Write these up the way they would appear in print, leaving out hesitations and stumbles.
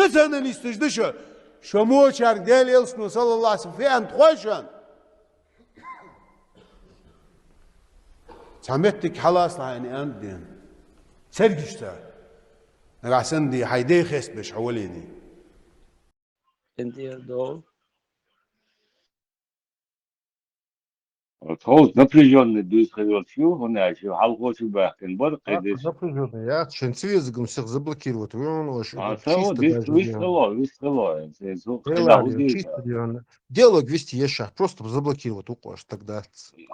مثلا يستجدش شموشار قال يلسنو صلى الله عليه وسلم في أنت خوشان سمعتك خلاص يعني أنت دين سرقشتا عشان دي حيدي خيس بش حوليني انت يا دو Trouwens, напряженный дует ходил, он начал, а хочет бахтен, бор кайдеш. Напряженный. Я ченцве всех заблокировать. Он уж А чисто того, даже не вистрело, когда делали, удивится. чисто делали. Диалог вести ешах, просто заблокировать укош тогда.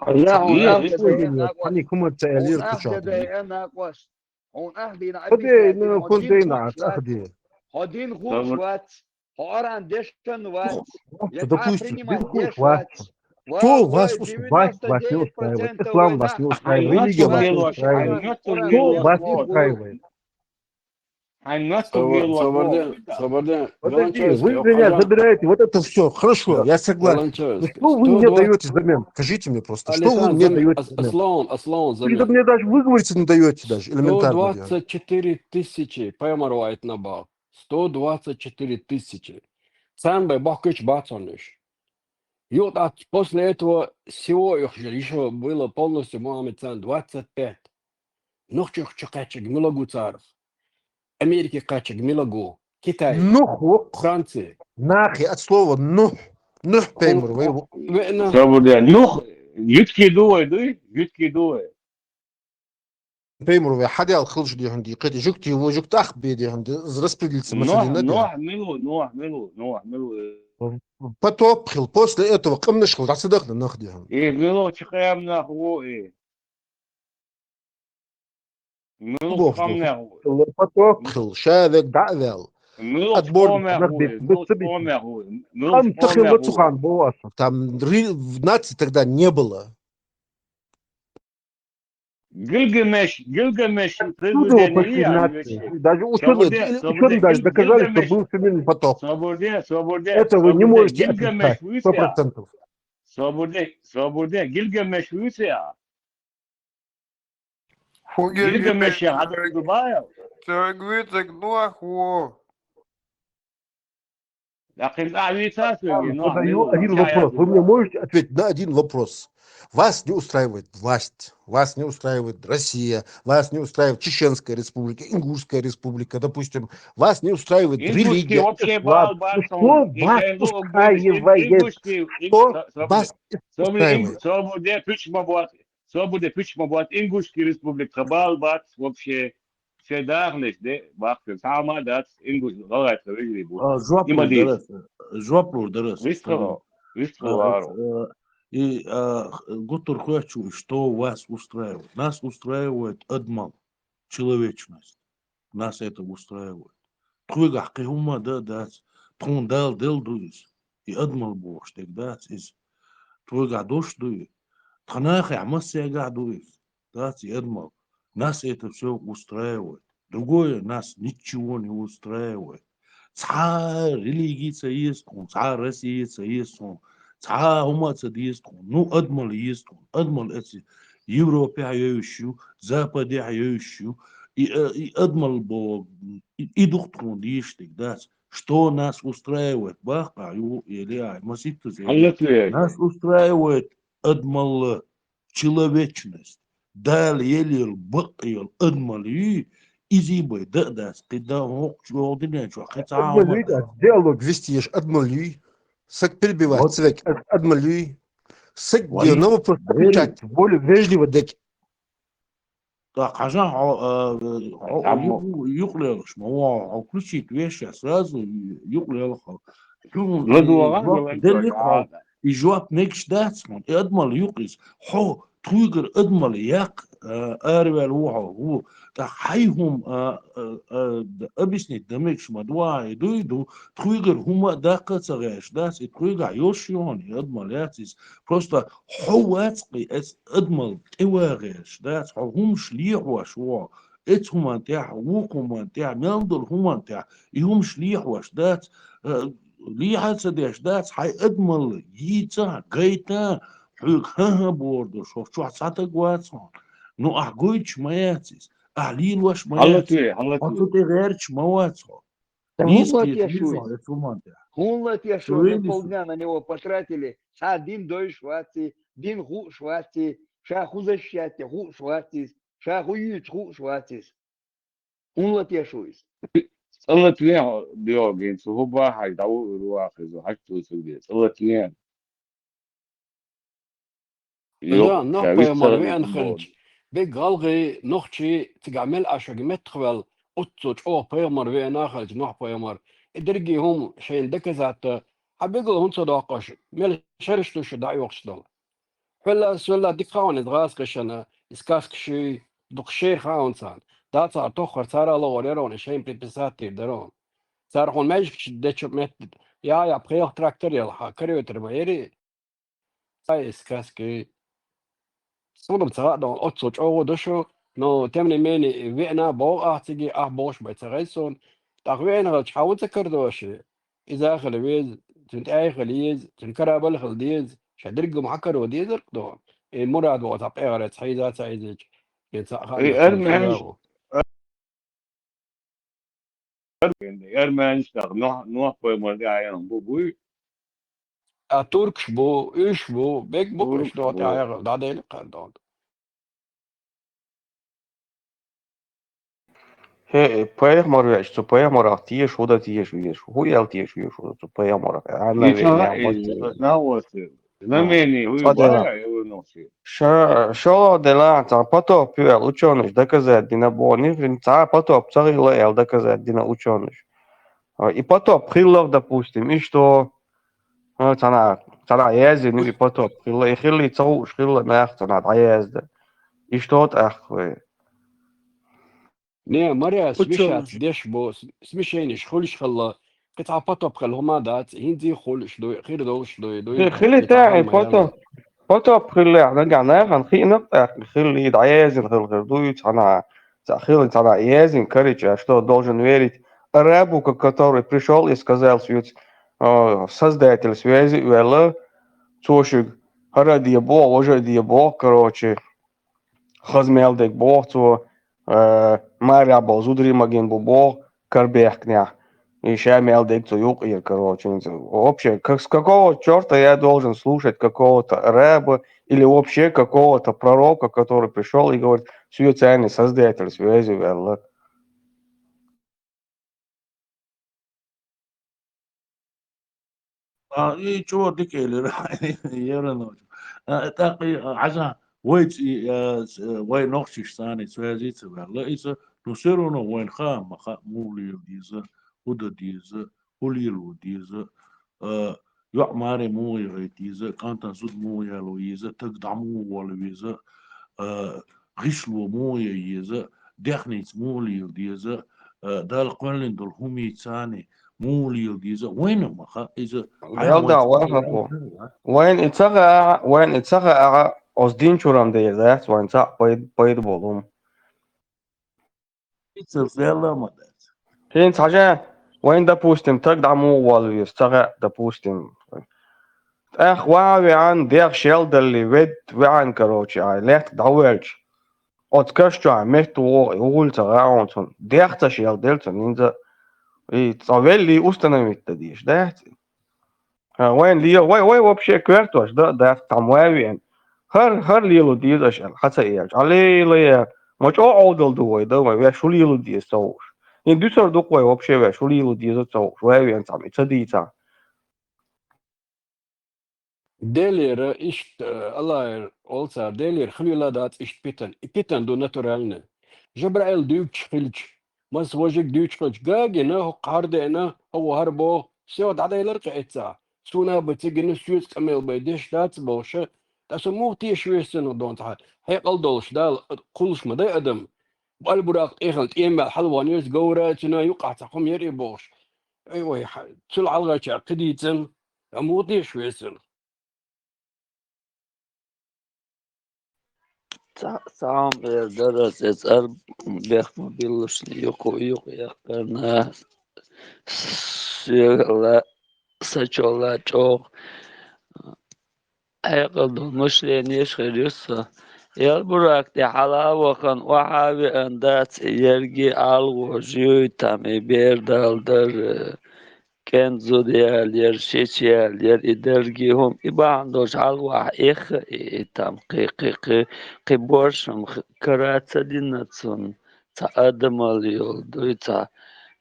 لا هون Они кому целир هون кучат. انا قوس هون اهدي Оде, ну, фундейна, ахди. هدين خوش وات هوران دشتن وات Допустим, кто вас устраивает, вас не устраивает. Ислам вас не устраивает, религия вас не устраивает. Кто вас не устраивает? Свободен. Подожди, вы меня забираете, вот это все, хорошо, я согласен. Но что вы мне даете взамен? Скажите мне просто, что вы мне даете взамен? Аслан, Вы мне даже выговориться не даете даже, элементарно. 124 тысячи поймарвает на бал. 124 тысячи. Сам бы бахкач бацаныш. И вот после этого всего еще было полностью Мухаммед Сан 25. Нохчих чакачек милагу царов. Америки качек милагу. Китай. Нуху, Франции. нахи, от слова нух. Нух пеймур, вы его... Свободен. Ну, ютки дует. Пеймур, вы хадял хлыш ди ханди, кэти жукти его жуктах беди ханди, распределиться масадина. Нух милу. Потоп хил, после этого камнышхил, расыдахна нахди. Милу чихаям наху, Милу хам наху. Потоп хил, шавек дa'вел. Отбор там Тахилацухан был, там в нации тогда не было. Гильгамеш, даже ученые даже доказали, что был фамильный потоп. Это вы не можете отрицать, 100%. Свободен, Гильгамеш Вюция. Гильгамеш я гадаю Дубая. Задаю один вопрос. Вы мне можете ответить на один вопрос? Вас не устраивает власть, вас не устраивает Россия, вас не устраивает Чеченская республика, Ингушская республика, допустим, вас не устраивает религия, ислам. Что вас устраивает? Что вас устраивает? Свобода пичма Ингушская республика, Балбат, вообще, все дарлись, да, бахты, сама дат, Ингуш, говорят, выиграли будут. Жопу, дорос. Вистрело. И Гутур хочу, что вас устраивает. Нас устраивает адмал, человечность. Нас это устраивает. Твой хума да, тон дал дуис. И адмал бош, тогда из твой гадош дуис. Тханах ямасия гадуис. Да, и адмал. Нас это все устраивает. Другое нас ничего не устраивает. Ца религия есть, ца Россия есть, ца умаца есть, ну адмал есть, адмал это Европе ающу, Западе ающу, и адмал бо и духтун дишь да, что нас устраивает, баха или маситу нас устраивает адмал человечность. Дал елил бакил адмал изибой, да, ты да, что диалог вести ешь адмалюй, сак перебивать, свек адмалюй, сак на вопрос отвечать, более вежливо дать. Так, хажан юклелш, но включить вещи сразу юклелш. И жуап некш датсман, и адмал юклис, хо تويجر اضمن ياق اربل وهو تحيهم ابسني دمكش مدواي دويدو تويجر هما داقه صغيش داس تويجر يوشيون اضمن ياتس просто حواتقي اضمن تواغش داس هم شليح وشوا اتهم تاع وقوم تاع مندل هم تاع يهم شليح واش داس ليه صديش داس حي اضمن يتا غيتا حيك ها بوردو شوف عصاتك واتسون نو احجويتش ماياتس اهلين واش ماياتس حلتي غيرش مواتسون Низкие, я это не шуюсь. знаю, это уманты. Хунлат я что, мы Шуэли, полдня на него потратили. Дин дой швати, дин ху швати, ху защати, ху шватис, ху ют ху шватис. Хунлат я шуюсь. صلت بيوجين صهوبة حيدعو الواقع حاجته سودية صلت لين Ja, يو noch bei شاويش صلت Marwen البول Khalj. Begalgi noch chi تجعمل عشان متخول أتصوت أو bei Marwen Khalj noch bei Mar. إدرجي هم شيء دكزات حبيقول هم صداقش مل شرشتو شداي وقشدل. فلا دي خاون دغاس قشنا إسكاس كشي دقشير خاون سان. ده صار تخر صار الله وريرون شيء بريبساتي درون. صار هون ماجيك دتش مت يا بخير تراكتور يلا كريو ترميري. ساي إسكاس كي صورة بصراحة دون أتصوت أو دشو نو تمني ماني فينا بو أحتاجي بوش بيتغيسون تقوينا غلط حاول تكردوشي إذا خلويز تنتعي خليز تنكرابل خلديز شدرق محكر وديز دون المراد وطبعي غلط حيزات سعيدج يتساقان نخل ارمنش شغاو ارمنش نوح بوي مرضي عيان بوي تركش بو إيش بو بيك بوكش توركش دوتي بو عيغل دادي لقان دون He poemor işte poemor tiye şoda tiye şu ye şu huyal tiye şu ye şu poemor ana ve يتنا ne bak ناوس نمني هو sadela بايا يو نوشي şo de la ta pato püel uçonuş doказать dina boni vin ta pato пцарила el доказать dina uçonuş и потом прилов допустим и что тана язы ну и потом прилов и хилли цау шхилла нах тана язда и что от ахве نعم مريا سمشات Ученый. ديش بو سمشينش خلش خلا قطع بطب خل هما دات هندي خلش دوي خير دوش دوي خلي يتعخل تاعي ما يلا فترة بخلي رجعنا خنخي نقطع خلي عايزين خلدويت أنا خلي أنا عايزين короче, что должен верить рабу, который пришел и сказал свет создатель связи вела цошиг ради Бог уже ди Бог короче хазмелдек Бог то Мария был зудри маген Бог карбехня и шамелдек то юг и короче вообще как с какого черта я должен слушать какого-то раба или вообще какого-то пророка, который пришел и говорит, святой создатель связи вела. إيه شو ديك اللي راح يرنوش. تاقي عشان ويت وين نقشش ثاني سوازي تبع إذا نصيرنا وين خام مولي ديزا ودا ديزا وليلو ديزا يعماري مو يغيتيزا كانت زود مو يالويزا تقدعمو والويزا غشلو مو ييزا دخنيت مولي ديزا دال قولن دول همي ثاني مولي ديزا وين ما خا إذا يلدا وافقوا وين اتسغى قصدين شورام دي ذات وين سا بيد بولوم فعلا ما دات هين حاجة وين допустим تقدعمو والويز تغى допустим اخ واوي عن دير شيل دلي ود وعن كروتشي اي ليت داويلش от кашча мехту улца раунтон дехта шел дельта нинза и цавелли установить тадиш да وين ليه وين вообще квертош да там وين هر ليلو ديزاش حتى ايش علي ليه مش اودل دوي да وين شو ليلو ديز توش in Düsseldorf вообще وين شو ليلو ديز توش وين там تديتا ديلير إشت الله أولسا ديلير خليلا دات إشت بيتن دو ناتورالنا جبرائيل دوتش خلج مس وجك دوتش خلج جاجنا هو قاردنا هو هربو سيود عدا يلرق إتسا سونا بتجن سويس كمل بيدش دات بوشة تسمو تي شويسن دون تحت هي قلدولش دال كلش مدى أدم بالبراق إخلت إيما حلوانيس جورا تنا يقع تقوم يري بوش أيوة تسل على قديتن أموتي شويسن Sağım derece ezer bekme birleşti yok yaklarına suyla saçola çok ayakta dolmuş ne yaşıyorsa يالبراك دي حلاوة خان وحابي أندات يرجي عالغو جيوي تامي بيردال در كنزو ديال يرشيشيال ير إدرجي هم إبا عندوش عالواح إخ إتام قي بورشم كراتsa ديناتسون تا أدمال يول دوي تا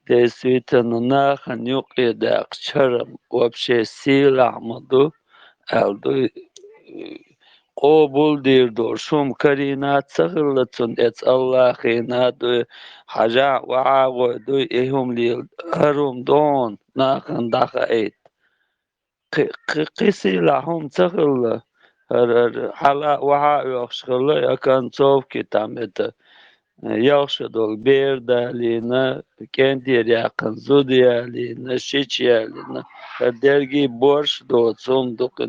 دي سويتن ناخن يوقي داق شرم وبشي سيل أحمدو أل دوي قبول دير دور شوم كرينات سغلتون اتس الله خينات دو حاجة وعاو دو إيهم لي هروم دون ناخن داخا ايت قيسي لهم سغل حالا وعا يخشغل يكن صوف كتامت يخشدول بير دالينا كان دير يقن زوديا لينا شيشيا لينا درجي بورش دو صندوق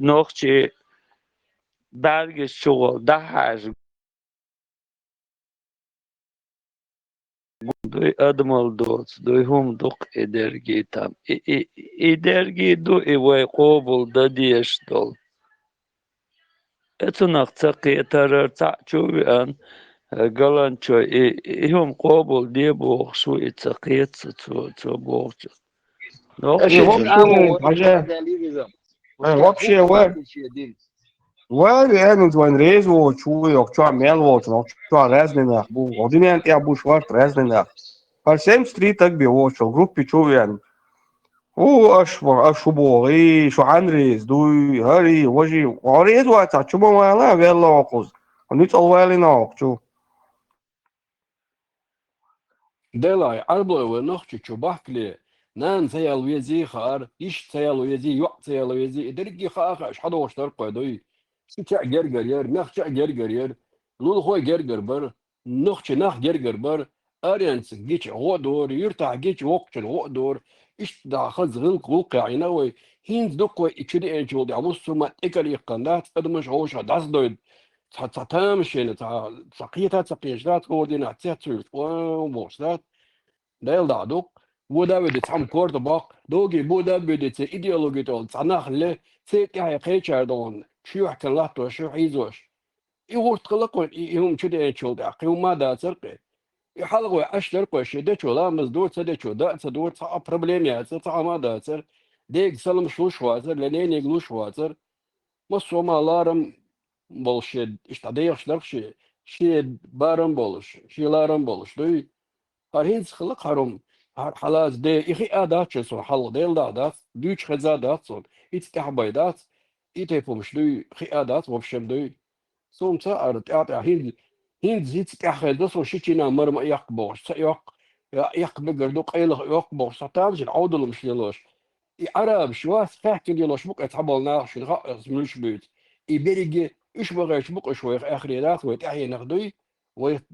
نوخشي برگ شغل ده هر دوی ادمال دوست دوی هم دوق ادرگی تام ادرگی دو ایوای قابل دادیش دول اتو نقطه ترر تعچوی ان گلان چوی هم قابل دی بوخشو اتقیت تو بوخش И شو نقطه вообще, العمو حاجة داليزم вообще, وشاخوك وقت شديد وين يعني وين ريزو شوي وشو عمل وشو رازنا بو ودين انت يا ابو شوارت رازنا فالسيم ستريت اك بيوش الجروب شو يعني هو اشو بوغي شو عنريز دوي هاري وجي وريز واتا شو ما لا بيلا وقوز ونيت اولي نوق شو دلاي عربو ونخشي شباكلي نان سيال ويزي خار إيش سيال ويزي يوق سيال ويزي درجي خاخ أش حدا وشتر قيدوي سيتع جرجر ير نخشع جرجر ير لول خوي جرجر بر نخشي نخ جرجر بر أريانس جيش غودور يرتاح جيش وقت الغودور إيش داخل زغلق غلق عينوي هين دقوي إتشدي إنشول دي عبوس ما إكلي قنات أدمش هوش داس دويد تامشين تقيتها تقيشات كوردينات تسويت وموشات ديل دعدوك بودا بدي تعم كورت باق دوغي بودا بدي تي ايديولوجي تول تناخ له تي هاي قيچار دون شو حكلاتو شو حيزوش يقول تقلقون يوم شدي تشول دا قيوم دا سرقي يحلقوا اشتر قوش دي تشولا مزدور تدي تشو دا تدور تا بروبليم يا تا ما دا سر ديك سلم شو شوازر لنين يغلو شوازر مصو ما لارم بولشيد اشتدي يخشلقشي شي بارم بولش شي لارم بولش دوي هرهيز خلق هرم هر حلاز دي إخي آدات شسون حل ديل دادات دوش خزادات صون إتتحبايدات إتفهمش دوي خي آدات وبشم دوي صوم سأرت أعطي هين زيت تأخذ صون شيتنا مرم يقبوش سيق يقبقر دوق أيلغ يقبوش ستامش العود مش يلوش عرب شواس فاكر يلوش بق يتحبل ناقش الغاز ملوش بيت يبرق إيش بغيش بق شوي آخريات ويتحيي نخدوي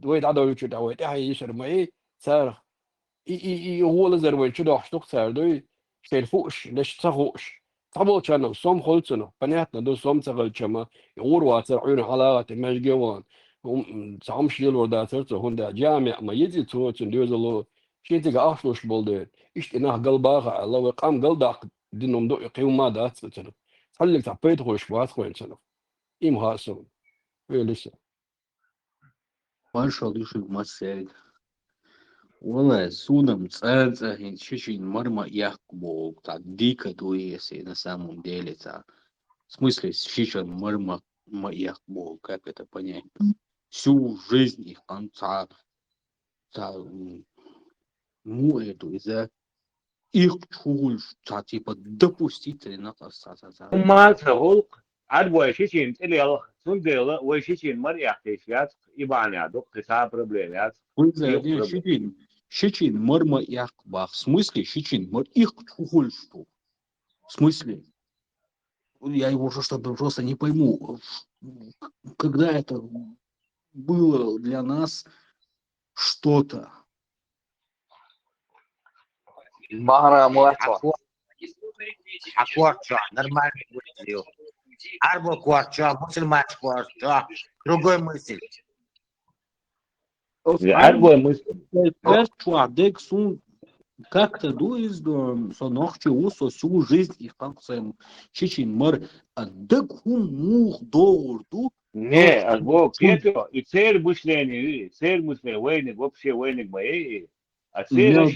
ويتعدوا يشد ويتحيي يسر معي صار هو اللي زربين شدوا حشتوك ساردوي شيلفوش ليش تغوش طبعا كانوا صوم خلصنا بناتنا دو صوم تغل كما يقول واتر عيون حلقات مش جوان هم صام شيل ودا ترتو هوندا جامع ما يجي تو تندوز لو شي تيجا اخلوش بولدين ايش انا قلباغا الله قام قلداق دينهم دو يقيم ما دات تنو خليك تعبيت خوش بات خوين تنو ام هاسون لسه Marshall Yusuf Massaid. والله سودم цаца шичин марма яхбо та дика дуеси на самом деле та в смысле шичин марма яхбо как это понять всю жизнь их конца та ну эту из-за их чуль та типа допустить на та ما تغلق عاد ويشيشين إلي سنديلا ويشيشين مريح تيشيات إبانيا دوك تسا بروبليمات вы шичин марма яхба в смысле шичин мар их чуль что в смысле я его что-то просто не пойму, когда это было для нас что-то. Bahra muerto. A quarto, нормально будет. Арбо quarto, мусульман quarto, другой мысль. عاد ويمس Quarto, adec sunt Как-то дуиздом, со ногче усо всю жизнь и концем. Чичин мар адык хум мух доурду. Не, а вот это и цель мышления, цель мышления, войник, вообще войник моей. А цель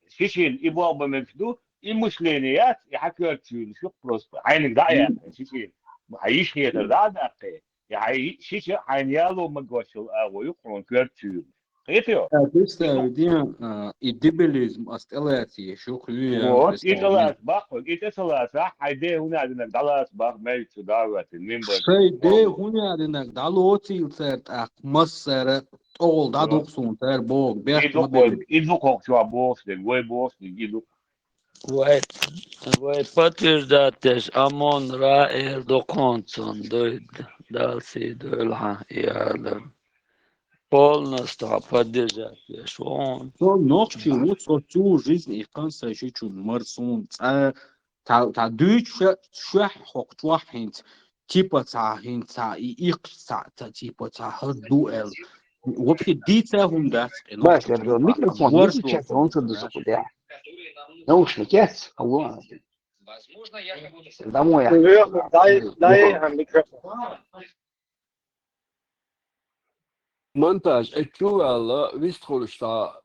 шишин и баба мечду, и мышление, и хакер чули, что просто. Хайник да я, шишин. Хаиш не это да да ты. Я хай шишин хайняло магошил, а вы уклон кверчу. Это Представь, и дебилизм осталось шукрия. вот, это лас бах, это салас, а хайде хунадинак далас бах мельчу дават, мимбар. Шейде хунядинак далоцил церт ах массера ол дадуксун цер бог бяхт мобили. Иду kokçu boşluk, vay boşluk, idu. Vai подтверждать, Амон Ра Эрдоконсон, дальше Дольха и Адам. Полностью поддержать, он. То ногчи усо всю жизнь и конца шичун марсун. Та дүйч шах хокчуа хинт. Типа та хинт та и икса та типа та дуэл. Вообще дица хунда. Бачиш, я говорю, микрофон не включается, он что-то закуда. Наушники есть? Алло. Домой. дай микрофон. Montage ektuella visthulsta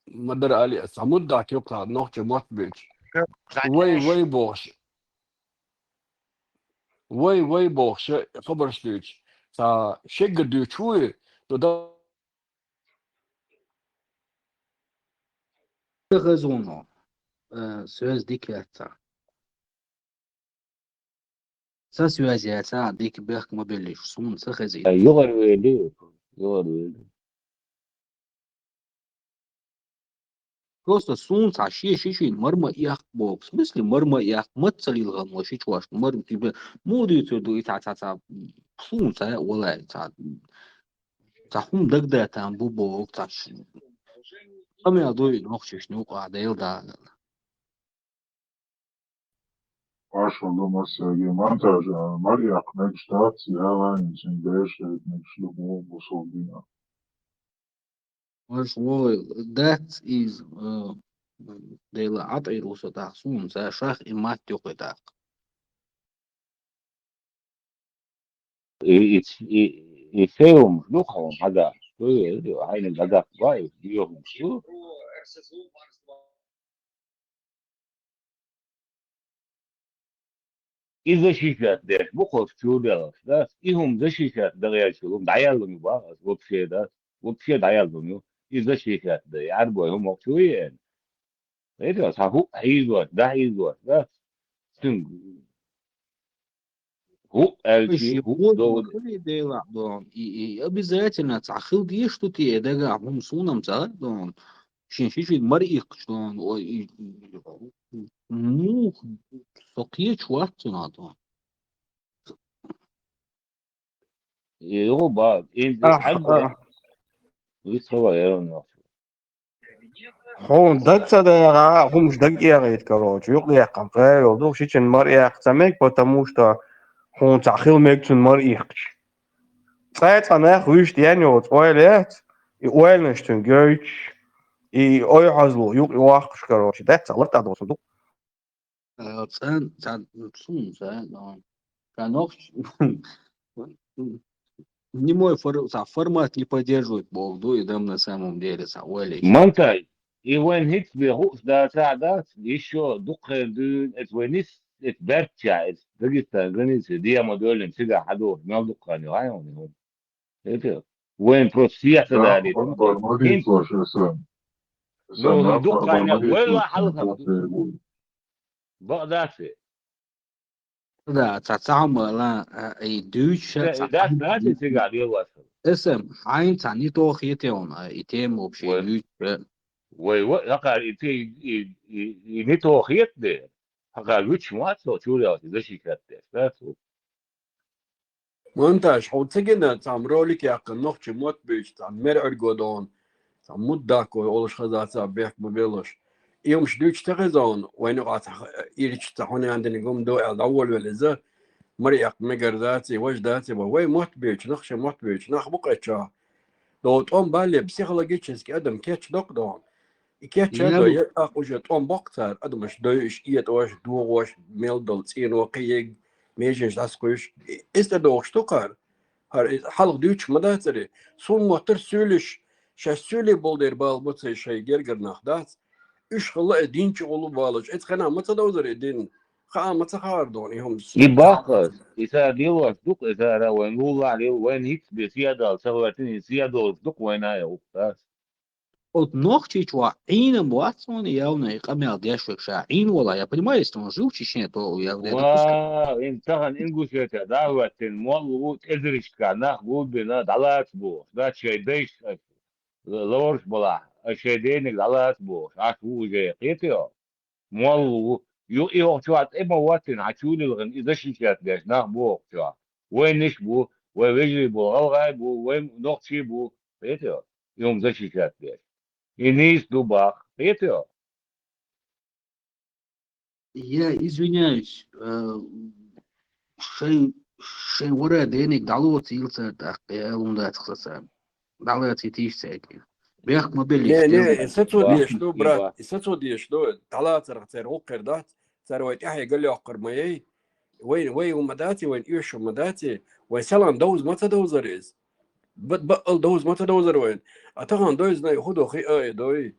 madar ali samudda kyokla nohche motbich way box khabarstuch sa shegdu chui to da Razono. Söz dikkatta. Sa связяться, дик бэх мобилиш, сун сахази. Yugar verdi, yugar verdi. Просто сун са шишин марма ях бок. В смысле марма ях мацалил гамла шичваш. Марм тебе мудицу ду и та сун са олай та. Та хум дагда там бубок та. Амя дой нохчиш ну кадел да. Паша дома Сергей монтажа, Мария Кнекштадт, Ялань, Зиндешет, Некшлюбу, Бусолдина. That is dela atairusa ta sun sa shach imat yoqita. И феум, ну хом, хада. Что это? Айна гада, вай, йогу. И защищать, да, бухов чудо, да, и хум защищать, да, я чего, наялом ба, вообще, да, вообще наялом, и защищать, да, я арбой, хум вообще, это саху, да, сын, ху, эльчи, ху, довод. Dela don и обязательно цахил ди что ты эдага хум сунам за don. Шин марих что ой ну сокие чуатна don. И его ба, и арбой, и слова, я не знаю. هون да, هم مش دقيقة короче. يقضي قنفاي ودوك شيء مريح سمك потому что هون تعخيل ميكتون مريحش. Кстати, она хуйш يعني вот ойлет и ойлнештун гёйч и ой хазлу юк и вахш короче. Да, целых так досуду. Цан сун за don. Канох не мой формат не поддерживает Бог, и дам на самом деле Сауэль. Монтай, и вен хит бехуш да саадат, еще духер дун, это венис, это бертя, это Дагестан, границы, диамо долин, сига хадор, мел духани, районы, вот. Это, вен просто сията дали. Бармади слушай, сын. Ну, духани, вела халха, багдасы. Да, تعمل يدوش Да, знаете, сига, дело. اسم حين تعني تو خيتون يتم وبشي يوش هقا نتو خيط ده هقا لوش ماتو تشوري ده شي كات montage حوتجنا تام رولك يا نوخche motbich tam mer ergodon tam muddak ولش خذات بيك مبلش يوم شدوش تغزون وين قاط يريش تحوني عندنا قوم دو اول ولا مريق مقرداتي وجداتي وين motbich نوخche motbich نخ بقيتشا لو تقوم بالي بسيخولوجيتشس ادم كيتش دوك دون كيتشادو يأخذ توم بوكتر أدمش دوش إيتوش دوغوش ميلدل تينو قيق ميجنش داسكوش إستدوغ شتوكر حلق دوش مداتري سون موتر سولش شاسولي بولدر بالبوتسي شي جرجر ناخدات إيش خلا دينش أولو بالج إتخنا متدوزر دين خا متخاردون هم يباخس إذا ديوش دوك إذا وين هو عليه وين هيك بسيادة سواتين سيادة دوك وين هاي بس Вот Нохчичва, Ина Буатсон явно, Камел Дешвикша, Инвола, я понимаю, если он жил в Чечне, то я допускаю. وانتهن إنجوشة دعوة مول إدريش كنا بنا دلات بو ده شيء ديش لورش بلا شيء دينك دلات بو عشو جاي قيتيو مول يو شوات إما واتن عشولي لغن إذا شيشات ليش بو شو وين نش بو وين وجري بو غاي بو وين نقشي بو قيتيو يوم ذا شيشات ليش ينيس دوباخ قيتيو Я извиняюсь, шей ура денег дало цилца, так я умдать хсасам. Дало цитиш всякие. Бях мобиль не сацудиеш ду брат сацудиеш ду талатер цер окердат цер وين احي قال لي اقر ماي وين ومداتي وين ايش ومداتي وسلام دوز متى دوزرز بقل دوز متى دوزر وين اتغان دوز ناي خدو خي اي دوي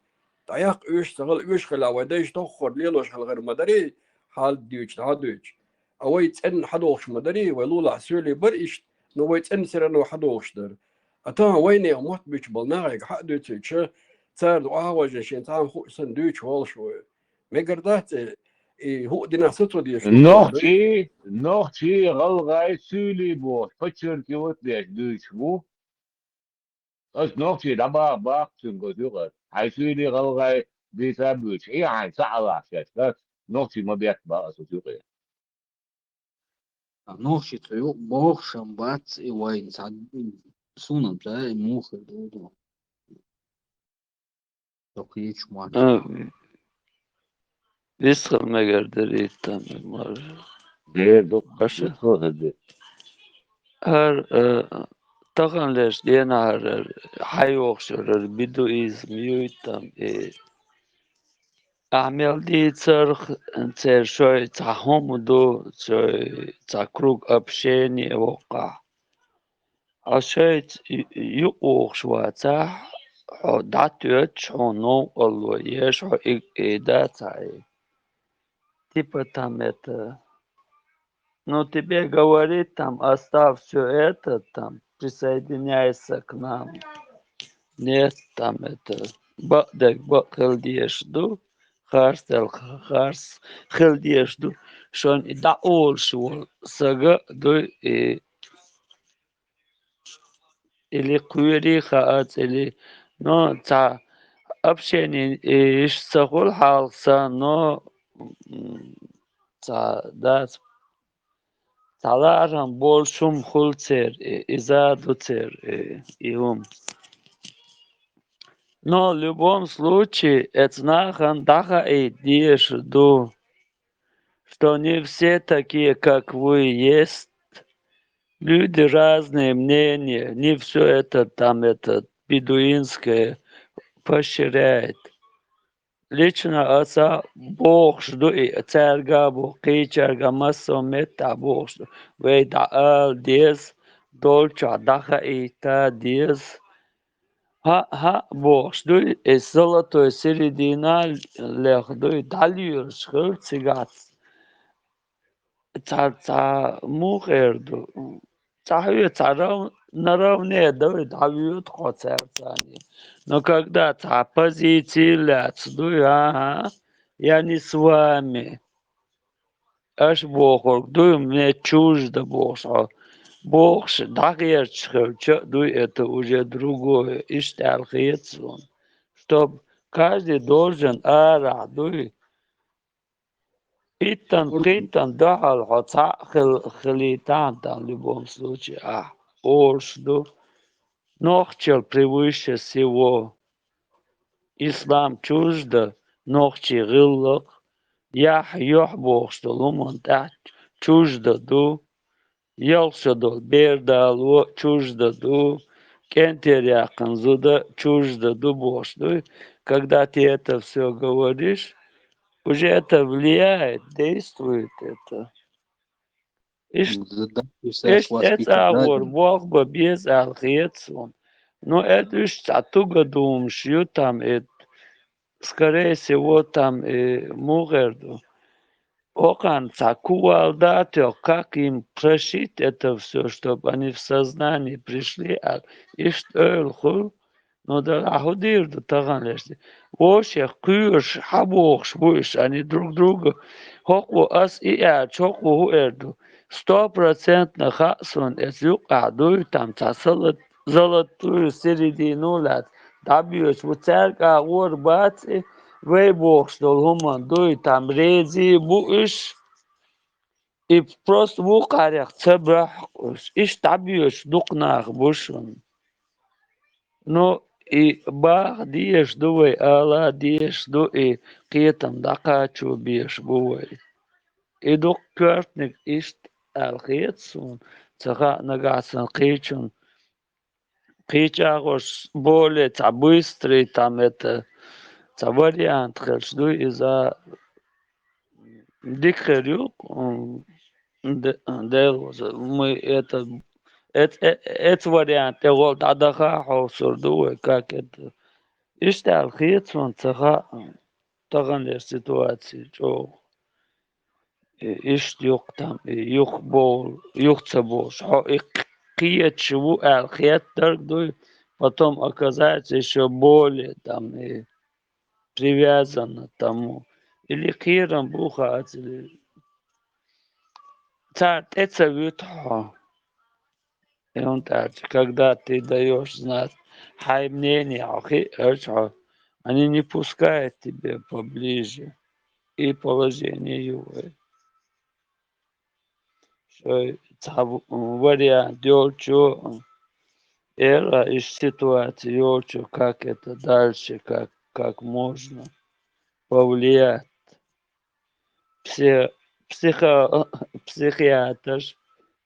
تايق ايش شغل ايش خلا ودايش تخر ليلوش خل غير مدري حال ديوش هادوش اوي تن حدوش مدري ولولا سولي بريش نو تن سرنو حدوش در أتاه وين يومات بيش بالناعق حدو تيجي صار وعاوج شين تام خو سندويش والشوي ما قدرت هو دينا ستو ديش نوختي غلغاي سولي بو فتشر كيوت ليش دوش بو أس نوختي دابا باق تنقو تغر هاي سولي غلغاي بيسا بوش إيه هاي سعلا شاش نوختي ما بيك بقى سوتوغي Нохчи твою бог шамбац и вайн сунам, да, и муха, да. Только я чумак. Висхал мегер дерит тамар. دير دوك هدي هر طغن ليش دينا هر حيوخشر بدو إز ميوتام أعمل دي ترخ انتر شوي تاهم دو شوي تاكروك أبشيني وقع عشان يقوخ شوي تاح داتوت شو نو الله يشو إداتاي типа там это, ну тебе говорит там, оставь все это, там, присоединяйся к нам. Нет, там это, бадек бакалдешду, харстел харс, хелдешду, что он и да олшул, сага, или куриха от, или, но та общение, и сахул халса, но да, таларам большум хулцер, изадуцер, иум. Но в любом случае, это знахан даха и дешду, что не все такие, как вы есть. Люди разные мнения, не все это там, это бедуинское поощряет. Лично отца Бог жду и церга Бог, кичерга массо мета Бог жду. Вей да ал дез, дольча даха и та дез. Ха Бог жду и золотой середина лехду и далью шхыр цигац. Ца мухерду. Цахуя царав наравне дой давют хоцерцани. Но когда та позиции ляцду, я не с вами. Аж Бог, дуй мне чуждо Бог. Бог дагерчхевча, дуй это уже другое. Ишталхецлон. Чтоб каждый должен дуй. Питан дахал хоца хилитан там в любом случае. Оршду. Нохчел превыше всего. Ислам чуждо, нохчи гиллок. Ях Бог, что луман так чуждо ду. Елшадол бердал чуждо ду. кентеряхан, зуда чуждо дубош. Когда ты это все говоришь, уже это влияет, действует это. Sēs Es āgur Bogba bez alhietsun. Но это уж оттуда думаешь, там, скорее всего, там, мугерду. Окан цакуалдатё, как им прошить это все, чтобы они в сознание пришли, и что но да ахдир да таганлешти. Вообще кюш, хабохш, будешь, они друг друга. Хоку ас и я, чоку хуэрду. 100% хасон, если адуй там цасалат золотую середину лет. Добьешь в церкви урбацы, вейбохш, долгуман, дуй там рези, будешь. И просто в укарях цебрахкуш. И штабьешь дукнах бушун. Ну, и бах диеш дуй, ала диеш дуй, киетам дакачу биеш буй. И дук кёртник ишт алхиетсун, цаха нагасан кичун, кичагош более, ца быстрый, там это, ца вариант, хэшду из-за дикхерюк, мы это вариант, вот адаха хаусурду, как это. Иште алхиетсун, цаха таганлер ситуации, чо ишт юк там, юк бол, юк цабош, киет чего алхиет торгдуй, потом оказается еще более там и привязано тому. Или кирам буха, или царь это вютха. И он так, когда ты даешь знать, хай мнение, они не пускают тебя поближе. И положение его. Вариант, ёлчу, эра из ситуации, ёлчу, как это дальше, как можно повлиять. Психиатр,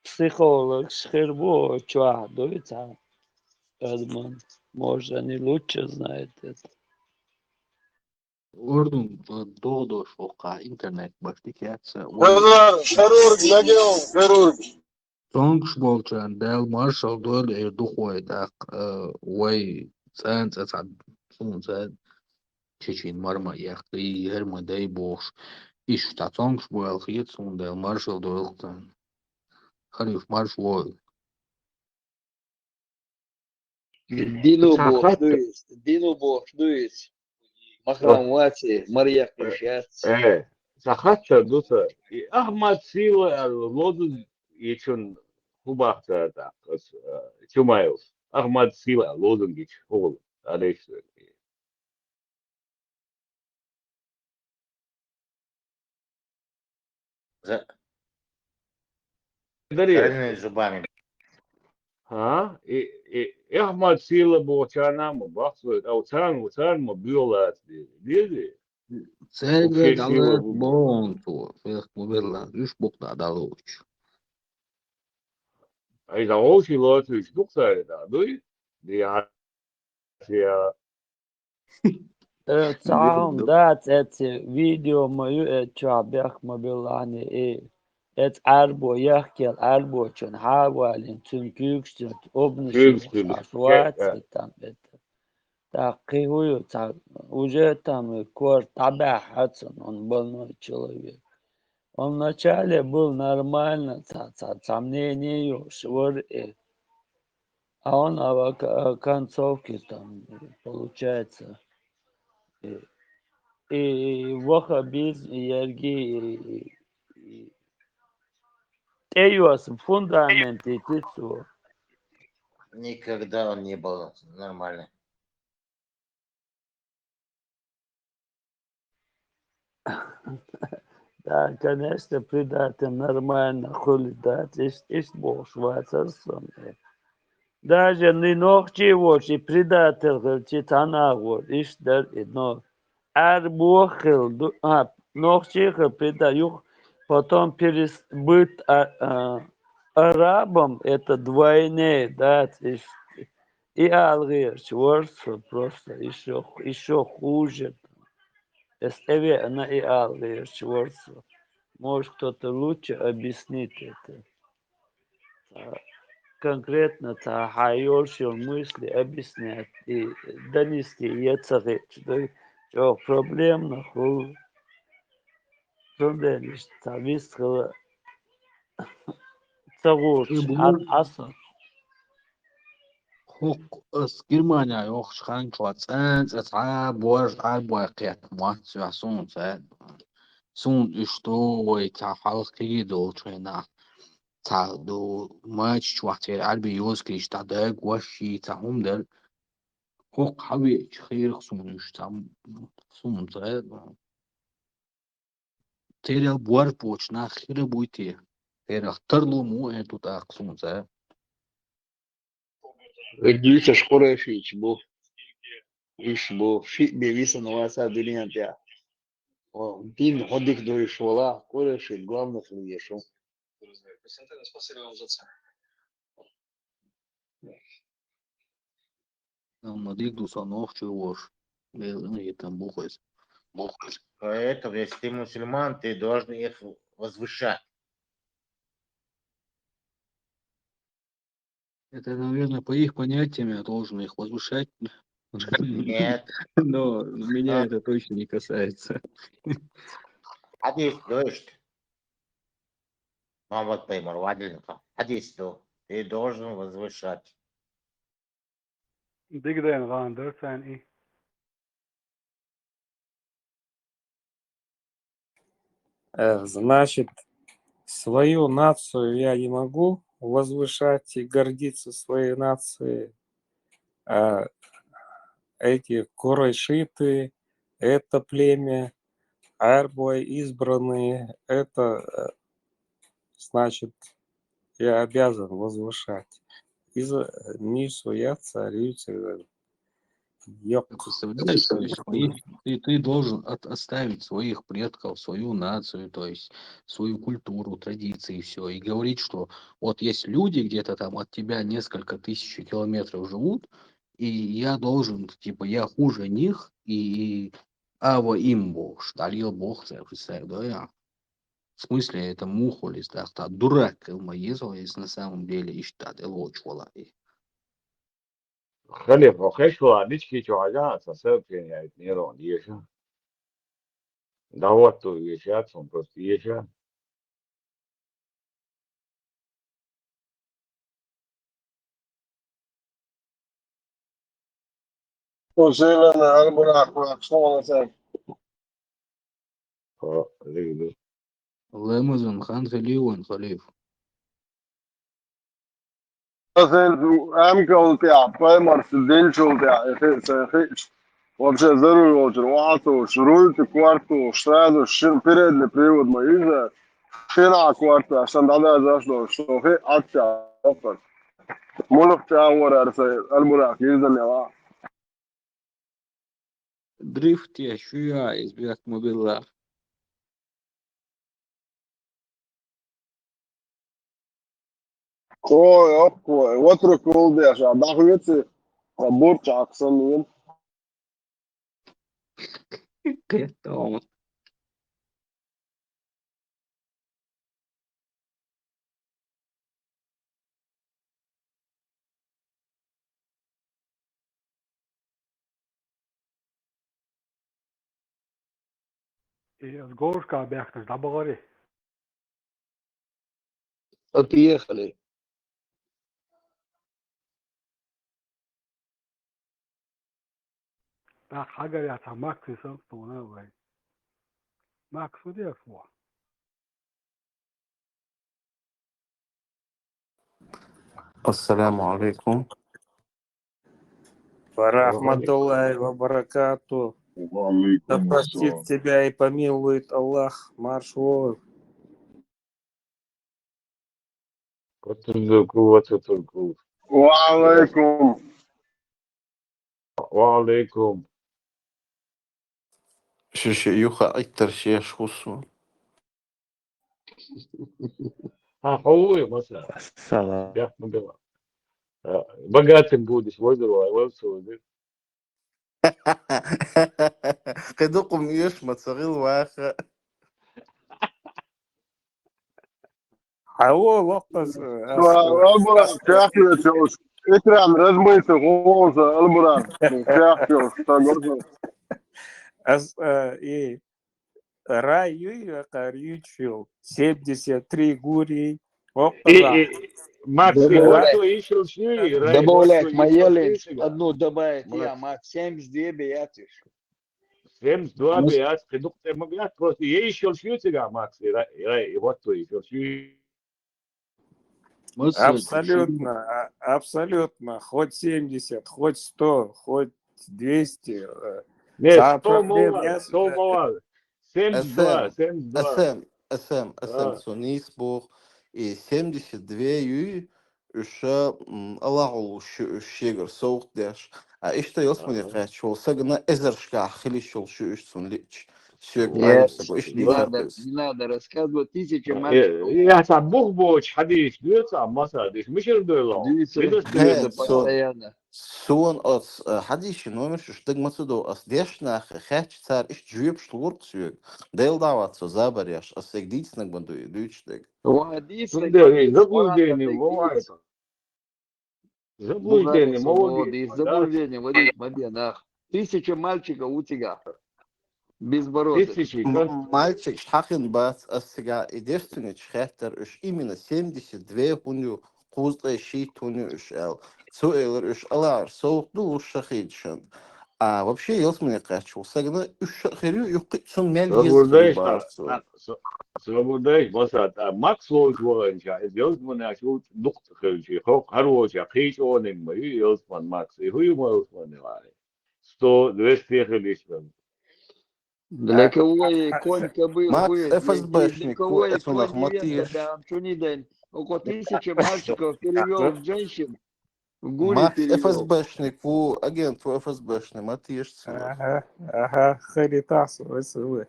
психолог, шхербо, чуадуется, Эдмон, может, они лучше знают это. Ordun doğdu şoka internet baştikiyatsa. Хирург, надел, хирург. Sonuç bolçan del marshal döl duhoy da way sen sun sen çeçin marma yaxtı yer maday boş. İş ta sonuç bol xiyet sun del marshal dölten. Khalif marsh woy. Dino boş, Махрамуати, Мария Крещатся. Сахатча дуса. И Ахмад Сила лодус ечун хубахта так. Чумаев. Ахмад Сила лодун гич хол. Алейш. Коренными зубами. И Ахмад Сила бочанам бахсует. А уцан мобилат. Диди. Selbe dalı bontu. Fiyat mubirlan. Üç bukta dalı uç. Ai da oši Latvijas duksēdā, ja Цаун, да, эти видео мою, чабях мобилани, et arbo yahkel arbo чон хавалин, цункюкстен, обнышил, ашвац, там это. Так, кихую, уже там кор табя хатсон, он больной человек. Он вначале был нормально, сомнения, швыр, а он в концовке там, получается, и вахабизм, и ярги, Эйос, фундамент, и ты что? Никогда он не был нормальный. Да, конечно, предатель нормально хулидать, ist был Schweizer Sohn. Даже не ногти вот, и предатель, говорит, она вот, ist der, но арбухил, ногти предаю, потом быть арабом, это двойне, да, И алгыр, чёрт, просто еще хуже. Эстеве она и алгыр, чёрт. Может, кто-то лучше объяснит это. Конкретно хайоршил мысли объяснять и донести яцары, что проблем нахуй. Проблем, что вискала цагурч, асар. Хок с Германия ох шханчва ценц бор боякет мат сун сун и что ой та халки долчена та до матч чватер альби юски штада гваши та хумдер хок хаби خير сун штам сун цэ терел бор почна хире буйти терах тарлу му эту та сун цэ Гдюся шкура фич бу. Иш бу. Фит бевиса на васа дилиантя. Дин ходик до ишвала. Кура фит главных льешу. Надик дусанов чего и там бухать. Поэтому, если ты мусульман, ты должен их возвышать. Это, наверное, по их понятиям я должен их возвышать. Нет. Но меня это точно не касается. Hadis işte. Muhammed Peygambер вадилка. Hadis ты должен возвышать. Digden gaan 4 zijn i. Значит, свою нацию я не могу возвышать и гордиться своей нацией. А эти курайшиты, это племя, арбой избранные, это значит, я обязан возвышать. Из-за Нису я царицей. Ты представляешь, то есть ты должен оставить своих предков, свою нацию, то есть свою культуру, традиции, все, и говорить, что вот есть люди где-то там от тебя несколько тысяч километров живут, и я должен, типа, я хуже них, и ава им бог, шталил бог, представь, да, я. В смысле, это мухолис, да, дурак, если на самом деле иштат, элочвала. خلف وخشوا نشكي شو حاجات سبب يعني نيرون يشا دعوتو يشا ثم بس يشا وسيلنا المراق وأقصونا سيد. ريدو Лэмэзэн хан хэлиуэн халиф. أمكن تاع بايمر سدينشو تاع خيش вообще здоровый очень вату шрульты кварту штраду шин передний привод моих шина кварта шандада зашло хе атча опер молох чауэр арса алмурак изданева Дрифт я шуя избирать мобила. ой отро колдяша дахвецы борча аксанын Это он. И с горшка бяхташ дабагари. Отъехали. Так حاجة يا تماك سنتونا وين. ماك سودي أسوا. السلام عليكم. Варахматуллахи ва баракату. Да وعليكم простит السلام тебя и помилует Аллах. Марш вон. وتركوا وعليكم وعليكم شيوخ أكتر شيء خصو. حقوقي مثلا السلام بيحكم بلا Богатым будешь, возраст, возраст. قدكم يشمت صغير واخر. Алло, Лопас, Alburan, krijgpils. Iedereen resmeet onze Alburan. Krijgpils. и Раю Карючил, 73 гури, Опаза. Макс, и вот то еще шли, Рай, вот то Добавлять еще Маелин, шли, одну добавить я, Макс. Макс, 72 биятиш. 72 биат, кедук те могат, просто я еще шли тебя, Макс, и вот то еще шли. Абсолютно, абсолютно. Хоть 70, хоть 100, хоть 200. Нет, 100 проблем мало, нет. 100 мало. 72, اسام 72. اسام سونيس بوغ и 72 юй уша аллаху щегр соук деш. А ишта ёсмани качу сагна эзершка хилишол шуш сун лич. Щег правильно собой иш Не дихарпес. надо рассказывать, тысячи мальчиков. Я сам бог боч, хадиш, дуется, аммаса, диш, мишер дуэло. Двигаются Хед сон постоянно. سون أص حديش نومر شو شتق مصدو أص ديش ناخ خاتش صار إيش جويب شلورت سوق ديل دعوات سو زابر ياش أص يجديد نك بندو يدويش دق Вадийская Заблуждение, бывает. Заблуждение, молодец, да? заблуждение, Вадик, мобенах. Тысяча мальчиков у тебя. Безбородых. Тысячи, мальчик шхахин бац أص سجا إديشتني شخاتر إيش إيمنا 72 هونيو قوزة شيء هونيو إيش أل سؤال إيش ألار سوق دو شخيدشن А вообще, я мне кажется, сагна херю юкитсон мель Заблуждаешь, барсу. заблуждаешь, басат. А Макс Лоуч военча, сделать мне ачу дух херчи, хороший, хейч он им мы, Йосман Макс, и хуй мой Йосман не лай. 100, 200 хелишмен. Для кого и конь кобыл Макс будет, для ФСБшник, кого и конь невеста, Матиш. да, Антониден. Около 1000 мальчиков перевел в женщин, в гури Макс перевел. ФСБшник, агент ФСБшный, Матиш. Ага, Харитас, ВСВ.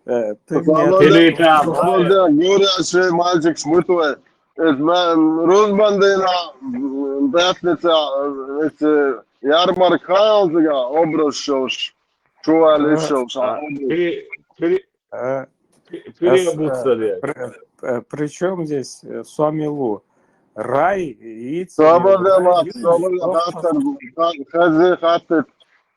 Ты Gospodin, Gurija še mальчик smutuje. Rusbandina, pesnica, jarmark Hajanziga, obrošos, čuvališos. Причем здесь Суамилу? Рай, яйца. Свобода, Макс, свобода,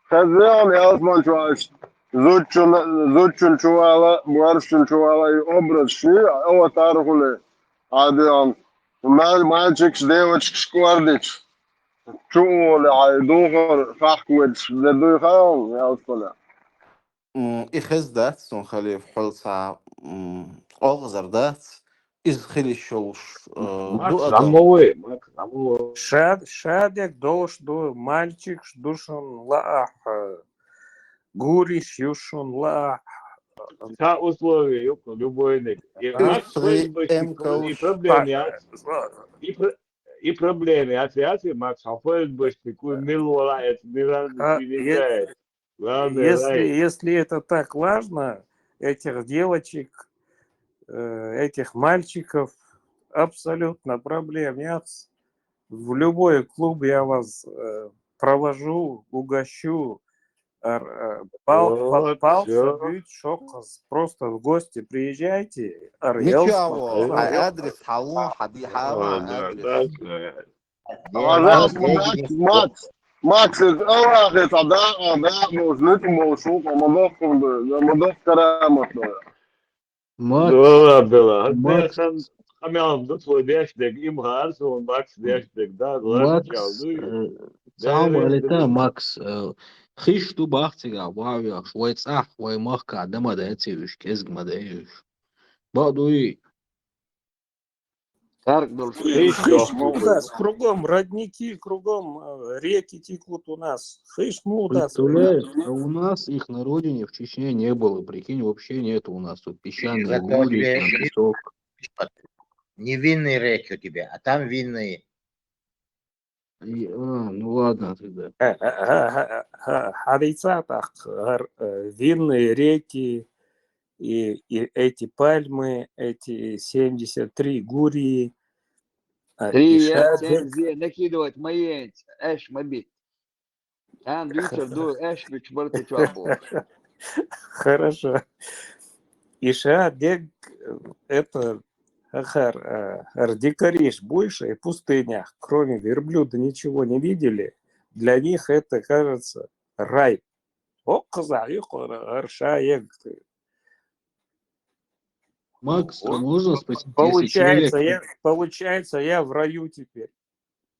Хазян, Ялсман Чуваш, Зучун Чувала, Маршин Чувала и образ Ши, Аватархуле, Адиан, мальчик, девочек, шквардич, Чували, Айдухар, Фахквич, Дедуйхан, Ялсмана. Ich has dat, zo'n gelef, Holza, Olgazar dat, is Hilishos, Макс, замовы, Макс, замовы. Шадек должен мальчик душон лах, гуриш юшон лах. Та условия, ёпта, любой нек. Макс Фельдбэшник, и проблемы, отвязи, Макс Фельдбэшник, милуалает, мирает. Если это так важно, этих девочек, этих мальчиков, абсолютно проблем нет. В любой клуб я вас провожу, угощу. Палца, бьют, шокос. Просто в гости приезжайте. Ничего, адрес халун, хадихама, адрес. Макс, Allah het ada, možnet mošu, Modov Karamatno. Было. Хамян, да твой дяштек, им гарсу, он Макс дяштек, да, Макс, сам алита Макс, خيش تو باختيغا واوي شوية صح وي مخكا دما دايتيوش كيزغ ما دايوش بعدوي Хыш кругом родники, кругом реки текут у нас. Хыш мудас. представляешь, а у нас их на родине в Чечне не было, прикинь, вообще нет у нас тут песчаные бури, там песок. Невинные реки у тебя, а там винные. Ну ладно тогда. Харицатах, винные реки, и эти пальмы, эти 73 гурии, 3 7 накидывать маенц, эш мобит. Там дючер ду эш бичбарты чабо. Хорошо. Иша дег это дикариш больше и пустынях, кроме верблюда ничего не видели. Для них это кажется рай. Макс, а можно спросить, если человек... Получается, я в раю теперь.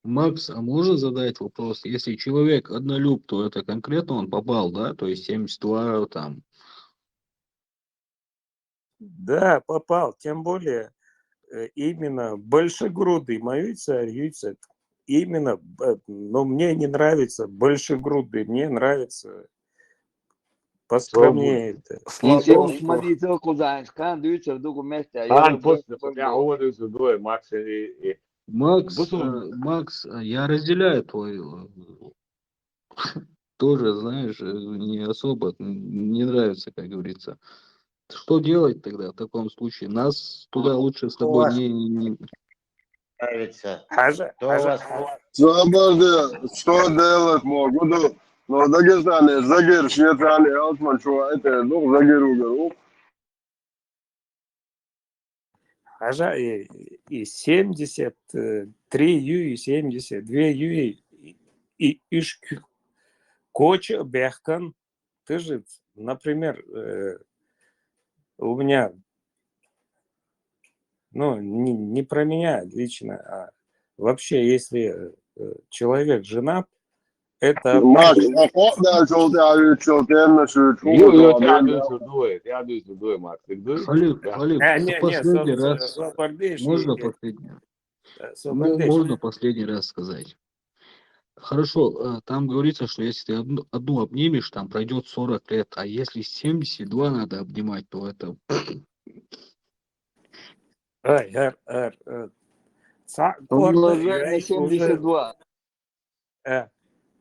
Макс, а можно задать вопрос? Если человек однолюб, то это конкретно он попал, да? То есть 72 там. Да, попал. Тем более именно большегрудый мой царь, именно, но мне не нравится большегрудый, мне нравится поскромнее. Инсем смотри, то куда скан дючер ду месте, а я Макс, я разделяю твой тоже, знаешь, не особо не нравится, как говорится. Что делать тогда в таком случае? Нас туда лучше с тобой не... Нравится. Что делать могу? Но Дагестане, Загир, Швейцария, Алтман, что это, ну, Загиру. Хажа и 73 юи, 72 юи, и иш коча бехкан. Ты же, например, у меня, ну, не про меня лично, а вообще, если человек женат, это... Макс, а как дальше у тебя Можно последний раз сказать. Хорошо, там говорится, что если ты одну обнимешь, там пройдет 40 лет, а если 72 надо обнимать, то это... Умножай на 72.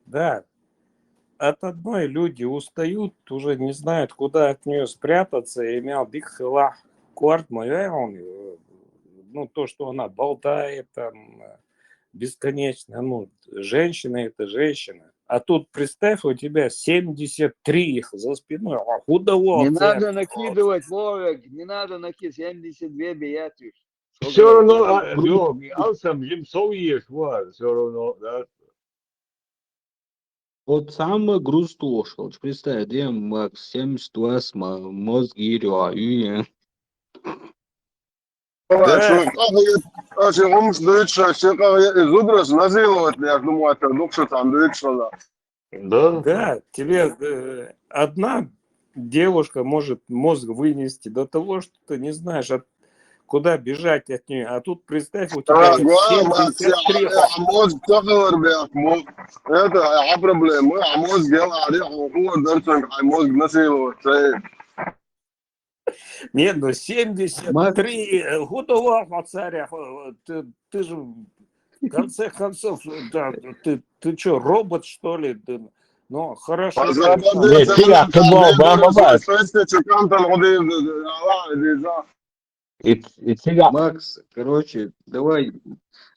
Да. От одной люди устают, уже не знают, куда от нее спрятаться. И имел дикхила кварт ну, то, что она болтает там бесконечно. Ну, женщина это женщина. А тут, представь, у тебя 73 их за спиной. А куда не надо накидывать, Вовик, не надо накидывать. 72 биятюш. Все равно, алсам жимсовьеш, все равно, да. Вот самое грустное, что представь, где Макс 72 мозги рюаю. Да, тебе одна девушка может мозг вынести до того, что ты не знаешь, куда бежать от нее. А тут представь, у тебя 73. Это проблема. А мозг нет, ну 73 годова от царя. Ты же в конце концов, да, ты что, робот, что ли? Ну, хорошо. Макс, короче, давай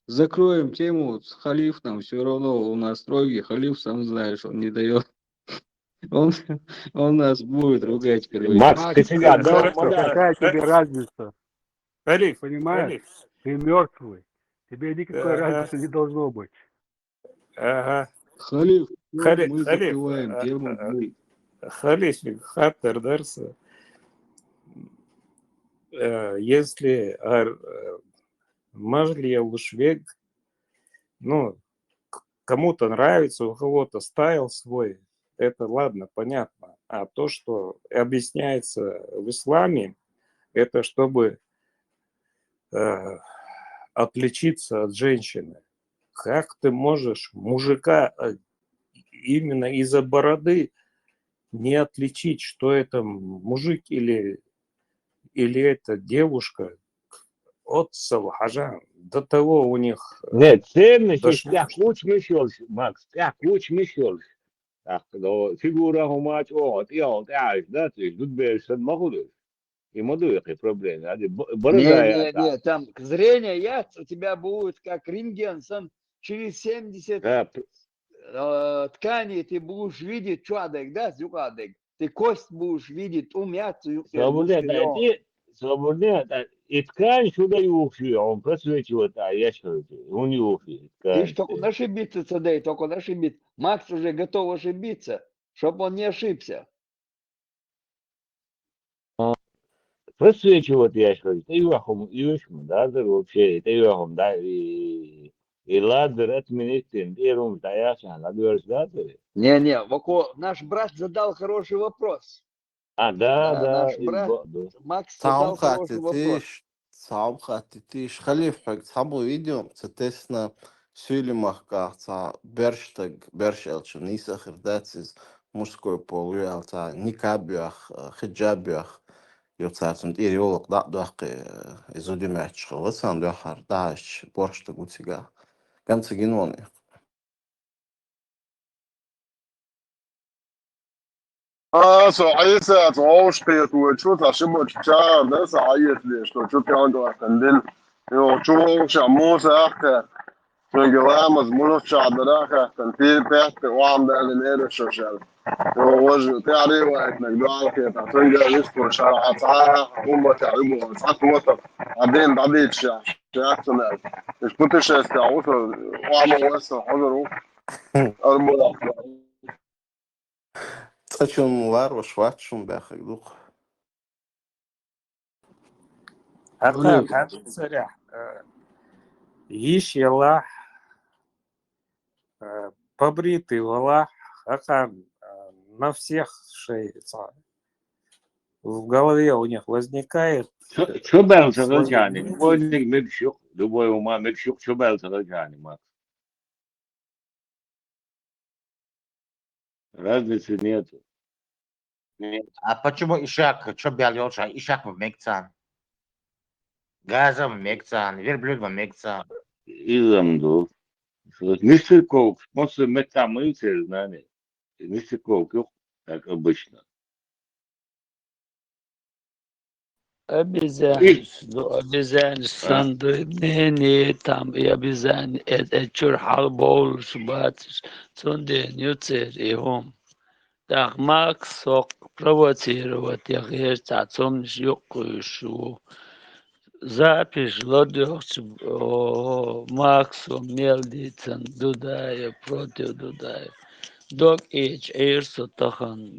закроем тему с халифом. Все равно у нас строгий халиф, сам знаешь, он не дает. Он нас будет ругать, короче. Макс, ты всегда какая тебе разница? Халиф, понимаешь? Ты мертвый. Тебе никакой разницы не должно быть. Ага. Халиф, мы закрываем тему. Халиф, хаттер дарса. Если Мажлия Лушвег, ну, кому-то нравится, у кого-то стайл свой, это ладно, понятно. А то, что объясняется в исламе, это чтобы отличиться от женщины. Как ты можешь мужика именно из-за бороды не отличить, что это мужик или это девушка? От Салхажа. До того у них... Нет, ценность, я кучмышел, Макс, я кучмышел. Так, фигура умать, да, то есть тут бы все могут. и модуехи проблемы. А борода я так. Не, там зрение яц у тебя будет как рентген, через 70 Да, тканей ты будешь видеть чадек, да, зюкадек. Ты кость будешь видеть, умяться, свободно, и ткань сюда юхи, он просвечивает, а я что, он юхи. Ты ж только ошибиться цедей, только ошибиться. Макс уже готов ошибиться, чтобы он не ошибся. Просвечивает, я что, это юхом, юшм, да, вообще, это юхом, да, и ладер отменить, и рум, да, я сам, ладер, да, Не, наш брат задал хороший вопрос. да, Наш брат Макс задал хороший вопрос. Самхатитиш, халиф, сабу видео, цетесна сюлимахка, берштаг, бершелчу, нисах, ирдацис, мужской пол, никабиах, хиджабиах, يوتساتون إيري ولق داق إزودي ماتش خلصان داخر داش بورش تقوتيجا كان تجينوني Så Isa, Traustedt, Uchuta, Shimocha, das ist eigentlich, что я андил. Jo, чего шамоса ахта, программа змурча драха, танти пять, وعم بالنير الشوشال. Jo, وجه تعري وقت نقدر كده, تنجا يسكر شرع صحة, هم تعبوا, صحة وطن, بعدين بعدين شاكسنا. مش كنت شاستعوث, وعم واسع حضروا, أرملا. تشون وار وشواتشون باخر دوخ أرقام حديث سريع يش يلاح побритый валах, на всех шее. В голове у них возникает... Что был сараджани? Любой микшук, любой ума микшук, что был сараджани, Макс? Разницы нету. А почему ишак? Что бялёша? Ишак в Мекцан. Газом в Мекцан, верблюд в Мекцан. Изамду. Нистыков, после метамыцель, знали. Нистыков, как обычно. обезьян санды не там и обезьян это чурхал бол шбат сонде нюцер и хом так Макс сок провоцировать я говорит отцом шу запись лодёхч Максу мелдицен дудая против дудая док эйрсо тахан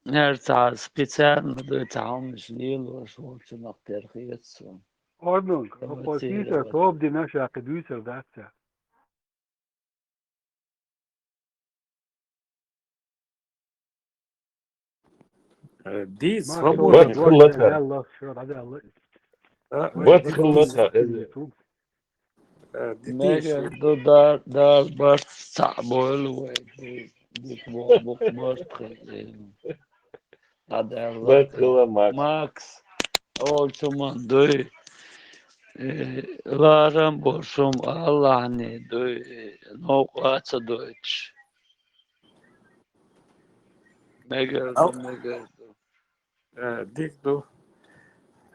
نرجع специально دوتهم جليل وشوش نقدر خيتسون Ordnung. Oppositie, top die naša akademija dacia. دي بس свободный. خلصها بس خلصها مگر دو باش صعبول و بوك باش هذا بس خلص ماكس أول شمان دوي لارم بوشم الله عني دوي نوقات دويتش مگر ديك دو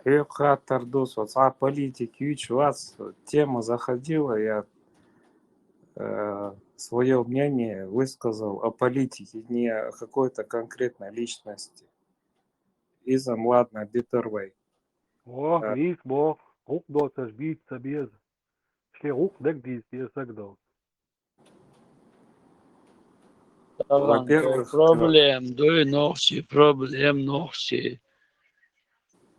هي خاطر دوس وصعب политики ведь у вас тема заходила, я свое мнение высказал о политике, не о какой-то конкретной личности. Изам, ладно, Битервей. Niet, boh. Ook dat is niet te bezig. Ще ook dik die is ook dat. Во-первых, проблем ногти.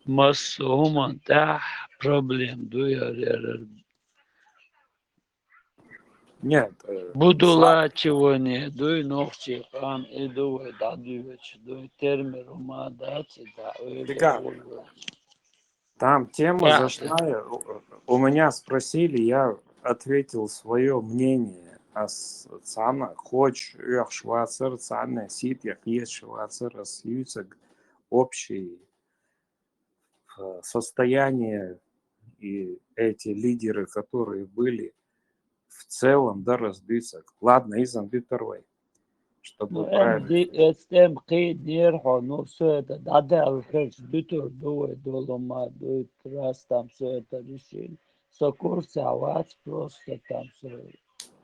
Массума, да, проблем дуя. Нет. Будулачивание, дуй ногти, хан и дуй, да, дуй термер, ума, да, там тема зашла, у меня спросили, я ответил свое мнение. А цана хоч швацер, цана сит, як есть швацер, остаются общие состояния и эти лидеры, которые были в целом, да, разбиться. Ладно, Изам Битервей. чтобы правильно. Эстем қид нерхо, ну все это, дадал хэш, дутур дует, долома, дует, раз там все это решили. Сокурся, авац просто там все,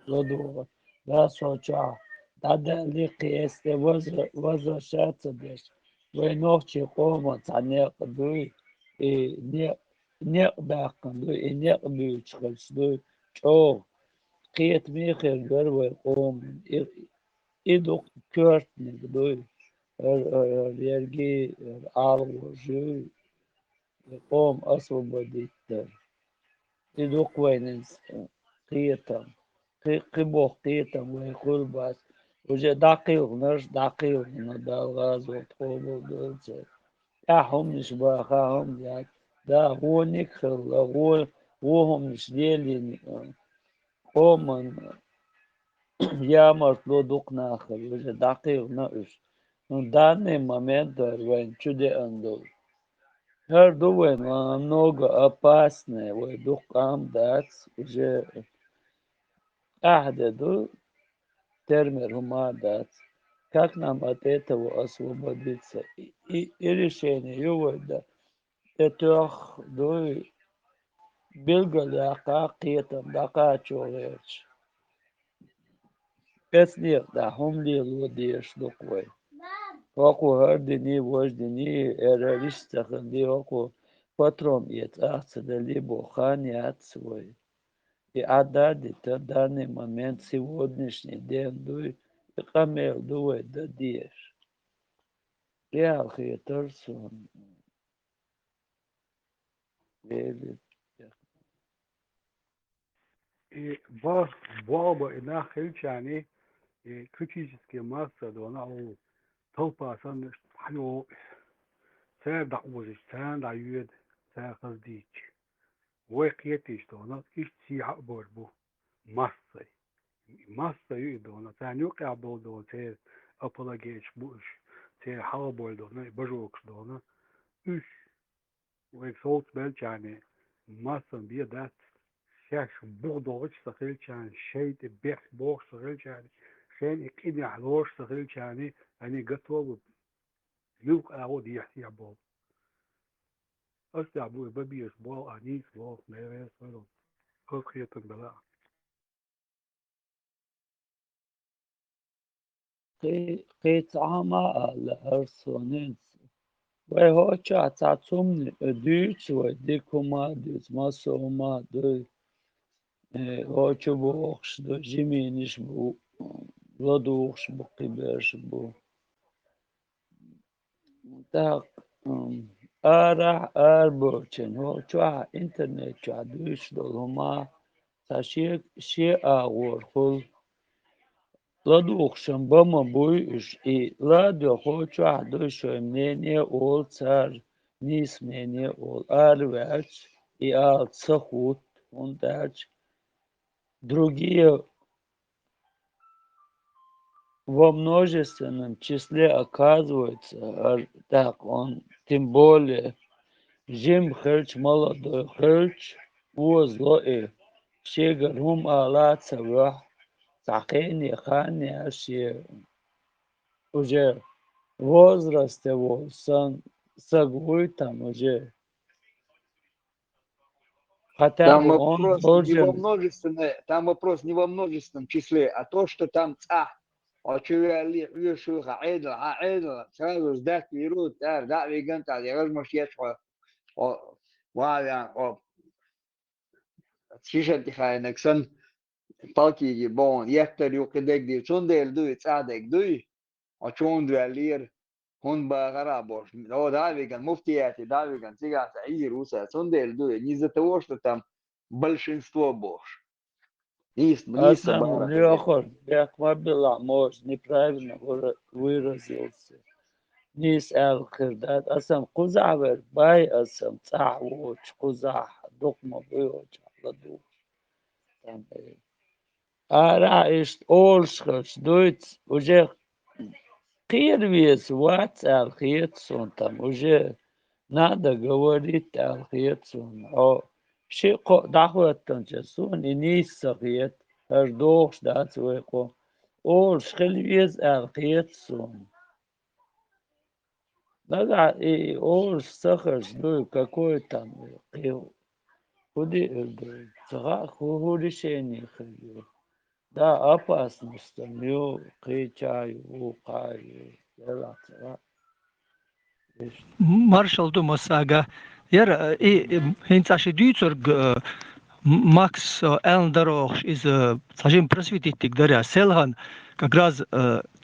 лодува. Раз хоча, дадал лики эсте возвращаться здесь. Вы ночи кома, цанек дует, и не бахкан дует, и не бьючхальс дует, чо. Қиет михер гөрвай ком, идук körtnig дуй, верги алго жуй, ком освободитель. Идук войнес қиетам, қибох қиетам вай кулбас. Уже дақил надал газот қобыл дөлче. Я хомниш баха хом яд, да гоник хыл, гохомниш делин, коман, я мартло дук нахер, уже дақил наш. В данный момент войн чуде андол. Her дуэн намного опаснее, вой дух амдац уже ахдаду термер умадац. Как нам от этого освободиться? И решение его да. Это дуй билгаляка китам дака човеч. Песни да хумли лодиш дуквой. Оку хардини вождини эраристаханди оку патром ет ахцадали буханиат свой. И отдали в данный момент сегодняшний день дуй и камел дуй дадишь. Я хиторсон. И баба и нахилч يعني критические массы дона او толпа сан حلو سير دعوزش سان دعيود سان خزديك وقيتيش دона إيش سيح بوربو ماسة يدونا سان يوقع بول سير أبلاجيش بوش سير حال بول دona بجوكش دona إيش ويك صوت بلش يعني ماسة بيدات شاش بغضوش سخيل يعني شيء بيح بوش سخيل يعني شين إكيد حلوش سخيل يعني يعني قطوة يوقع عود يحتي عبود أستع بوي ببيش بول أنيس بول ميريس ولو أخيط بلا قيت عما الهرسونين وهو تعتصمني ديش وديكما ديس ماسوما دي هو بوخش دو جيمينش بو لدوخش بو قبرش بو تاق أرح أربوچن هو إنترنت دوش دو هما تاشيك شي أغور خل لدوخشن بما بويش إي لدو هو دوش منيني أول تار نيس منيني أول أرواч и цехут он дальше. Другие во множественном числе оказывается, так он, тем более, Жим херч молодой херч, узло шегарум ала цавах, цахени хани аши уже возраст его сагуй там уже. Хотя Там бы он вопрос должен... там вопрос не во множественном числе, а то, что там сразу сдать берут, да, веган, я возможно, я شيشة تخاين كسن بالكي بون يختار يقدك دي شون ديل دوي تصادق دوي وشون دوالير هون بغرابوش لو داويغان مفتياتي داويغان سيغا سعيد روسا شون ديل دوي не из-за того, что там большинство бош. Асам Лехор, Бехмабила, может, неправильно выразился. Нис Эл-Хирдат, Асам Кузавер, Бай Асам Цахвоч, Кузах, Духма Бьоч, Ладух. Ара ist Олшхаш, Дуйц, уже Кирвис, Вац Эл-Хирцун, там уже надо говорить Эл-Хирцун. شيء دعوة تنجسون إنيس سقيت هردوش دات ويقو Ор шхельвез архетсон. Да, и ор сахар, ну какой там, худи, решение ходил. Да, опасность там, кричаю, укаю, Marshall du Masaga. Ja, hintashi Duitsorg Макс Элндерох из сажим просветитель даря Селхан как раз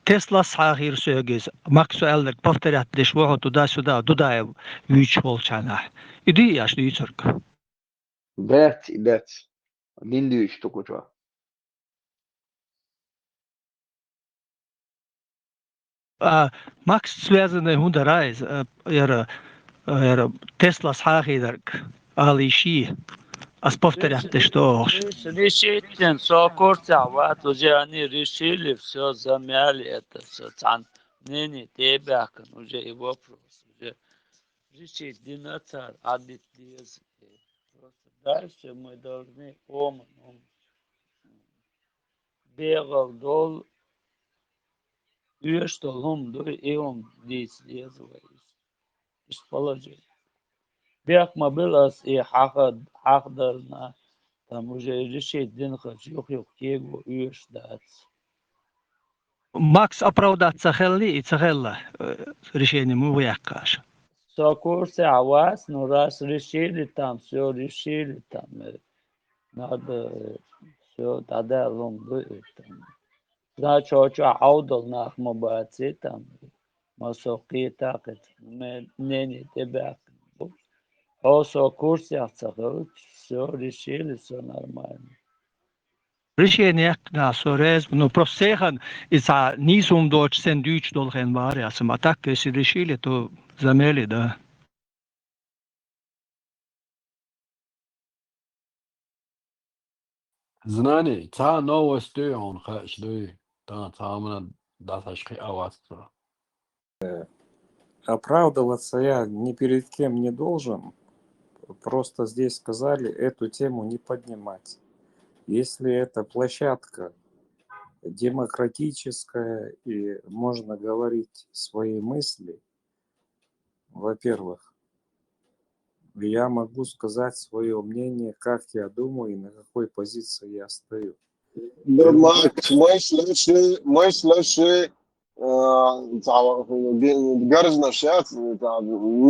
Тесла сахир sögis Макс Элдер повторят лишь вот туда-сюда туда вич волчана. Иди яш Duitsorg. Bert. Din düş tokuca. Макс связаны хундарайз яра Тесла сахир алиши а повторят лишь что решили, сокурца, вот уже они решили, все замяли это, все, не тебя, уже и вопрос, уже решить, динацар, адит диез. Дальше мы должны бегал дол, и что он и он здесь из положения. Бег мобилас и хахдарна, там уже решить динха, юх кегу, и ждать. Макс оправдаться хелли и цахелла решение мы выякаш. Сокурсы авас, ну раз решили там, все решили там, надо все тогда ломбы там. Значит, очень аудал нах мобацы там, масоки так это, не тебя. О сокурсе все решили, все нормально. Решение на сорез, ну просто сехан из-за низум дочь сен дюч должен варе, а сам так если решили, то замели, да. Знание, та новость он хочу, та там даташки аватра. Оправдываться я ни перед кем не должен. Просто здесь сказали эту тему не поднимать. Если это площадка демократическая и можно говорить свои мысли, во-первых, я могу сказать свое мнение, как я думаю и на какой позиции я стою. Да, Макс, мыслящий, гарзнаши, не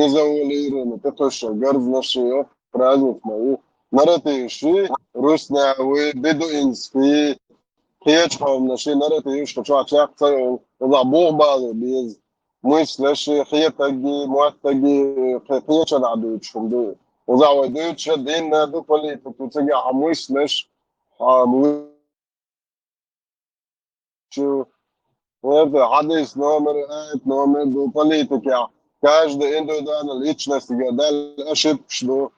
завуалированы, это тоже гарзнаши, праздник мои, наративши, руснявы, бедуинские, хечхом наши наративши, что человек целый, да, Бог базы, без мыслящи, хетаги, муаттаги, хеча надуючим, да. وزاوي دوتش دينا دو политику тяга мысляш это адрес номер до политики. Каждый индивидуальная личность гадал ошибку, что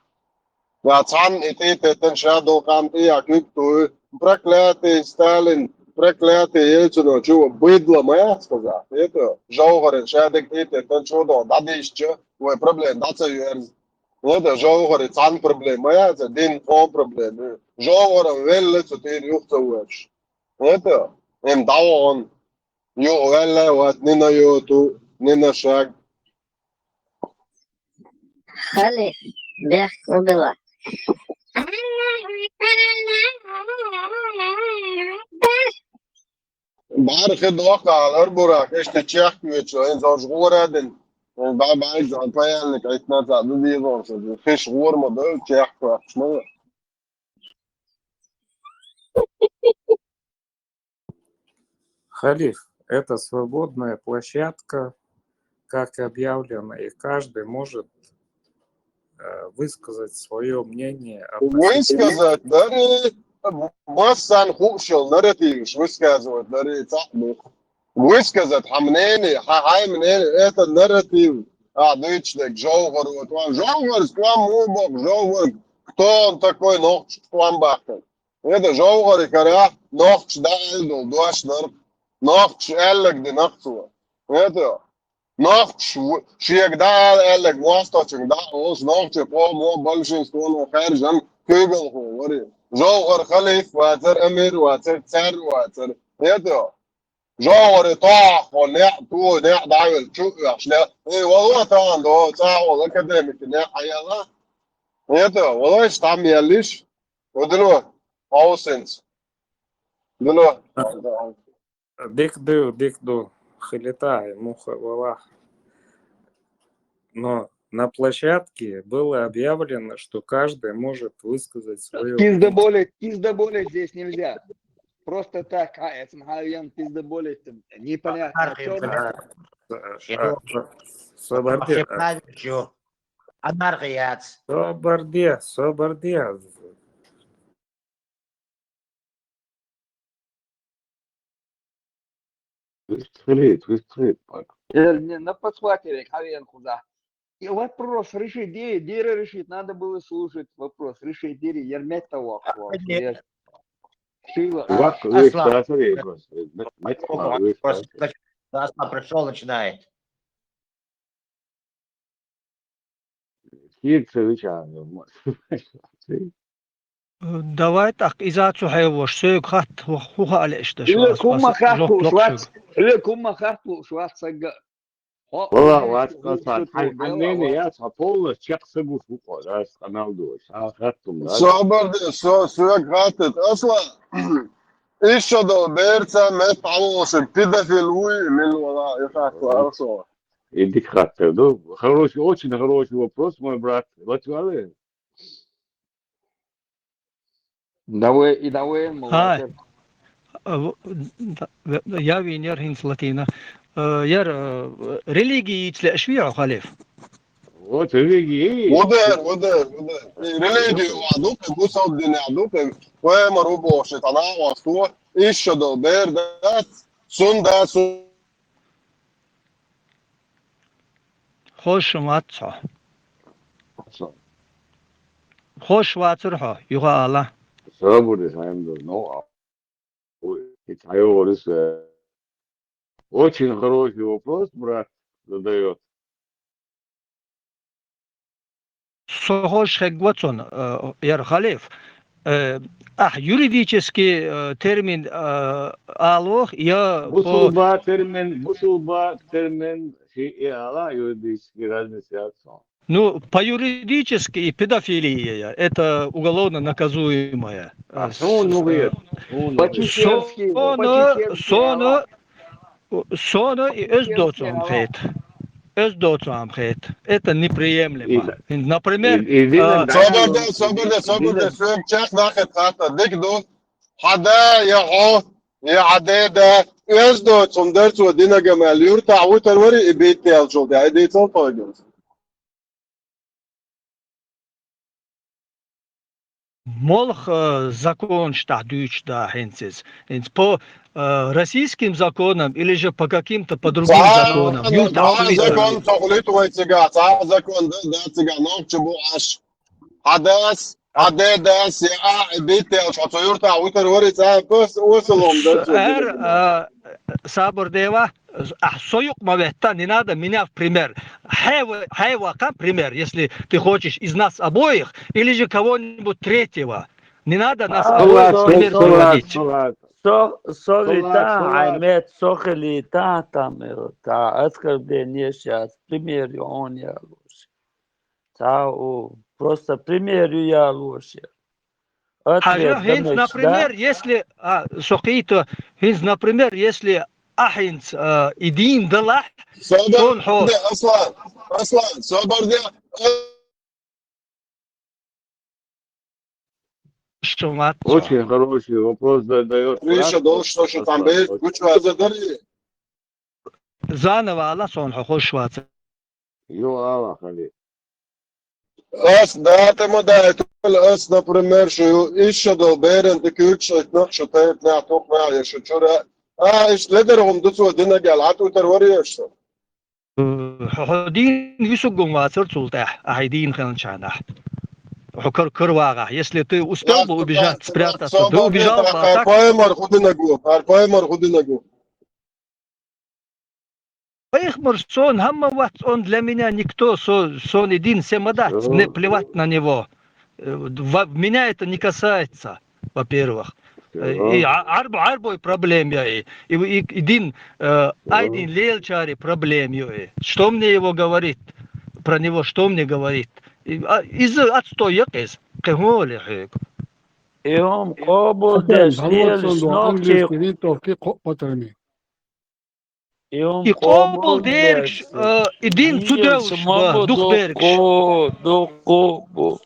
цан это теншадо кампия крипту проклятый Сталин, проклятый Ельцин, чего быдло моя сказать. Это жаугары шадик это теншадо дадишче, ой проблем дацаюерз. Это жаугары цан проблема, это дин о проблемы. Жаугары веллец ты юхтауэш. Это давон. Jo välja vaat nina joutu, nina šag. Хали, бег убила. بعرف اتوقع على الاربوراك ايش تشيحكي شو ان زوج غورة دن بعد عن طيان لك عيتنا تعدو دي زوج فيش غور ما دول تشيحكي شنو Халиф, это свободная площадка, как объявлено, и каждый может высказать свое мнение. Высказать, дари, массан хушел, нарратив, высказывать, дари, цахму. Высказать, хамнени, хаймнени, это нарратив. Дычник, жовгар, вот вам жовгар, сквам мубок, жовгар, кто он такой, нохч, сквам бахтен. Это жовгар, и коря, нохч, да, эльдул, дуашнар, нохч, эллек, ди нахцуа. Это, нохч, шиек, да, эллек, муасточек, да, ос, нохч, по, мо, большинство, но хайржан, кюгл, ху, вари. жовгар, халиф, ватер, эмир, ватер, цар, ватер. Это, جوري طاح ونعتو نعدعل شو عشان ايه والله طبعا ده صح والله كده كده حيلا هذا والله استعم يليش ودلو اوسنس دلو Дикду, хилитай, муха, валах. Но на площадке было объявлено, что каждый может высказать свое мнение. Пиздоболить здесь нельзя. Просто так, пиздоболить, непонятно о чем. Собордия. Анархияц. Собордия. Выстрелит. На подхватывай, хавен куда. И вопрос решить, Дире решить, надо было слушать вопрос. Решить Дире, ермет того. Асла пришел, начинает. Давай так, изацу хайвош, сөйк хат, хуха алешта, Кумма харту, шварцага. والله واسقطان حنيني يا صفول شخص بوفوق راس قناودو خدتم صبر سوق غاتت اصلا ايش هذا بيرتا متعوش البيدافيل وي من وراء يخاف اصلا يديك خاطر دو хороший очень хороший вопрос мой брат вот говори давай Hai. Я винер хинс латина. Яр религии tle швия халиф. Вот религии. ودر ريليدي وعدوك بوسو الدنيا عدوك ومروبو شيطانا واسطو ايش هذا بيردات سوندا خوش ماتسا. خوش واترها يغا الله. صبر سايم نو Итайорис очень хороший вопрос, брат, задает. Сохош хегватсон, яр халиф. Юридический термин алох, я... Бусулба термин, шиала юридический размещается. Ну, по юридически педофилия, это уголовно наказуемое. Сона и özdocamhet. Это неприемлемо. Например... صبر سوق شاخ ناخد خاطر ديك دو حدا يعو يعديدا özdocam درس ودينا جمال يرتع وتروري بيتي الجولد عادي تصفى Молх закон штахдуч да хенцис. По российским законам или же по каким-то по другим законам. закон تقوليت ويتجا закон да تجا نوتشبو اش حدث عدادس يا بيتي شطيورتا وتروري بس وصلهم ده Сабор дева, союк мавета, не надо меня в пример. Хайва как пример, если ты хочешь из нас обоих, или же кого-нибудь третьего. Не надо нас обоих в пример приводить. Солита, Аймет, Сохелита, там, оскорбление сейчас, пример он я лучше. Просто пример я лучше. Хинц, например, если Сохито, Хинц, например, если Ахинц Идин Далах, он ход. Аслан, Собордия. Очень хороший вопрос задает. Риша должен, что там есть, кучу задали. Заново Аллах сон хошвац. Аллах али. Да, тему да, это например, что еще до берен de kuchlet nog zo tijd na toch na je zo chora is leder om dat zo dingen gal hat uter wariyos Hodin висугун вацер цултах, айдин ханчана. Курвага, если ты успел бы убежать, спрятаться, ты убежал бы, а так... Арпаймар худинагу. Сон, он для меня никто, сон един семадат, не плевать на него. Меня это не касается, во-первых. И арбой проблем я и один один лелчари проблем я. Что мне его говорит? Про него что мне говорит? Из отстой из кемоле. يوم قابل حكيم داش هالوقت ليلش صندوق نوكتي انجلش كريم توفيق قطرمي يوم И قابل قابل ديركش داش один ديل судеуш شمامو дух беркш. دوقو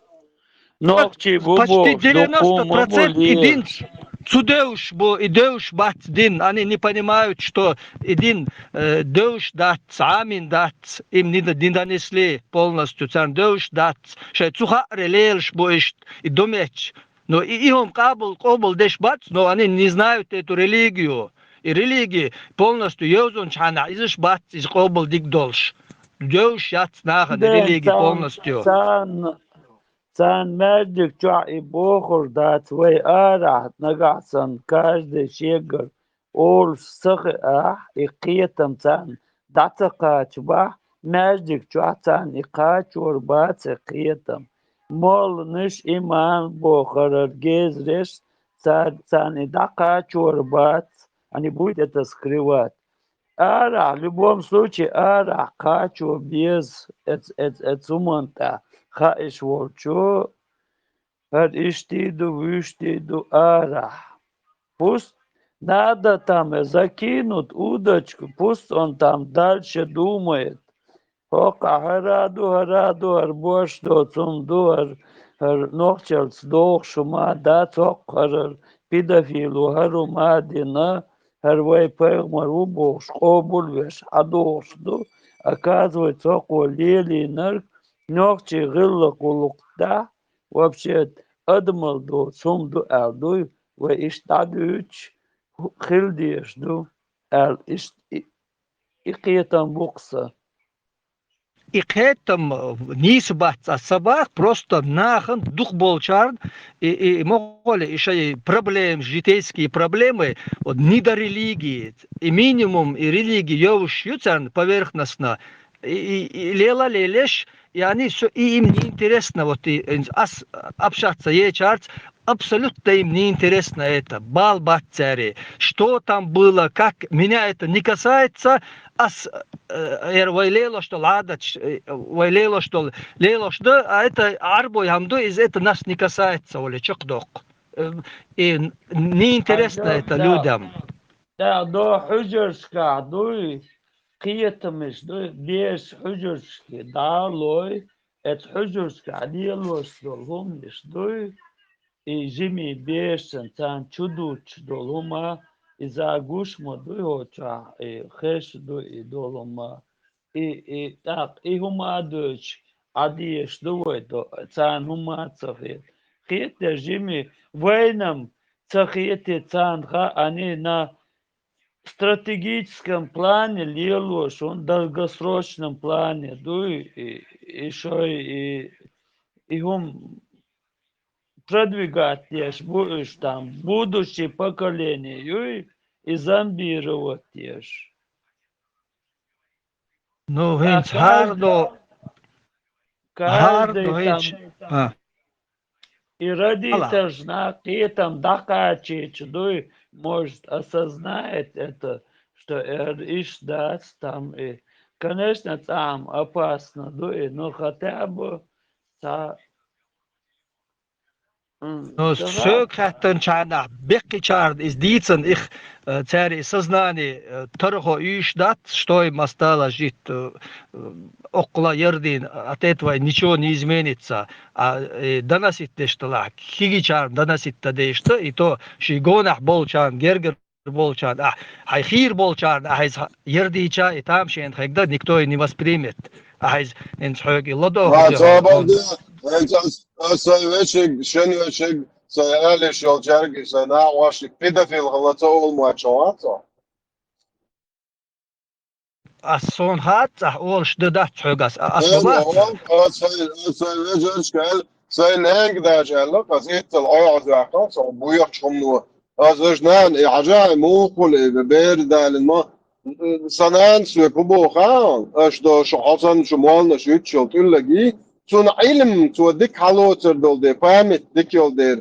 نوكتي Почти бубош доку маму 90% един лирш судеуш идеуш бац дин. Они не понимают, что один деуш дат, амин дат, им не донесли полностью. Цан деуш дат, что цуха релелш боишь и домеч. Но им кабл деш бац, но они не знают эту религию. И религии полностью еузун чана изиш бац из кабл дик долш. Деуш яц нахан религии полностью. цан мэрдик чуа и бохур дат вэй арах нагасан каждый шегар ол сахы и қиетам цан датака чуба мэрдик чуа цан и качур бац и қиетам мол ныш иман бохарар гезреш цан и дакачур бац они будут это скрывать. Ара, в любом случае, ара, качу без эцуманта, хаиш волчу, виштиду, ара. Пусть надо там закинуть удочку, пусть он там дальше думает. Хока хараду, арбош до цунду, нохчелц дох шума, да цок, педофилу, харумадина, Харвей пегмару бог шкобул веш адошду, оказывается, около лели нерк, ногти гылла кулукта, вообще адмалду, сумду алду, ve иштадуч хилдиешду, ал икиетам букса. И к этому нисбац собак просто нахан дух болчар и могли еще проблемы, житейские проблемы, вот не до религии, и минимум и религии являются поверхностно, и лела лелеш, и они все, и им не интересно вот и общаться, ечарц, абсолютно им не интересно это, балбацари, что там было, как, меня это не касается, вайлело, что ладач, вайлело, что лело, что, а это арбой хамду, из это нас не касается, оли чокдок. И не интересно это людям. Да, до хужерска, дуй, киетамиш, дуй, без хужерски, да, лой, это хужерска, дело, что ломниш, дуй, и зими бешен, цан чудуч, долума, и за гушмо дуйоча, и хеш дуй долума, и так, и хума дуч, адиеш дуй, цан хума цафет. Хите зими войнам цахете цан ха, они на стратегическом плане лелош, он в долгосрочном плане, дуй, и еще и хум продвигать будешь там будущее поколение и зомбировать ешь. Ну, венц хардо, каждый там и родитель знак, и там дакачич, может осознает это, что иш даст там и, конечно, там опасно, но хотя бы Ну, sökhatten chana беккичард из дицен их цари сознание торхо ишдат, что им осталось жить около ердин, от этого ничего не изменится, а доносит что хигичар доносит тade что, и то шигонах болчан, гергер болчан, хайхир болчан, хайз ердича, и там шен хэгда никто и не воспримет, хайз энцхёги лодох. Soyveçik, şenveçik, soyaliş yolcargi, soyna vaşik, pedofil halata olmuyor çoğato. Asson hat, olş dedat çoğas. Asbat. Soyveçik gel, soy neng da jello, qasitel ayaz yaqan, so buyuq çumnu. Azojnan i'ajai muqul beberda lma sanan sukubo khan, ashdo shu'atan shumalna shutshul tullagi. Çun ilim çu dik halotır doldu, pamit dik yoldur.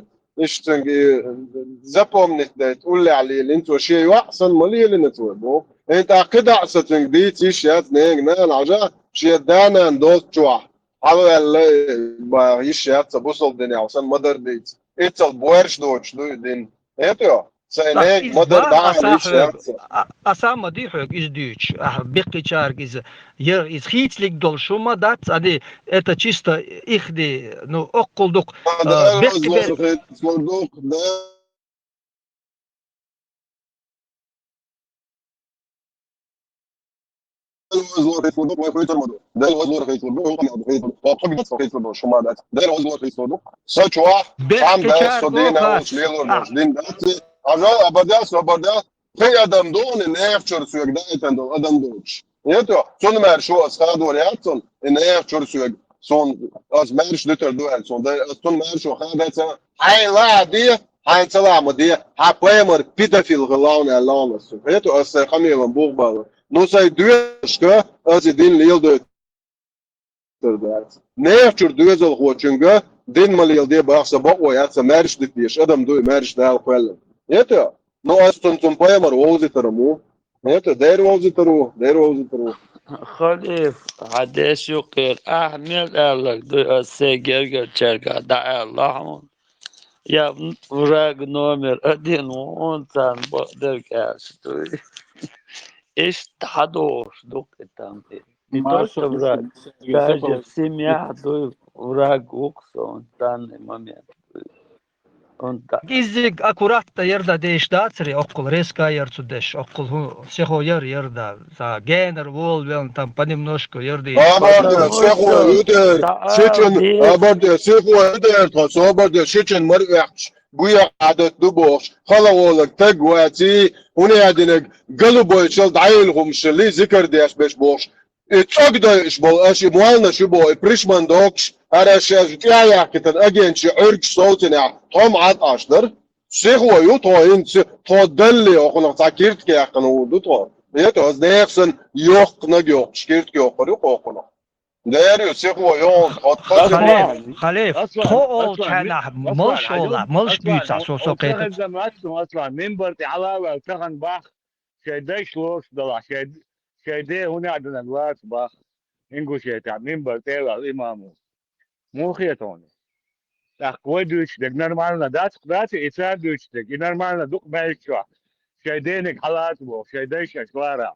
запомнить, да, تقول لي عليه اللي انتوا شيء احسن مالي اللي نتوبو انت كده احسن دي تيشيات نين العجا شيء دانا ندوت شو على اللي يشيات بوصل الدنيا وصل مدر ديت انت البويرش دوتش دو دين انتوا سينيك مدر دانا يشيات Asama dihog из дюч, бекичарг из хитслик дол шума дат, это чисто их ну околдук бекибер. الوزور في صندوق ما يخرج المدو ده الوزور في صندوق هو ما في صندوق وقبل في صندوق شو ما ده ده الوزور في صندوق سوتش واحد عم ده صدينا وشليلور جدين ده أنا أبدا في أدم دون نافشر سوق ده يتندو أدم دوش يتو سون ما شو أصحاب ورياتون نافشر سوق سون أز مارش لتر دوال سون ده سون ما شو خابته هاي لا دي هاي سلام دي ها بيمر بيتافيل غلاون علامة يتو أس خميل بوغبال Nu sai dueska asi din lieldo neefchur duezel hochunga din maliel de baxa bo yatsa mersh ditish adam du mersh dal kwellen yeto no aston tum payamar wozitaru yeto der wozitaru خليف عديش يقير أحمل ألك دو السيجر جرجا دا اللهم يا وراق نومر أدين وانتان بقدر كاستوي إيش تحضور دوك التامبي نتوش وراق كاجر سميع دو وراق وقصون تاني مميت Gizig akkurat yerda değişti okul резка zu деш окул всего yerda за генер волвен там понемножку yerdi. Абарда всего юдер шичен абарда всего юдер تصابرда шичен مرقش بويا عدد دبوش خلاولك تجواتي ونادنك قلبو يشل دعيلهم شلي ذكر ديش بيش بوش اتقدر اشبول اشي موالنا شبو بريشمان دوكش أنا شايف يا كتن أجين شعرك صوتنا هم عاد أشدر سيخوا يوتوين تودلي أخونا تاكيرت كي أخونا دوتو يتو از نيخسن يوق نجيوق شكيرت كي أخونا داريو سيخوا يوم خليف تو كان ملش بيتسا سو قيت أصلا منبرتي على تخن باخ شيداش لوش دلا شيدي هنا عندنا الوقت باخ إنجو شيتا منبرتي الإمامو مو خيطوني تقوى دوشتك نرمالنا داتي إتسار دوشتك نرمالنا دوك مالشوا شايدينك حالات بو شايديش أشوارا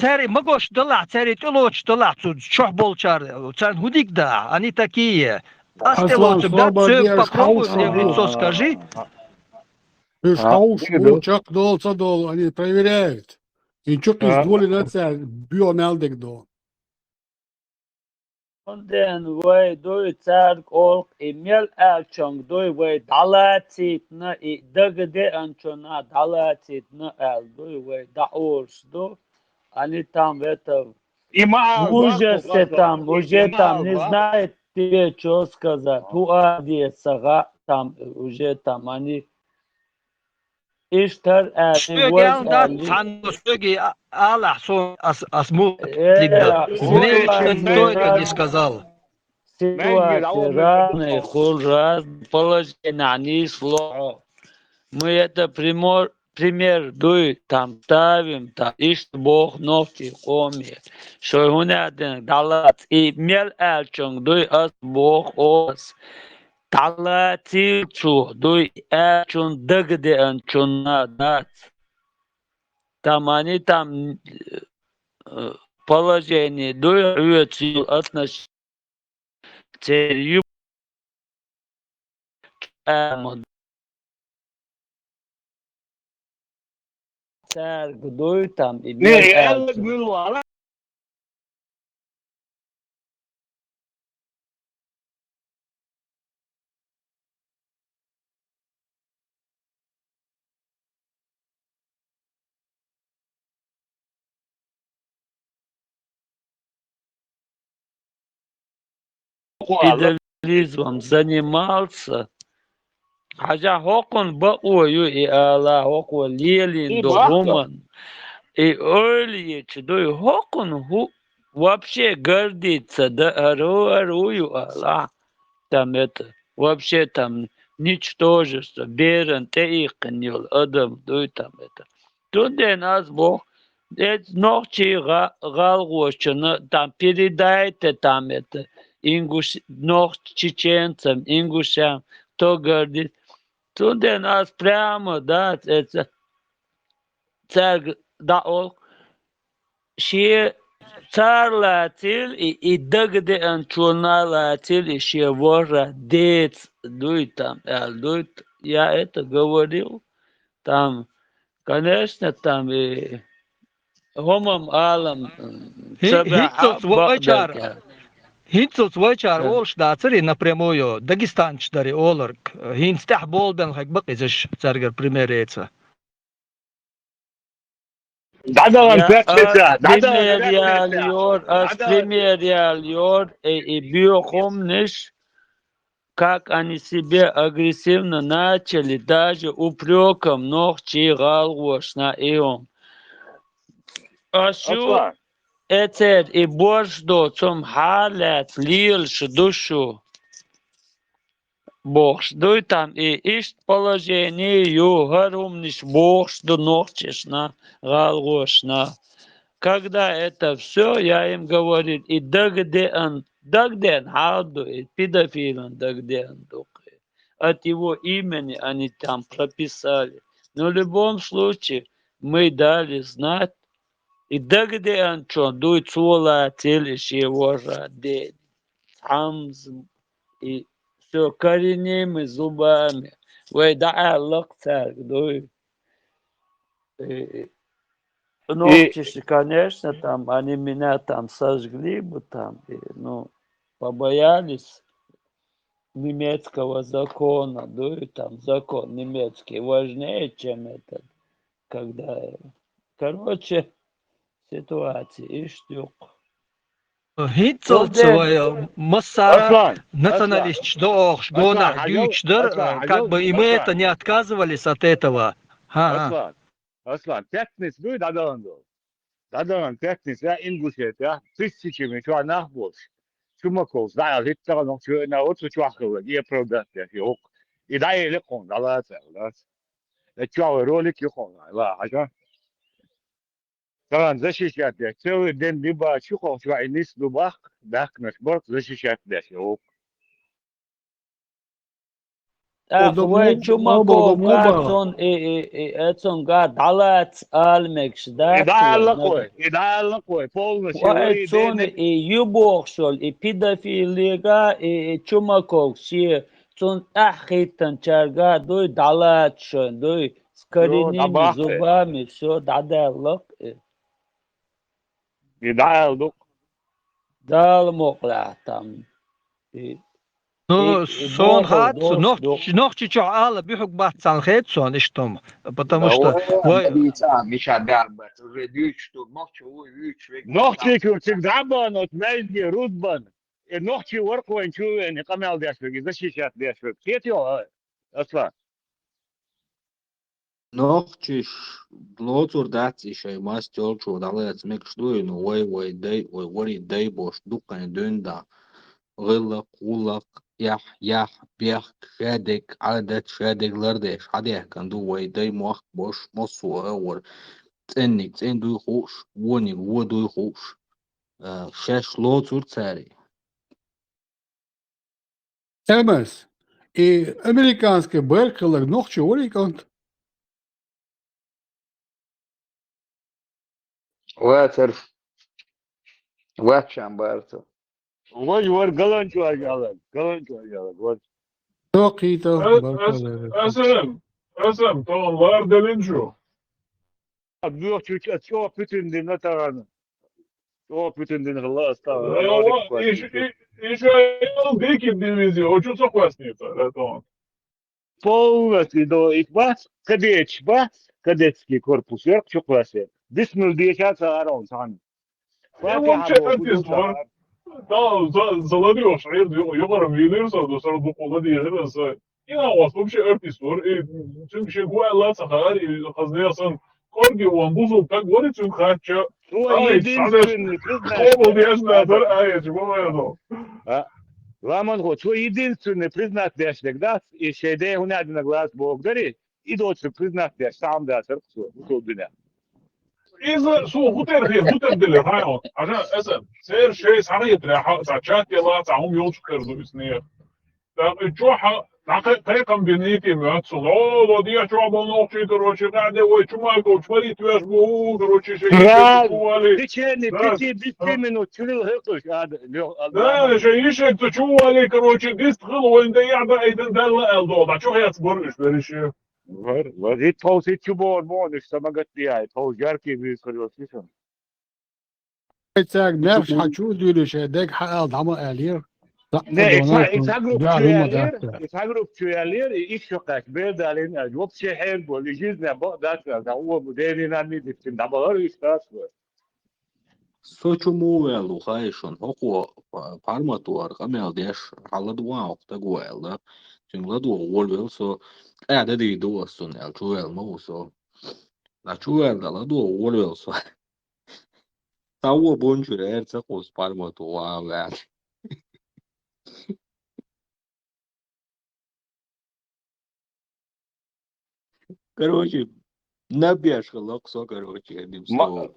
Цари могош дала, цари тулоч дала, чох болчар, цан худик да, они такие. Астелоч, да, все попробуй мне в лицо скажи. Чок дол, цадол, они проверяют. И чок из доли на царь, бионалдек дол. Den way do tsarg ol email alchong do way dalatit na I dagde anchona dalatit na al do way da ors do ani tam vetov уже там не знает тебе что сказать туади сага там уже там они İşler Sögelda tango sögi Allah son asmu ligda. Никто это не сказал. Ситуация разная, раз положение они слова. Мы это пример дуй там ставим, там ишь Бог ногти коми. Что у нас далат и мел элчонг дуй ас Бог ос. Талатичу дуй элчун дагде анчун надат. Там они там положение дуй рюцил отношения. Целью царь дуй там и мел идолизмом занимался, хотя хокон баою и Аллах хоко лелин догуман и олич дой хокон вообще гордится да арую Аллах там это вообще там ничтожество, берен, теикнил, адам, дуй там это. Туден аз Бог, это ночи галгошчина, там передайте там это, ингуш, ног чеченцам, ингушам, кто говорит. Туден аз прямо, да, это, царь, да, ол, ши, царь латил, и дагде анчуна латил, и ши вора, дец, дуй там, дуй, я это говорил, там, конечно, там и гомом алам Хинцоц вайчар. Хинцоц вайчар олш да цари напрямую Дагестанч дари оларк. Хинстах болбен хак бакизаш царгар примереца. Дадалан пятница, пример и биохомниш, как они себе агрессивно начали, даже упреком ногчи галгош на иом. А что это и борщ до цом халят лилш душу. Борщ дуй там и ищ положение гарумниш борщ до ногчиш на галгош на. Когда это все, я им говорил, и дагден халду, и педофилен дагден духе. От его имени они там прописали. Но в любом случае мы дали знать, и дагден что, дуй цула телиш его ради. И все коренными зубами. Вы да локтар, дуй. Ногчиши, конечно, там, они меня там сожгли бы там, ну, побоялись немецкого закона, да, и там закон немецкий важнее, чем этот, когда, короче, ситуация, и штук. Хинцоц Массара националист дохш гонах дючдер, как бы и мы это не отказывались от этого. Аслан, пятница, дуй Дадалан пятница, я ингушет, я тысячами чуанах больше. Чумаков, знаю, это noch schön, na, und so schwachel, ihr Produkt, ja, auch. И да, и легко, да, ладно, да. Это чего, ролик, легко, да, ага. Талан защищать, я целый день либо чухал, чего, и низ дубах, да, наш борт защищать, да, ох. Вы чумаков, гатсон, и этон гад, далац, алмекш, да? Идеально, полностью. Вайцон, и юбокшол, и педофилига, и чумаков, все, цон ахитан чарга, дуй далац, дуй с коренными зубами, все, дадалок. Идеально. Далмокла там. Ну, сон хат, noch чуть-чуть ала бихук бахцан хэтсон иштом, потому что... Миша Дарбат, уже дючь, что ночью уючь. Ночью всегда бан, от мельги, рудбан. И ночью воркуэн чуэн, и камел дяшвеги, защищать дяшвег. Кетё, Аслан. Ночью лоцур дать еще мастер чу, далец мекшдуй, ну ой, дай, ой, вори дай бош, дукан дönda. Гылла, кулак, ях, бех, шедек, عدد шедеклердеш, хадех канду ой, дай мох бош, мосуа, ор, ценник, цен дуй хуш, воник, во дуй хуш. Шеш лоцур цари. Эмес, и американский Беркелер noch чего-ликант. Ватер, ватчам барто. Вор галанчу агалан, вот. Токито, Асам, то var delincu. Yok çocuk, çok bütün din ataran. Çok bütün din Allah astağfirullah. Израил дикий дивизия, очень согласница, это. Полностью до икбас, кадетский корпус, я çok классе. Бисмил дiyeceğiz arон san. Вообще артист, да, заладешь, ёбаром видишься, до сорок пола диежется. И на вас вообще артист, и тем еще гуайла сахар, и хазнеясан, корги вон бузу, как говорит, он хача. Единственный, Школу диешь надо, чего это? Ламан вот свой единственный признак дяшник, да, и шейде у меня на глаз Бог дарит, и дочь признак дяш сам да сарксу, утубина. إذا سو غوتر دل هايون عشان أسد سير شيء صحيح تلاحظ ساعات يلا تعهم يوشكر ذو إسنير تجوحة طريقا بنيتي ما تصدق دي شو بنوشي كروشي قاعدة ويشما كوش مري تواش بو كروشي شيء Bravo! Течение 5-10 минут, чурил هيقش هذا لا شيء يشك تشوالي كروشي ديستخل وين يعبا أيضا دل الدوضة شو هي تصبر إيش بريشي وزيد توصي تشوبون مون إيش سمعت لي توصي جاركي بيسخلوا سيسون Zeg nergens gaat je doen, je denkt gaat allemaal earlier. Nee, ik zag op tjualir, ik شقاك بيرد علينا جوب شيء حلو اللي جيزنا بق ده هو مديرين عني دكتور دبلر يستاس Sočumuvēlu haišon hoko farmatu ar kamēldiešu haladu augta goela. Sin ladu olvel so ēdedī dos un el čuvel mūso. La čuvel da ladu olvel so. Tawo bonjur erca kos farmatu avel. Короче, набежка локсо, короче, одним словом.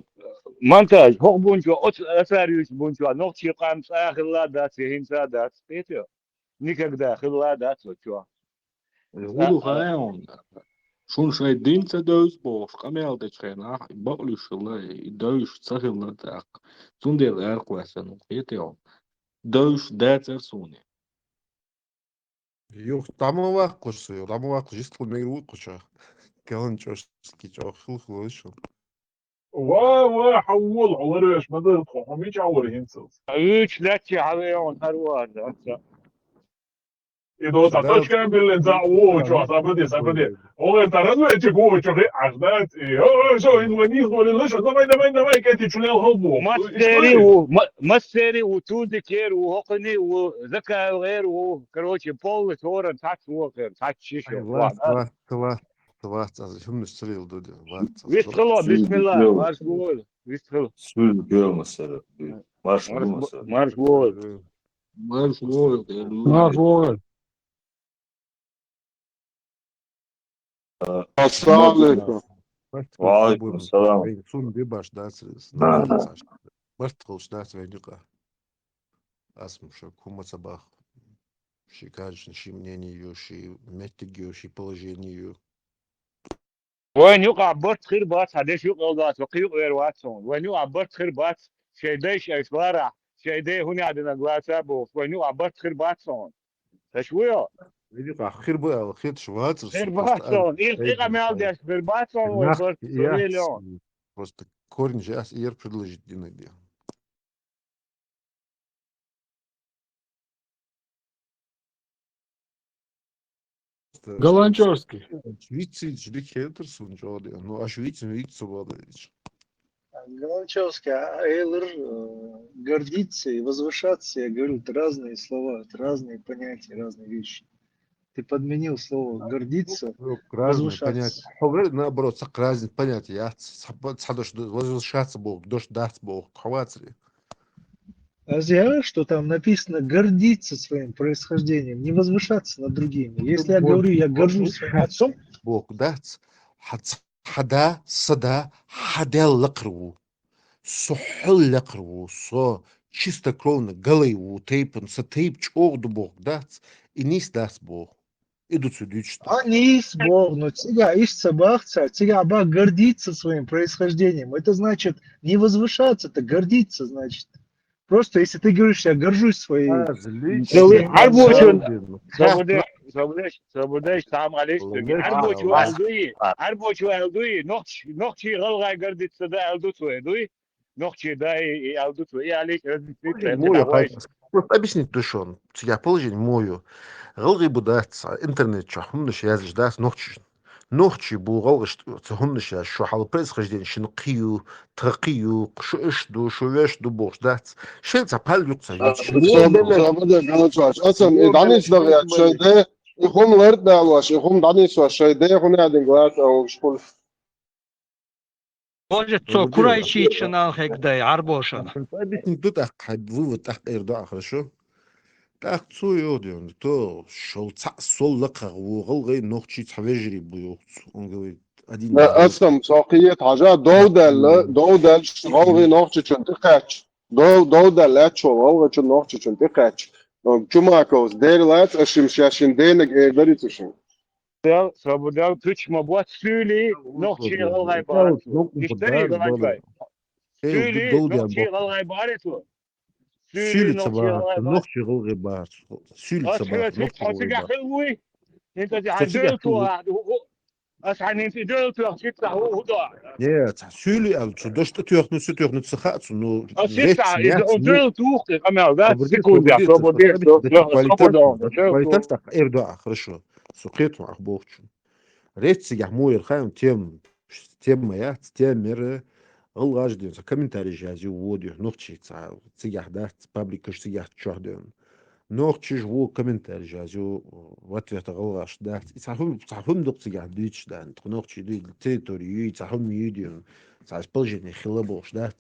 Монтаж, хок бунчо, отсарюсь бунчо, ногти камс, ахилла дат, сихинса дат, спетё. Никогда хилла дат, чё. Гуду хаон. Шун шай динца дöus boş, kamelde çena, baklışılı, döus çahıllı tak. Sundel erkwasan, spetё. Döus dätser suni. Yok tamam kursu, tamam just bu meyru kursa. Kalan çoski çok hılhılışın. حول عورش ما ده تخومي عور هينسل Üç letçi havyon her vardı. إذا تعطيش كان بالنزاع شو عصابتي هو ترى تجيبوه شو غير عقدات شو الونيس ولا ليش ده ما كانت شو الهبو مستري وتودكير وهقني وذكاء غير وكروتشي بول ثورن تاكس وغير تاكس شيشو Тват, هم نشتري دودي. ويستخلوا بسم الله مارش بول ويستخلوا سول جول مثلا مارش بول مثلا مارش بول Marş bol. Marş bol. السلام عليكم. وعليكم السلام. Sun bir baş dersiniz. Bart kılış ders verecek. Asım şu kuma sabah. Şi кажется, şi мнение, şi методики, şi положение. وين يقع برت خير بات هديش يقع ذات وقيق غير واتسون وين يقع برت خير بات شي ديش اشوارع شي دي هنا عندنا غلاسابو وين يقع برت خير باتسون تشويه يقع خير بقى خير شوات خير باتسون ايه قمال ديش خير باتسون وبرت مليون Просто корень сейчас ир предложить иногда. Голландчорский. Швейцарий жди хейтерсун жоды. Ну а швейцарий сободович. Голландчевский, Эйлер гордиться и возвышаться, я говорю, это разные слова, это разные понятия, разные вещи. Ты подменил слово гордиться, возвышаться. Наоборот, разные понятия. Я садош возвышаться Бог, дождь даст Бог, хватит. А я, что там написано, гордиться своим происхождением, не возвышаться над другими. Если я говорю, я горжусь своим отцом, Бог даст, حدا صدا حدا لقرو سحل لقرو со чистокровно голый тейпен со тейп чогду Бог даст и нис даст Бог. Идут сюда что. нис Бог, но тебя ищ собахца, тебя ба гордиться своим происхождением. Это значит не возвышаться, это гордиться значит. Просто если ты говоришь, я горжусь своей... Свободеш там алиш. Арбочу элдуи, нохчи галгай гордиться да элдуту элдуи. Нохчи да и элдуту и алиш. Объяснить пришел. Я положение мою. Галгай будат интернет чахун наш я ждать нохчи. نوختي بوغلش تهونش شو حال происхождение شنقيو ترقيو شو اشدو شو يشدو بوش دات شن تبال يقصى اصلا دانيش دغيا شيده يخون ورد دالواش يخون دانيش شيده يخون عندن غات او شكون Может, что, курайчи чинал хэгдай, арбошан. Тут вывод так эрда, хорошо? Так цую дион, то шел сол лакагу голгай ногчи цавежри буйо. Он говорит, один из двух. أصلا ساقية حاجة دو دل شغال نوخش چون تخش دو دل شغال چون نوخش چون تخش چما كوز دير لات أشم شاشين دينك إيداري تشين Slobodel tučmo bot suli, noći ovaj Evo, baratu. nogu Ištari podar, galančaj. dole. Evo, Suli, dovdi noći albok. ovaj baratu. Suli, Sülica noći var, ovaj baratu. nokçi gılgı bar. Sülica bar, nokçi Asıl gılgı bar. حلوي انت Sesi دلتو gahtu. اسعد انت دلتو شتى هو ده Ja, süli al şu dosta tüyoknu tsakhatsu no شتى rechts اذا niats nu دلتو اما ده свободец, секунда поставить свобода до квалитет так эрдуа, хорошо. Сукет мах бохчу. Реchts я мой ирхаем тем моя, тем меры алгаж ден, комментарий жазу водю, ногчи цигах да, паблика цигах чорден. نوخش جو كومنتار جازو واتفت غلاش دا صحهم دوق تيجا ديتش دا نوخش دي تيريتوري صحهم يديون صاحب بلجني خلابوش دا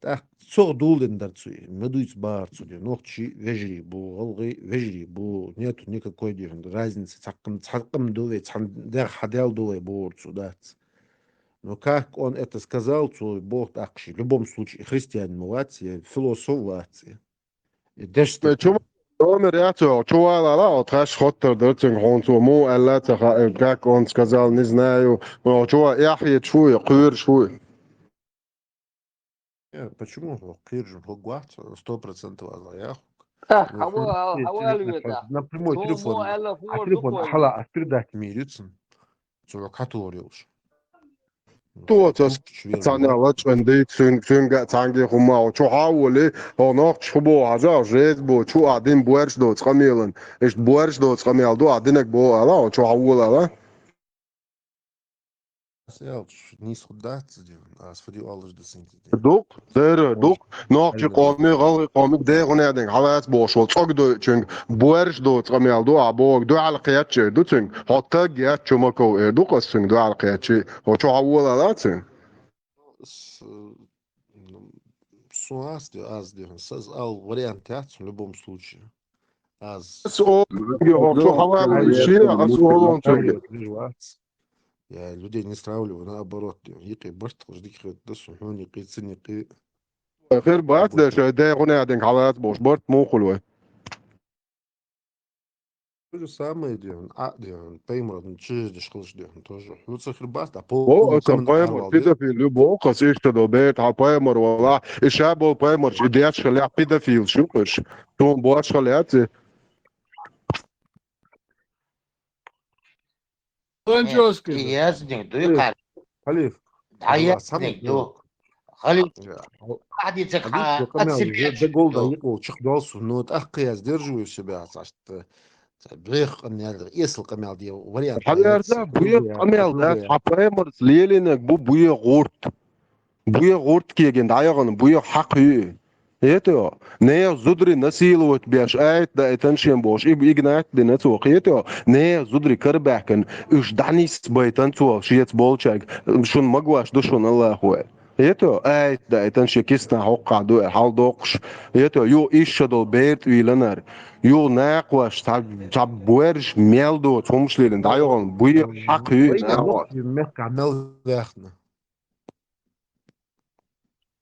تا صور دولدن دارتسوي مدويت بارتسوي نوخشي вежри бу غلغي вежри бу нету никакой разницы цаккам дове цандер хадел дове борцу да. Но как он это сказал, то Бог так в любом случае христианин молодцы, философ молодцы. И даже چما Ömer yato чувала отхаш хоттер дөртин хонту му алла та как он сказал не знаю но чува яхье чуй кур чуй Почему? Киржин Хогвart 100% азаях. Напрямую телефон. А телефон хала астридать мирицын. Цо катуриуш. تو تصنع وچندی چون تانگی خما چو حاولی هناك شبو هزار جد بو چو عدين بورش دوت خميلن ايش بورش دوت خميل دو عدينك بو على چو حول على Niet goed als voor die alles de zin. دوق زير دوق ناقش قومي غل قومي ده غني دين حالات بوش وصق دو چون بورش دوت خميل دو عبوك دو على قياتش دو چون حتى جات چو مكو دو قسم دو على قياتش هو چو حول على چون Аз ал вариант в любом случае. Я людей не стравливаю, наоборот. Який борт, ждик да сухон, який цин, який. خير بات ده ده غني دين حالات بوش برت مو خلوه То же самое делаем, делаем, пеймер, через школу делаем тоже. Ну, цифр баста, او اصلا بايمر بيدافيل لبو قصيش تدو بيت ها بايمر والله الشاب بايمر جديات شلع بيدافيل شو قش تون بواش خليات يزني دو يقال خليف يزني دو خليف واحد يتسخ ده гол даёт, чихдался, но так я сдерживаю себя, что بريخ ان يسل قمال دي وريان حبيرتا بويا قمال ده بايمر ليلينك بويا غورت كيген دايغن بويا حق هي يتو نيا زدري نسيلوت بيش ايت دا اتنشن بوش ايجنات دي نتوق يتو نيا زدري كرباكن اش دانيس بايتن تو شيت بولچاك شون مغواش دشون الله هو يتو ايت دا اتنشي كيسنا حق دو حال دوقش يتو يو ايشدل بيت ويلنر يو ناقواش تاب بورش ميلدو تومشلين دايغن بويا حق هي مك عمل داخنا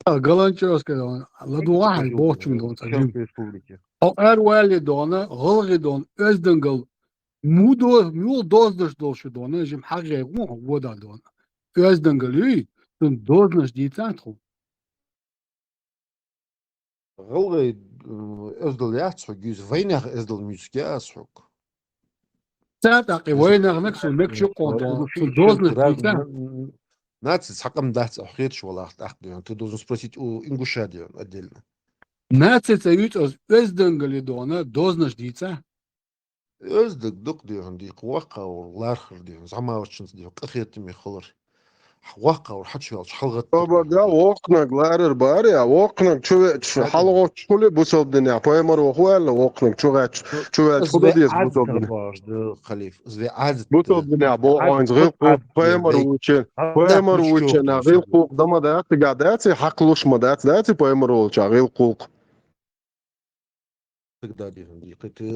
Galančevska dona, laduahan bohčum don sajim. O erwali dona, gılgı don, özdengel, mul dozdaş dolşu dona, jim hagye voda dona. Özdengel yi, don dozdaş ditantro. غلغي ازدل يحصق يوز فينخ ازدل ميسك يحصق Sataqi وينغ نكسو مكشو قوضا, don dozdaş ditan. Наци сакам дать охречь валах тахдион. Ты должен спросить у Ингушадион отдельно. Наци цают özdengeli dona, dozdaş ditsa. Özdük duk diyorsun diye kuvaqa or larxır diyorsun. Zama için diyor. Qıxyetimi xılır. Kuvaqa or haçı al xalgat. Baba da وقنا غلارر بار يا وقنا شو حلقة شو بوصل الدنيا بايمر وخوال وقنا شو خذ ديس بوصل الدنيا خليف زي عاد بوصل الدنيا بو عايز غير بايمر وچن غير قوق دما دات قعدات حقلوش مدات دات بايمر وچ غير قوق Тогда ты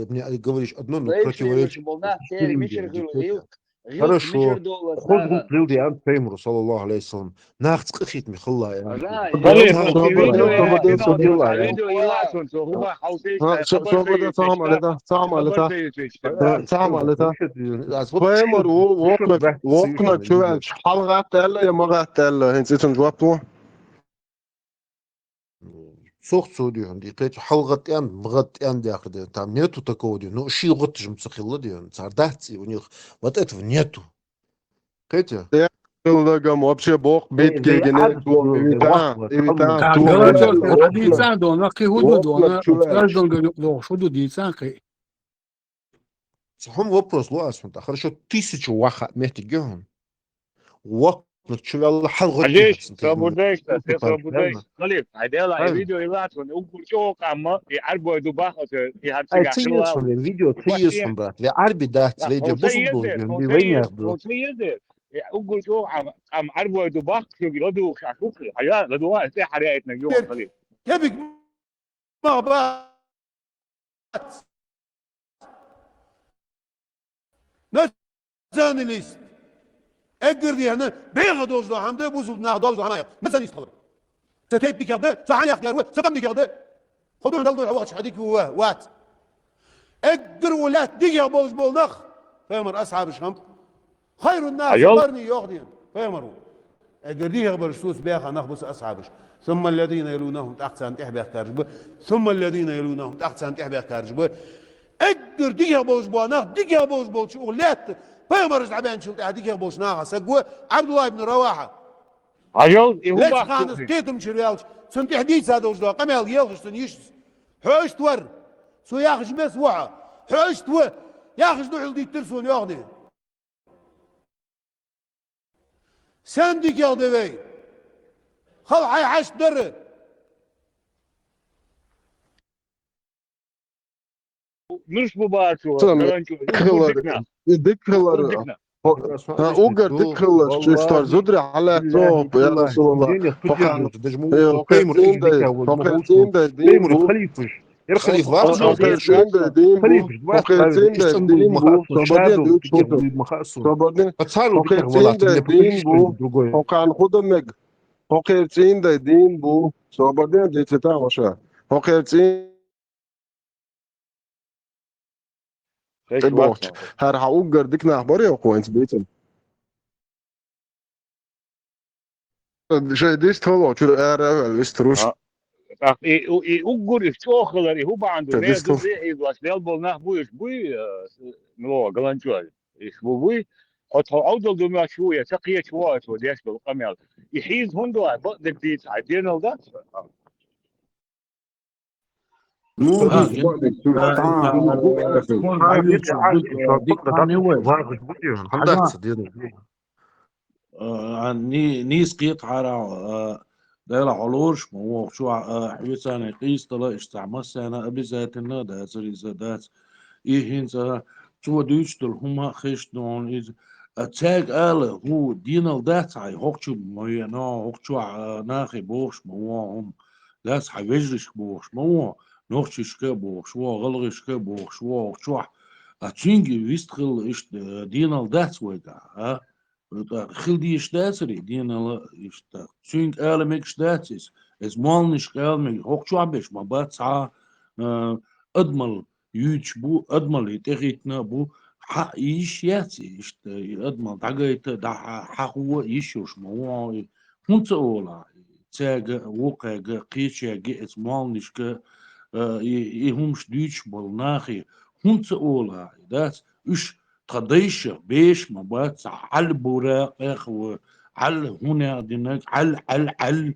мне говоришь одно, но Рейфлилыш противоречит болна тер другим мишер делом. غيلت مشر Хорошо. دولة خذ ناغا قلت Пеймру, саллаллаху алейхи салам. Нахцкахит михалла я. أجا خلي Там في дела, فيديو там تنو дела تسع я. فيديو يلاتون سو هما حوتيش خبر صوبة في سام تشتا على سام على خبر في تشتا سام على Вот Пеймр что бәхт وقنا видео. شو حلقة تلا يا مرة تلا هنسيت نجوابتو Сох диyor. Дикет халгат ян, мгат ян диахр диyor. Там нету такого диyor. Ну ши гот жм цахилла диyor. Цардахти у них вот этого нету. Кэти? لقم وابشي بوق بيت They جيجنيك إيفيتا تو Galatasaray تلا وقنا haditsan dona ki hudu وقنا dona شوالش каждом году hudu дитсан ki. Сахом вопрос луасун. Хорошо, 1000 ваха мехти гён. Вак чувал халгат عجيش дихат. صابوديش Ты صابوديش правильно? خليل عديلا Правильно. فيديو يلاتون وقول شو كاما يعربوا دوبا Ай, يهرسيغا ты خلا есть он, видео, ты есть وباشيه он, брат. Вы арби дать, لا вы هو бусул سيد должен, هو вы سيد войнах هو был. سيد وقول شو عم عربوا دوبا يقعدوا شاكوكي حيا لدوا سي حريقتنا يوم خليل كيفك ما بات نزاني ليست اقر دي هنا بيغا دوز دو حمده بوزو ناغدال دو هنايا مثلا يستخدم ستيب بك يغده ساعان يختار ستم بك يغده خدوا ندلدو العواقش حديك وات اقر ولا دقيقة بوز بول نخ فيمر أصحاب الشمس خير الناس عجل قرني يغدين فيمروا اقر دي يغبر السوس بيخا نخبص أصحابش ثم الذين يلونهم تحت سان تحبه كارجبه ثم الذين يلونهم تحت سان تحبه كارجبه اقر دقيقة بوز بول نخ دقيقة بوز بول شغلات فيمر زعبان شلت دقيقة بوز ناغا سقوه عبد الله بن رواحة عجل ليش هو خانس تيتم شريالش سنت حديث هذا وجدوا قمال يلغش تنيش حوش تور سو ياخش مس وعى حوش تو ياخش دو دي ترسون ياخدي سن ديك ياخدي خل عي عش در مش بباشو سلام كلانشو دكرلر دكنا دكرلر دكنا ها اوجر دكرلر شتار زدري على توب يا رسول الله فقال وقيتين داي وقيتين داي دين بو Ирхалиф وقيتين داي دين بو وقيتين داي دين بو صبادين دوت شوتو صبادين وقيتين داي دين بو وقال خدمك وقيتين داي دين بو صبادين دي تتا وشا وقيتين ايش الوقت وقت هر اوجر دكنا اخبار يا كوينت بيتن شيء ديست هو شو ار استروش i ugur i stochler i huba ando ne ديست do i was wel bol nach buis bui no galanchol i bui ot awdol do ma شويه تقيه شويه وديش بالقمل يحيز هندو بدك دي تعدين ده مو Ha, ديست بعدك dik tane wes. Haga نيس قيط على دايلا علوش ما هو شو حبيسان قيس طلع استعمال سنة قبل ذات النادى سري زادات إيه هنسا شو دوش دل هما خش دون إز أتاج آله هو دين الدات عي هوكشو مينا هوكشو ناخي بوش ما هو هم داس حبيجش بوش ما هو نوخش بوش هو غلغش بوش هو شو أتشينجي ويستخل إيش دين الدات ويدا ها خلدي اشتاتري دينا اشتا سونك آلمك اشتاتس از مالنش آلمك هوك شعبش ما باتسعى أدمل يوش بو أدمل يتغيتنا بو حق إيش ياتي اشتا أدمل دعايت دع حقوة يشوش ما هو هنت أولا تاجا وقاجا قيشا جئت مالنش كا يهمش ديش بالناخي هنت أولا دات إيش قضيشة بيش ما بات على براق وعلى هنا دينك على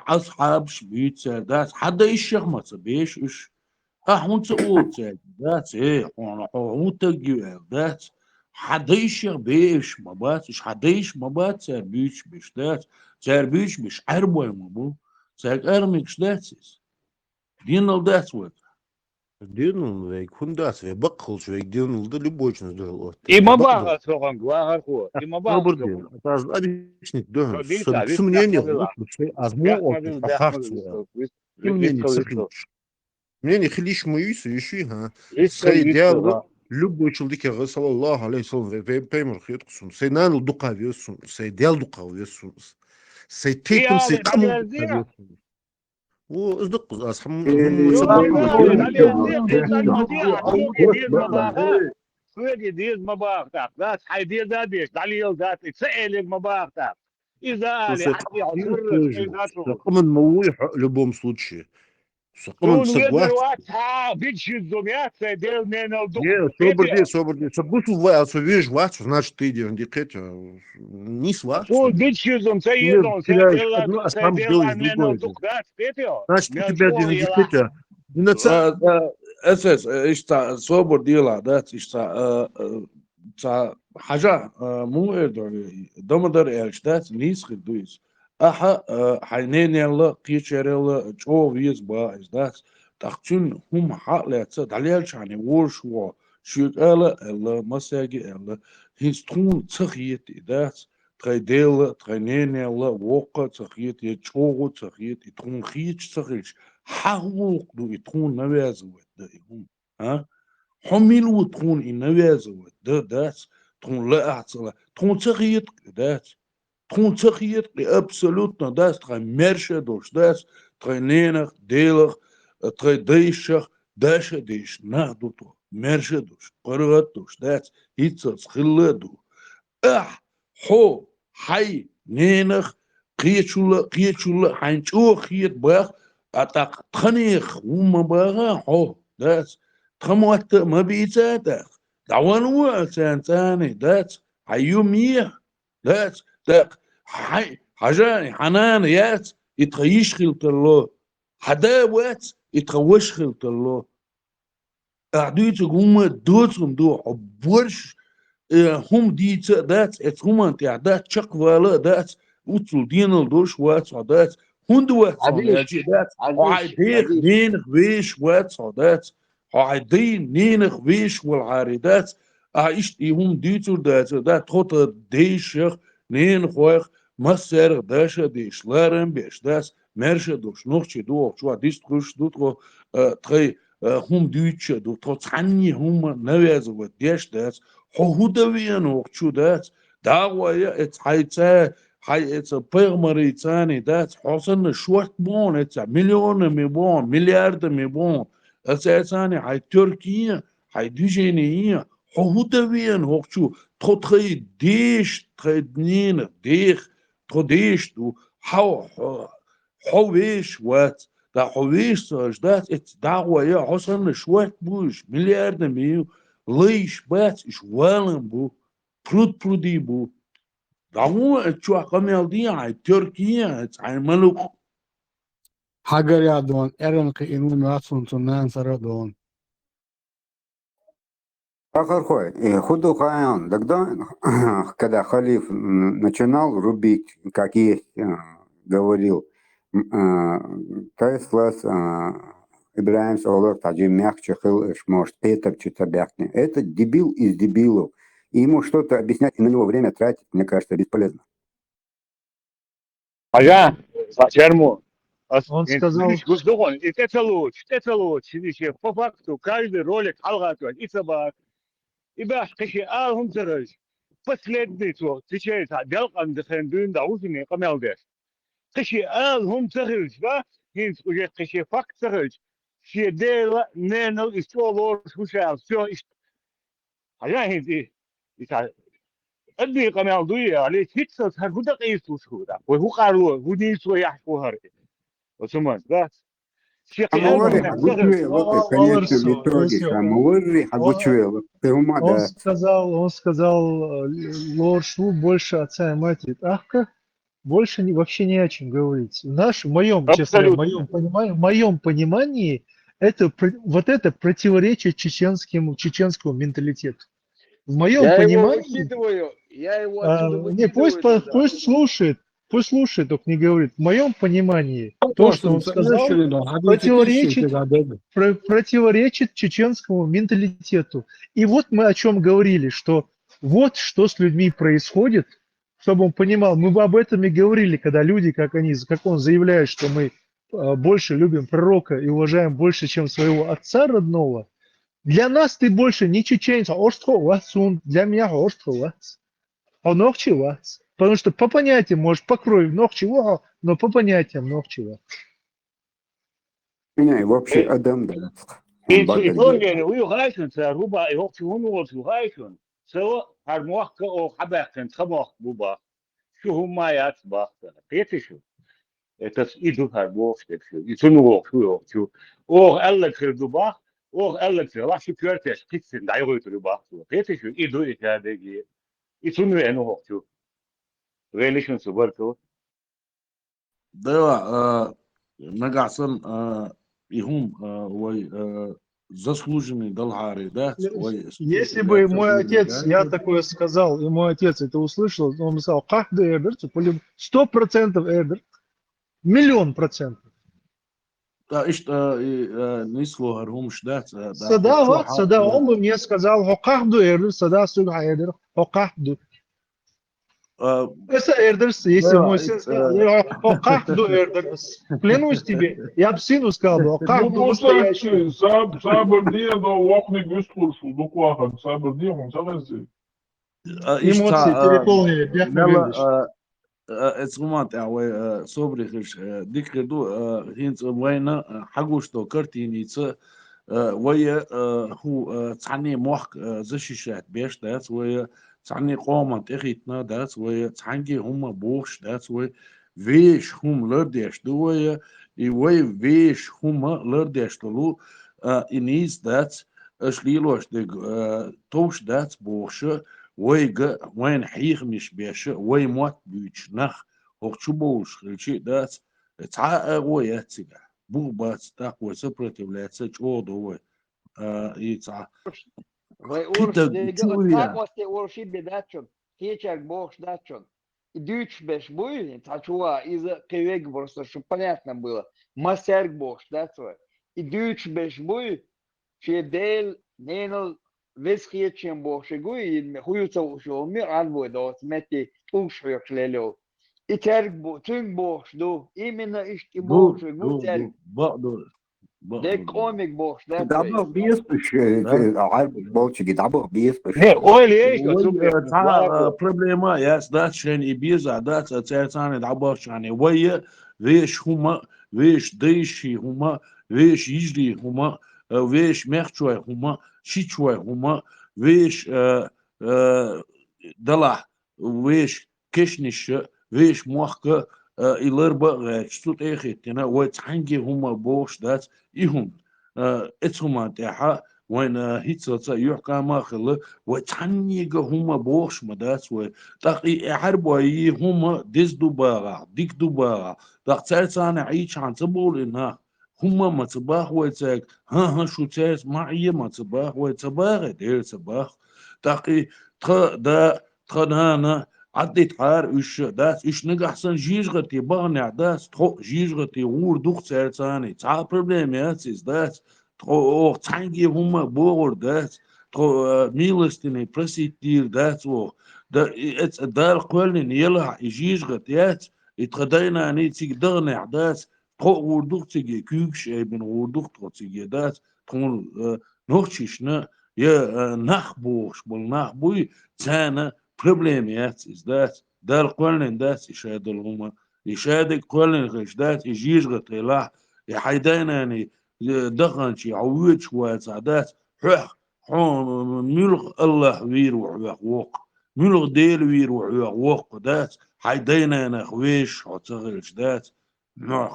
أصحاب شبيت سادات حدا يشيخ ما بيش إيش هون تقول سادات إيه هون تجي ذات حدا يشيخ بيش ما بات إيش حدا يش ما بات سار بيش بيش ذات سار بيش مش عربة ما بو سار أرميش ذاتس دين ذات وات Дюнул, век, хундас, век, бакхулш, век, дюнул, да любой чин сдул. и мабага соган гуахар ху и мабага Абурдин, это объяснить, да, ديتا сомнение, بيحمل азму, بيحمل ахарцу, بيحمل сомнение, بيحمل цехлич. Мне не хилиш моюся, еще, ها. لسه Сей диалог, لسه любой человек, sallallahu aleyhi ve sellem, ve peygamber kıyıtkusun. Sey nanıl dukaviyorsun, sey dial dukaviyorsun. Sey teytum sey إيه kamun علي أزيع dukaviyorsun. O ızdık kız, هم يو سبقوا أخي علي كده. أزيع إيش علي أزيع سوق يدير مباغات سوق يدير مباغتك ذات حيدير ذاتيش علي ذات تسأل المباغتك إذا لي حكي عذرك ذاته Sakın مويح любом случае. Sakın شون ويدر согласен. واتها بيجي الدميات سيدير من الدق Собор, собор, видишь, вас, значит, ты идешь, не сват. شون بيجي زم Ты سيدون теряешь سيدير одно, а сам سيدير делаешь من другое. الدق ذات بيتيو Значит, у من тебя شغل يلا действительно اساس اشتا صوبر ديلا دات اشتا تا حاجة مو دمدر اشتات نيس خدويس احا حينين يلا قيشر يلا جو ويز با اشتات تختون هم حق لاتsa دليل شاني ورشوا شوك الا مساجي الا هيستون تخيت دات تخيديلا تخينين يلا وقا تخيت يتشوغو تخيت يتون خيش تخيش حقوق دو يتون نوازوت هم ها حملوا تكون النوازوت داس تكون لا اعتصلا تكون تخيط داس تكون تخيط ابسولوتنا داس تخي مرشة دوش داس تخي نينخ ديلخ تخي ديشخ داش ديش نهدو تو مرشة دوش قرغت دوش داس هيتسس خلدو حو حي نينخ قيتشولا حينشو خيط باخ اتاق تخنيخ وما باغا حو داس تخموات ما بيتاتخ دعوانوا سانتاني دات حيومية دات داق حاجاني حنان يات يتخيش خلط الله حداوات يتخوش خلط الله أعديت هم دوتهم دو عبورش هم ديت دات اتهم انت عدات شق ولا دات وصل دين الدوش وات دات هندوات عديش دات وعيديخ نينخ ويش وات دات عيدين نينخ ويش والعارضات عايشتي هم ديتو دات خطة ديشخ نينخ ويخ مسر داشا ديش لارن بيش داس مرشا دوش نوخشي دو شو ديش تخش دوتو تخي هم ديتش دو تعني هم نوازو ديش داس حهودويا نوخشو داس داغويا اتحيتا حي اتس بيغمري تاني داس حسن شوات بون اتس مليون ميبون مليارد ميبون اساساني حي تركيا حي ديجينيا حهودويا نوخشو تخي ديش تخي دنين ديخ تخي ديش دو حويش وات دا حويش دات اتس داغويا حسن شوات بوش مليارد ميو ليش بات إيش والن بو برودي بو دعوة تشوح قميل دي عاي تركيا عاي ملوك حجر يا دون إيران قينون واتسون تنان سر دون آخر خوي خدوا قايان тогда когда халиф начинал рубить, как есть говорил, то власть Ибраим Соловьев также мягче хыл, может, Петр что-то бяхнет. Это дебил из дебилов. И ему что-то объяснять и на него время тратить, мне кажется, бесполезно. حاجة شرمو Он сказал, это лучше, видишь, по факту каждый ролик алгатывает, и собак, и баш, каши, هم ترج, последний то, сейчас, делкам дехендун, да узни, камелдеш, каши, هم ترج, да, هنس уже каши факт ترج, все дело, ненал, и что лор, слушал, все, حاجة هنس, и أدي قمال دوية عليه تيتسا هربودا قيسو شهودا وهو قالوا هو نيسو يحكو هري وسمعت بس Самовары обучил, конечно, методика. Самовары обучил. он сказал, Лоршу больше отца и матери Ахка, больше вообще не о чем говорить. В моем, честно, в моем понимании, вот это противоречит чеченскому менталитету. В моем понимании... Не, пусть слушает, только не говорит. В моем понимании, то, что он сказал, противоречит чеченскому менталитету. И вот мы о чем говорили, что вот что с людьми происходит, чтобы он понимал. Мы об этом и говорили, когда люди, как он заявляет, что мы больше любим пророка и уважаем больше, чем своего отца родного, для нас ты больше не чеченец, а для меня вас. Потому что по понятиям, может, по крови много чего, но по понятиям много чего. Не, вообще Адам, да. И Он богат. тоже уйгайшн, це руба, його чому уйгайшн, це хармох о хабахтен, хамох буба. Що гумаят бахтен. Петишу. Это иду хармох, так что. И цуну что. О, эллек дубах, о, эллек, лаши кёртеш, китсин, дай рой дубах. Петишу, иду и кадеги. И цуну эну что. Relation субарко. Да, нагасан ихум ой заслуженный долгары, да? Если бы мой отец, я такое сказал, и мой отец это услышал, он бы сказал, как да эрдер, 100% эрдер, 1000000%. Да, не слогар хумш, да? Сада, он бы мне сказал, хокахду эрдер, сада суга эрдер, хокахду. Это эрдерс, если мой сын сказал, хокахду эрдерс. Клянусь тебе, я бы сыну сказал, хокахду настоящий. Сабр деда вахни гюстуршу, дуквахан, сабр дехун, сабрзи. Эмоции переполнили, бяхна اسمعت او صبري خش ديك دو هينز وين حقوش تو كرتينيتس ويا هو تعني موخ زشيشات بيش دات ويا تعني قومة تخيتنا دات ويا تعني هم بوش دات ويا ويش هم لرديش دو ويا ويش هم لرديش دلو إنيز دات أشليلوش ديك توش دات بوش ويجا وين حيخ مش بيش وي موت بيش نخ وخشبوش خلشي دات تعا ويا تيجا بو بات تاقوى سبرتيفلاتس تشودو يتعا Пита чуя. Такости орши бедачон, хечак бог дачон. И дюч беш буй, тачуа из кевек просто, чтобы понятно было. Масерк бог дачо. И дюч беш буй, федел ненал весхечем бог шигуй, и хуюца ушо мир анбой да смети ушо шлелё. И терк бог, тюнг бог ду, именно ишки бог шигуй терк. ده كوميك بوش ده دابا بيسبش عارف بولشي دابا بيسبش تاع بروبليما ياس دات شين يبيزا دات تاعتاني دابا يعني ويا ويش هما ويش ديشي هما ويش يجري هما ويش مخشوي هما شيشوي هما ويش دلا ويش كشنش ويش موخ إلربا شتوت إخيتنا وتحنجي هما بوش دات إيهم إتهما تاعها وين هيتسا يحكى ماخل وتحنيجا هما بوش مدات وتاقي حربوا أي هما ديز دوباغا ديك دوباغا تاق تاعتانا عيش عن تبول إنها هما ما تباخ ويتاك ها شو تاعت معي ما تباخ ويتباغ دير تباخ تاقي تخدانا عديت عار إيش داس إيش نجح سن جيجغتي بغني داس تخو جيجغتي غور دوخ سيرتاني تعال بروبليم ياتيز داس تخو تانجي هما بور داس تخو ميلستيني برسيتير داس و دا إتس دار قولن يلا جيجغت يات يتخدينا ني تيجي دغني داس تخو غور دوخ تيجي كيكش ابن غور دوخ تيجي داس تخو نوخشيشنا يا نخبوش بالنخبوي تانا проблемият издать дар قولن دات يشاد الهما يشادك قولن غش دات يجيجغت لا يحيديناني دخنشي عويتش واتعدات حح حون ملغ الله وير ووق ملغ ديل وير ووق دات حيدينانا خويش عتغلش دات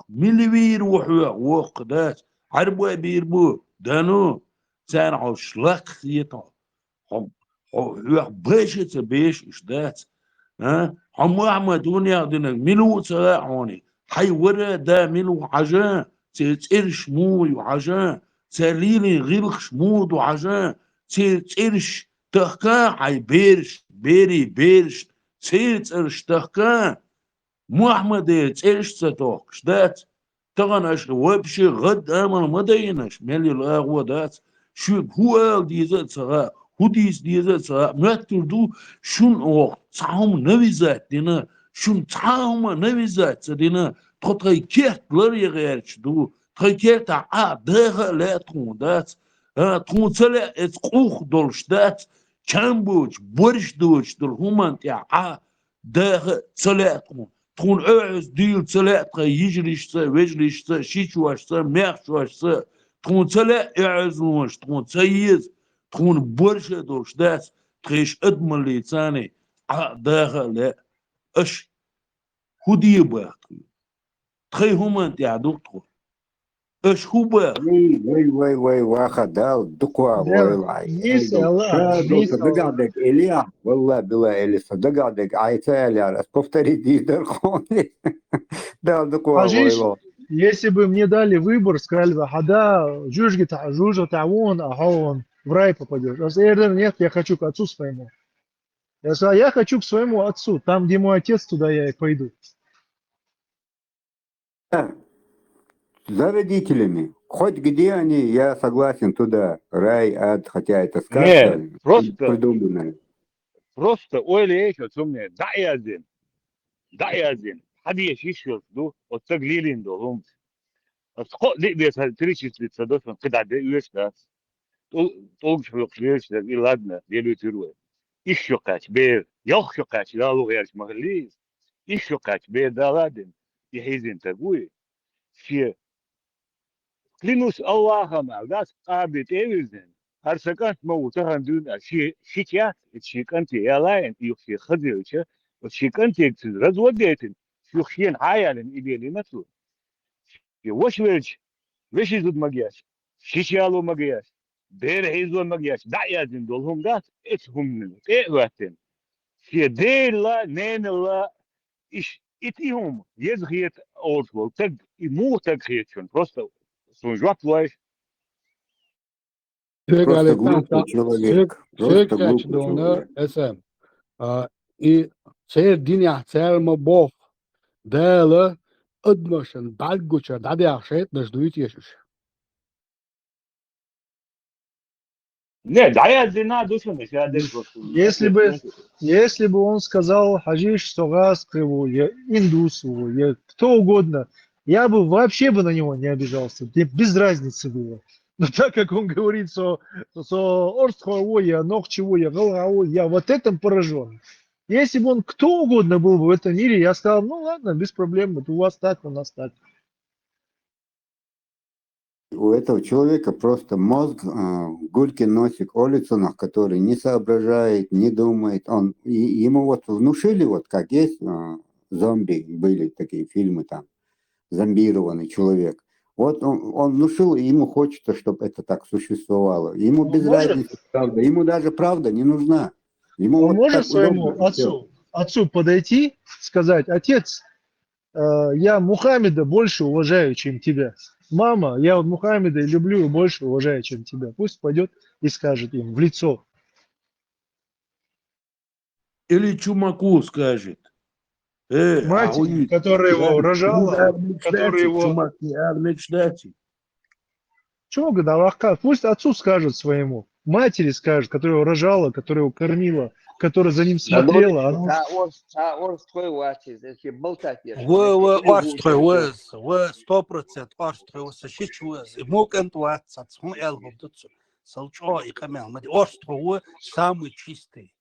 ملي وير ووق دات عربوا بيربو دانو سانعو شلق يطع بيش بيش اشدات ها حمو عمدون ياخدنا ملو تراعوني حي ورا دا ملو عجان تيرش موي وعجان تليلي غيرخ مود وعجان تيرش تخكا حي بيرش بيرش تيرش تخكا مو احمد تيرش تتوق شدات تغنش وبشي غد امل مدينش ملي الاغوى دات شو هو ديزت صغا هوديز ديزت ماتردو شون او تعهم نويزات دينا شون تعهم نويزات دينا تخطي كيت لري غيرش دو تخي كيت ده لا تكون دات تكون سلا تقوخ دولش دات كامبوش برش دوش دول هما تاع ده سلا تكون اعز ديل سلا يجريش ويجريش شيشواش ميخشواش تكون سلا اعزوش تكون سيز تكون برشة دولش دات تخيش ادمن لي ثاني ده لا اش هدي باخت تخي هما تاع دكتور اش هو باخ وي واخدال دقوا ويلعي صدقعدك إليا والله بلا إلي صدقعدك عيتالي على повтори дидер хони да дقوا Хажиш, ويلعي если бы мне дали выбор, сказали бы, хада, жужа тавон, а он в рай попадешь. Я сказал, нет, я хочу к отцу своему. Я сказал, я хочу к своему отцу. Там, где мой отец, туда я и пойду. За родителями. Хоть где они, я согласен туда. Рай, ад, хотя это сказка Не, просто придуманная. öyle eş olsun da yazın. Hadi yaşış yoldu. O taglilin dolum. Asco li bi trichis li tsadofan qidade üyesler. Tolg yok üyesler iladna diye türü. İş yok kaç bir. Yok kaç la lu yarış mahalli. İş yok kaç bir daladın. Yehizin tabuy. Fi Linus Allah'ıma gaz qabit evizin. Her sakat mavutahan dün şikayet şikanti yalayın yok şey khadiyocha şikanti eksiz razvodetin şu khiyen hayalin ideli nasıl وش وش يزود مقياس شيشالو مقياس دير هيزو مقياس دعيازين دولهم قاس اتهم من ايه في دير لا نين لا ايش اتيهم يزغيت اورتول تق مو تقخيتشون просто سونجوات لايش Просто глупый человек. Просто глупый человек. اسم اي سير دنيا سير مبوخ دالا ادمشن بعجوشن دادي عشيت نجدويت يشوش Не, дعиазин надушен мش هذا Если бы он сказал хажиш, согас, индусу, кто угодно, я бы вообще бы на него не обижался. Мне без разницы было. Но так как он говорит, что орстхоя, ногчевоя, головой, я вот этом поражен. Если бы он кто угодно был бы в этом мире, я сказал, ну ладно, без проблем, вот у вас так, у нас так. У этого человека просто мозг, гулькин носик Олицунах, который не соображает, не думает. Ему вот внушили, вот как есть зомби, были такие фильмы там, зомбированный человек. Вот он внушил, и ему хочется, чтобы это так существовало. Ему без разницы, правда. Ему даже правда не нужна. Ему Он вот может так своему удобно, отцу подойти, сказать, отец, я Мухаммеда больше уважаю, чем тебя. Мама, я вот Мухаммеда люблю и больше уважаю, чем тебя. Пусть пойдет и скажет им в лицо. Или чумаку скажет. Матери, которая его рожала, которая его... Чумак не армечдати. Чего гадалахка? Пусть отцу скажет своему. Матери скажет, которая его рожала, которая его кормила, которая за ним смотрела. Острый выз, 100% острый выз, шич выз. Мог энтуаться, смел губдуцу. Салчо и камел. Острый выз самый чистый.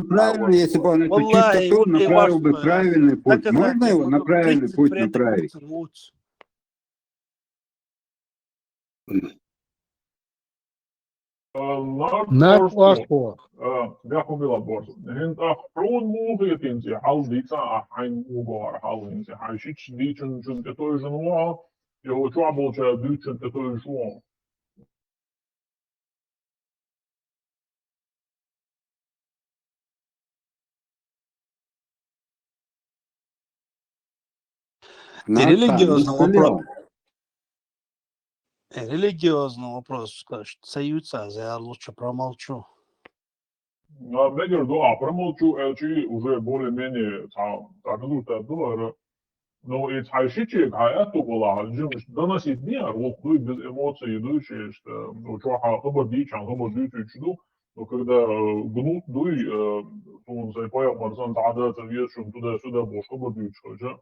Правильно, если бы он эту чистоту направил бы правильный путь. Можно его на правильный путь направить? Bjako bila bort. Hint afron mogen in zich hal dit aan een ogar hal in zich. Hij ziet die chun te toy genoa. Je trouble je doet chun te toy joa. Религиозный вопрос, скажет, союза, я лучше промолчу. Между промолчу, эти уже более-менее так было. Но и хайшичи, это было, доносить мир, вот без эмоций идущие, что учаха хабар дичан, хабар дичу чуду, Но когда гнут, дуй, он запаял марсан تعدات вешом туда-сюда, бошку бьют, что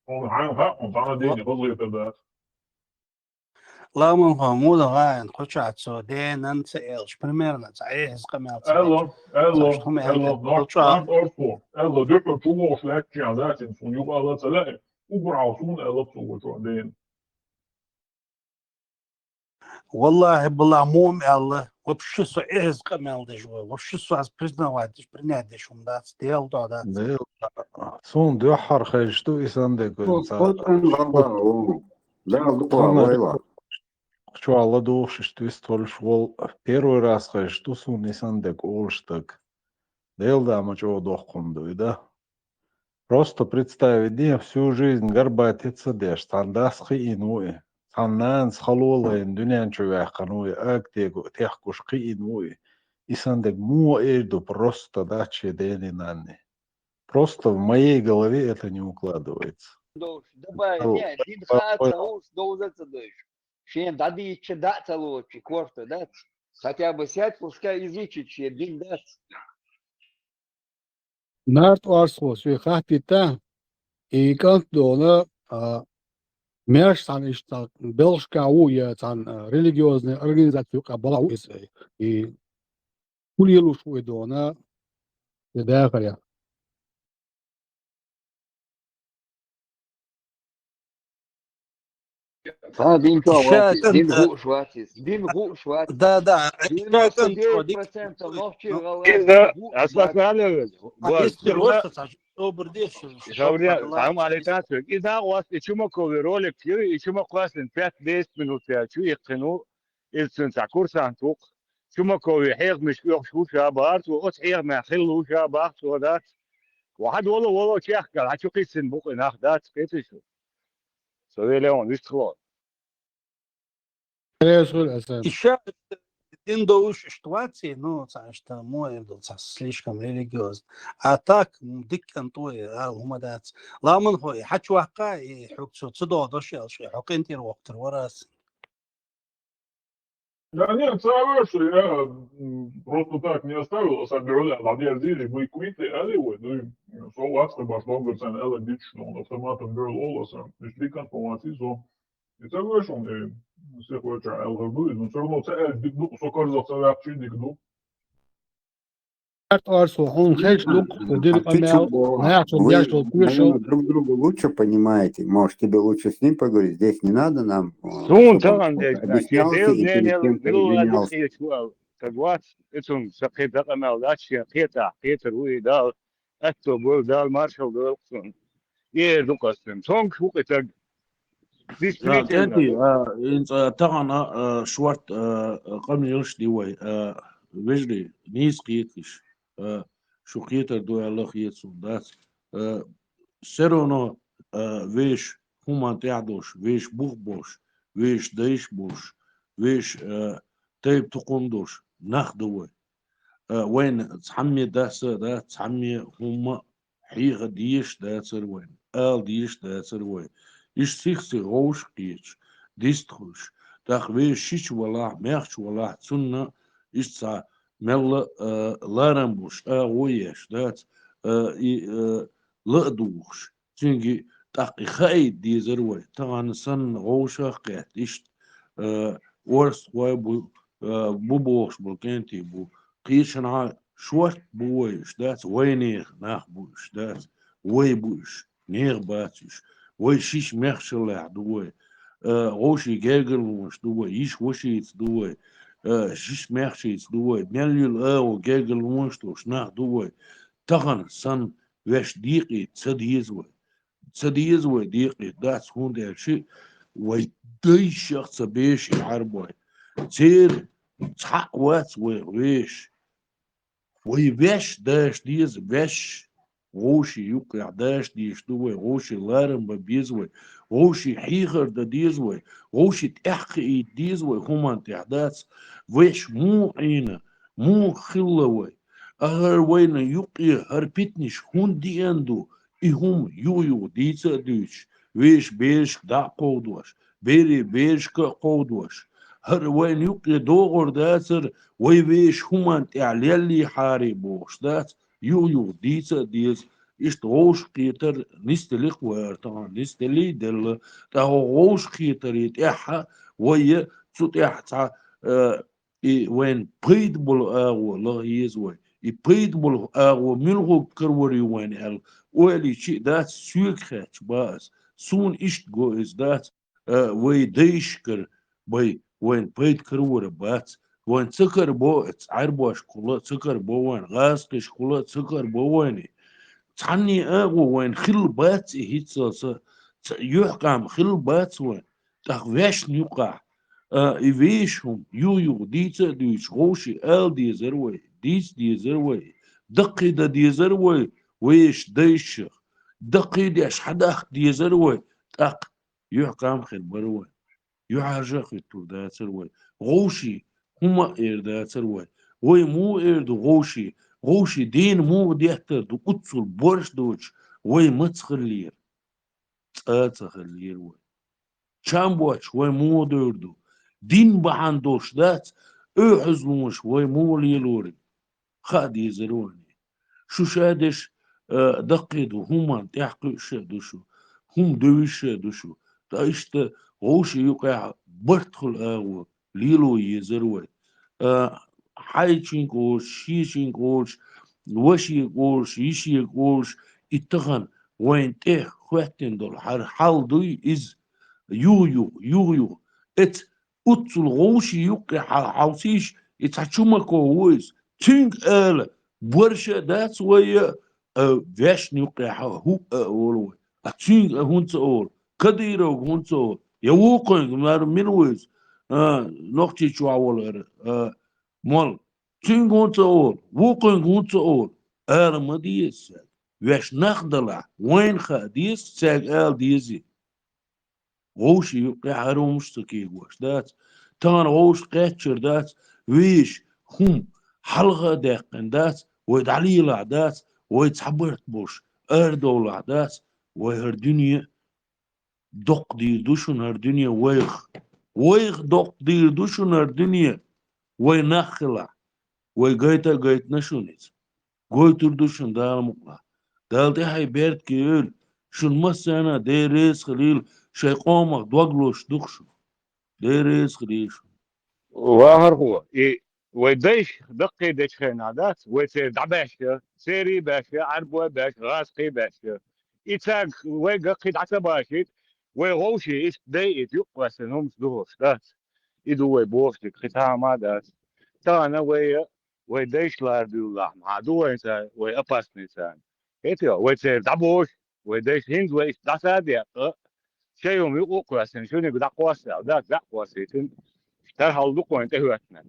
он он там денег возле тогда. لا من فهمودا غاين خشعت سودين انت ايش примерно تعيش قمال Eller, nart orfo, eller dukker to år släckja där sin från jobba alla tälä. Ubra son eller så så den. والله بالعموم الله وبشو سعيز قمال دجوا وبشو سعيز بريزنا وادش برنادش ومدات ديال دادات ديل سون ديوحر خيشتو إساندك Вот он лава, да, лава. Хочу Алладу, что историю шел первый раз, что сун Исандек Олштаг. Дел да, мачо дохунду, да. Просто представить, не всю жизнь горбатиться деш, тандасхи инуи. Таннан схалулайн, дюнян чувяхануи, актегу, техкушки инуи. Исандек му эйду просто дачи дени нанни. Просто в моей голове это не укладывается. Давай, нет, дин хата уж доузаться дышь. Шен дади че даться лучше, кварта, да? Хотя бы сядь, пускай изучит, че дин даст. Нарт арсос ви хапита и как дона мяш сан ишта белшка уя сан религиозная организация кабала уисей и кулилу шуй дона يداخل دين دين غوش واتس دين غوش واتس да 99% ночи أصلك على Сам алитацию. И да, у вас и чему ролик, и чему классен 5-10 минут, я чую их цену, и ценца курса антук. Чему حيغ مش شو شابات وقص حيغ ما خلو شابات ودات. واحد والله شيخ قال هاتشو قيسن بوق ناخدات كيف شو. سوي لهم يشتغلون. Еще один доуш ситуации, ну, что мой слишком религиозный. А так, дикан той, алмадат. Ламан хой, хочу ака и хуксу цудо дошел, что хукентир вактор ворас. Да нет, совершенно, я просто так не оставил, собирали, надеялись, мы квиты, алло, ну, словацко, башлогерцен, элла дично, он автоматом герл олоса, и шли информации, so, и совершенно, все хочет элгабы, но все равно цель, ну, сокар за цель чиник, ну. Наверное, друг друга лучше понимаете. Может, тебе лучше с ним поговорить. Здесь не надо нам. Объяснялся и перед кем-то извинялся. تقوات اتون سقيت رقم الاشياء قيتا روي دال اكتوبر دال مارشال دال يدقسم سونك وقتك انتي طبعا شوارت قبل يلش ديوي وجري نيس قيتش شو قيتر دو الله خيتسون دات سيرونو ويش هما تعدوش ويش بوش ويش دايش بوش ويش تيب تقوندوش ناخدوي وين تحمي داسة دا تحمي هما حيغ ديش داسر وين ديش داسر وين إيش سيخسي غوش قيتش ديستخوش داخ ويش شيش ولا ميخش ولا تسنة إيش سا مل لارنبوش ويش دات لقدوش تنجي تاقي خايد دي زروي طبعا سن غوشة قيت إيش ورس وابو بوبوش بولكنتي بو قيشنا شوت بويش دات وينيخ ناخ بوش دات وي بوش نيغ باتش وي شيش مخشلع دوي غوشي جاجلوش دوي يش وشيت دوي شيش مخشيت دوي مليل جاجلوش توش ناخ دوي تغن سن وش ديقي تسديزوي ديقي دات هون دير شي وي دي شخص بيش يحاربوي تير تحق وات ويش ويش داش ديز ويش غوشي يوقع داش ديش دوي غوشي لارم ببيزوي غوشي حيغر دا ديزوي غوشي تحقي ديزوي هما تحداث ويش مو عينا مو خلوي أغر وين يوقع هربتنش هون دي اندو إهم يو ديزا دوش ويش بيش دا قودوش بيري بيش كا قودوش هر وين يقي دوغر داتر ويبيش همان تعليلي حاربوش دات يو ديز ist غوشقيتر نستلق وارتان نستلي دل تاهو غوشقيتر يتاحا ويا تتاحا وين بيدبل اغو لا يزوي يبيدبل اغو ملغو كروري وين ال ولي شي دات سويكخ باس سون اشت جو از دات وي ديشكر باي وين بيد كرور بات وين سكر بو عربوش كله سكر بو وين غاسقش كله سكر بو وين تعني اغو وين خل بات هيتس يحكم خل بات وين تخويش نيقع ايفيشهم يو ديش غوشي ال دي زروي دي زروي دقي دي زروي ويش ديش دقي ديش حداخ دي زروي تق يحكم خل بروي يحاجة خطو دا سروي غوشي هما اير دا سروي وي مو اير دو غوشي دين مو ديحتر دو قدسو البورش دوش وي متخلير تخلير وي شامبوش وي مو دردو دين بحان دوش دات او حزلوش وي مو ليلوري خادي زروني شو شادش دقيدو هما تحقي شادوشو هم دوش شادوشو تايشت غوشي يقع برتخل اغو ليلو يزروي حايشين قوش شيشين قوش وشي قوش يشي قوش اتغن وين تيه خواتين دول حال دوي از يو ات اتسل غوشي يقع حوسيش اتحشمكو ويز تينك برشا داتس ويا فيش يقع هو اولوي اتينك هونت اول كديرو هونت اول يوقن مار منويز نوختي شواولر مال تين هونت اول وقن هونت اول مديس ويش نخدلا وين خديس ساق ديزي غوش يقع هرومش تكي غوش دات تان غوش قاتشر دات ويش هم حلقة داقن دات ويدعليلا دات ويتحبرت بوش دولة دات وهر دنيا دق دير دوشن هر دنيا ويخ دق دير دوشن هر دنيا وينخلا ويقايت نشونيت قويتر دوشن دال مقلا دال دي هاي بيرت كيول شن مسانا دي ريس خليل شي قومك دوغلوش دخشو دي ريس خليل وهر هو ويديش دقي ديش خين عادات ويسير دعباشة سيري باشا عربوة باش غاسقي باشا إتاق ويققي دعسا باشيت ويغوشي إيش دايت يقوى سنهم سدوش دات إدو ويبوشتك ختام عادات تانا ويديش لاردو الله معدو إنسان ويأباس إنسان إيتيو ويسير دعبوش ويديش هند ويش دعسا ديق شيهم يقوى سن شوني بدعقواسا وداك دعقواسيتن ترهل دقوا انتهواتنا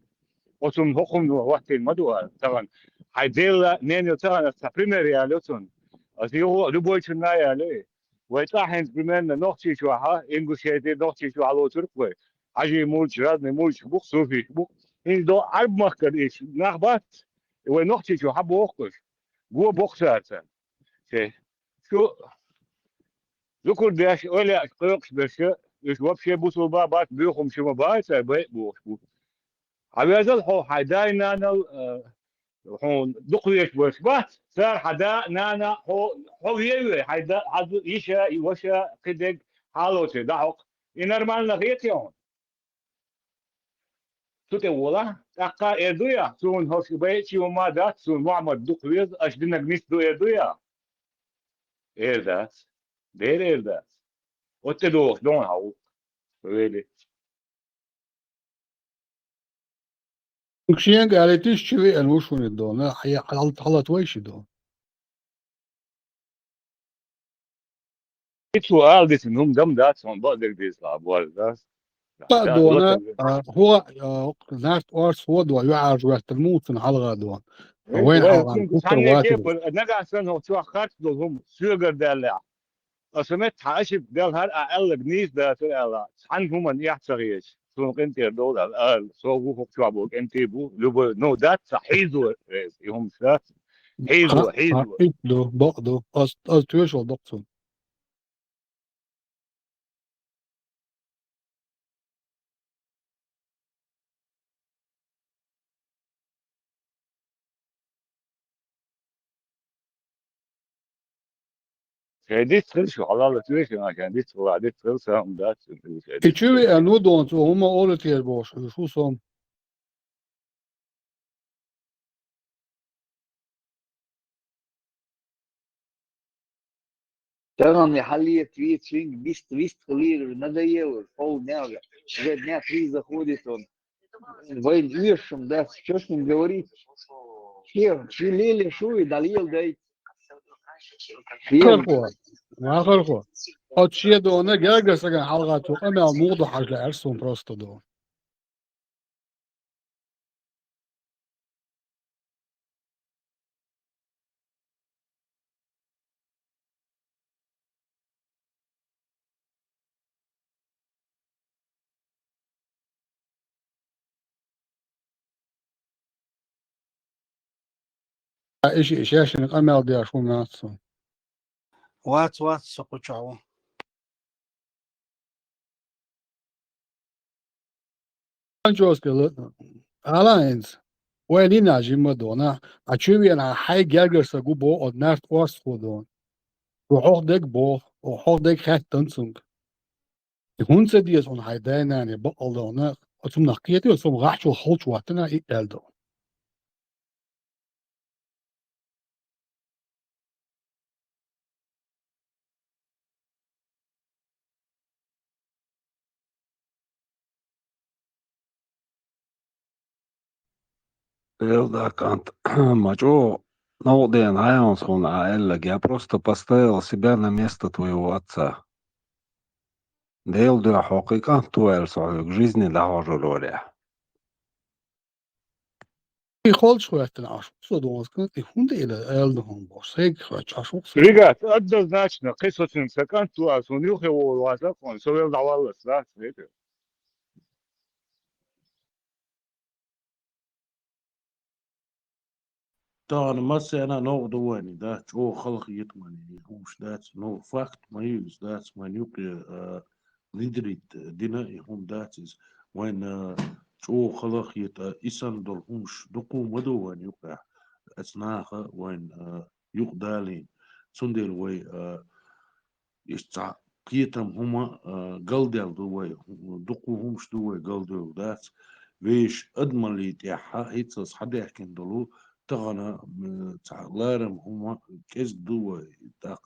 وتم حكم وقت المدوى طبعا حيدير نينيو طبعا السبريمير يا لوتون أسيو لبويتنا يا لي ويتاحن بريمير نوختي شوها إنجوشيتي نوختي شو على تركوي عجي مولش رادني مولش بوك صوفي بوك إن دو عرب مخكر إيش نخبات ونوختي شو حبو وقش جوا بوكسات شو ذكر داش ولا قيقش بس إيش وبشي بوصل بابات بيوخم شو مبايت بيت بوخ على هذا الحو حداي نانا هون دقيش وشبات صار حدا نانا هو يوي حدا يشا يوشا قدق حالوتي دعوق ينرمال نغيت يون توتي ولا تقا ادويا سون هوش بيت يوم ما دات سون معمد دقيز اشدنا جنيس دو ادويا ذات دير ذات وتدوخ دون هاو really Kşiyen galeti şivi elmuşun do na haya halat ويش do. سؤال دي انهم دم دات son بقدر بيصعب ولا دو هو ناس أرس هو دو يعرج وقت الموت من حلقة دو. وين حلقة كتر كيف واتر. نقع سن هو شو خارج دهم سوغر دالع أسمت حاشب دال هر أقل جنيس ده تلا عنهم من يحتريش سو قنت يدول الأقل سو هو شو أبوك أنت بو لو نو ذات حيزو يهم ذات حيزو دو بقدو أز تويش وبقتو. شديد تخل شو حلال تويش ما كان دي تطلع دي تخل سام دات شديد İçeri enu dontu huma oğlu tiyer boş. Şu som. تمام يا حلية تويت شينج بيست خليل ندايور فو ناوي غير نا فريزا خودتون وين ويرشم да что с ним говорить شي ليلة شو دليل داي Karko. Ma karko. Açıya da ona gel gelsen halga çok ama muğdu hajla ersun prosto do. İşi yaşını amel diye şu nasıl. وات سقوچاو Anjos gel. Alliance. When in ajima do na açıya na hay gel gelsen gu bo od nart os kodon. Du hoch bo o hoch dek hat dansung. Hun se dies on hayda na ne bo aldona atum nakiyeti o som gacho holch watna eldo. Да, Кант. Мачо, ну, да, он я просто поставил себя на место твоего отца. Да, حقيقة تويل صعيق жизни لهاجر Holch watna ash. So do hun de eldo hon bo. Seg chacho. Ребят, однозначно, قصة سكان туаз, у них его лазак, он совел давалось, да, это. طبعا مثلا أنا نقد واني ده شو خلق يتمني هوش ده نو فاكت ما يوز ده ما نيوكلي ليدريت دينا هم داتس وين شو خلق يت إسان دول هوش دقو مدو وين يوقع أثناء وين يقدالين سندل وي يشتع قيتم هما قلدل دوي دقو همش دوي قلدل دات ويش أدملي تيحا هيتس حدا يحكي دلو تغنى تعلارم هما كيس دوي تاق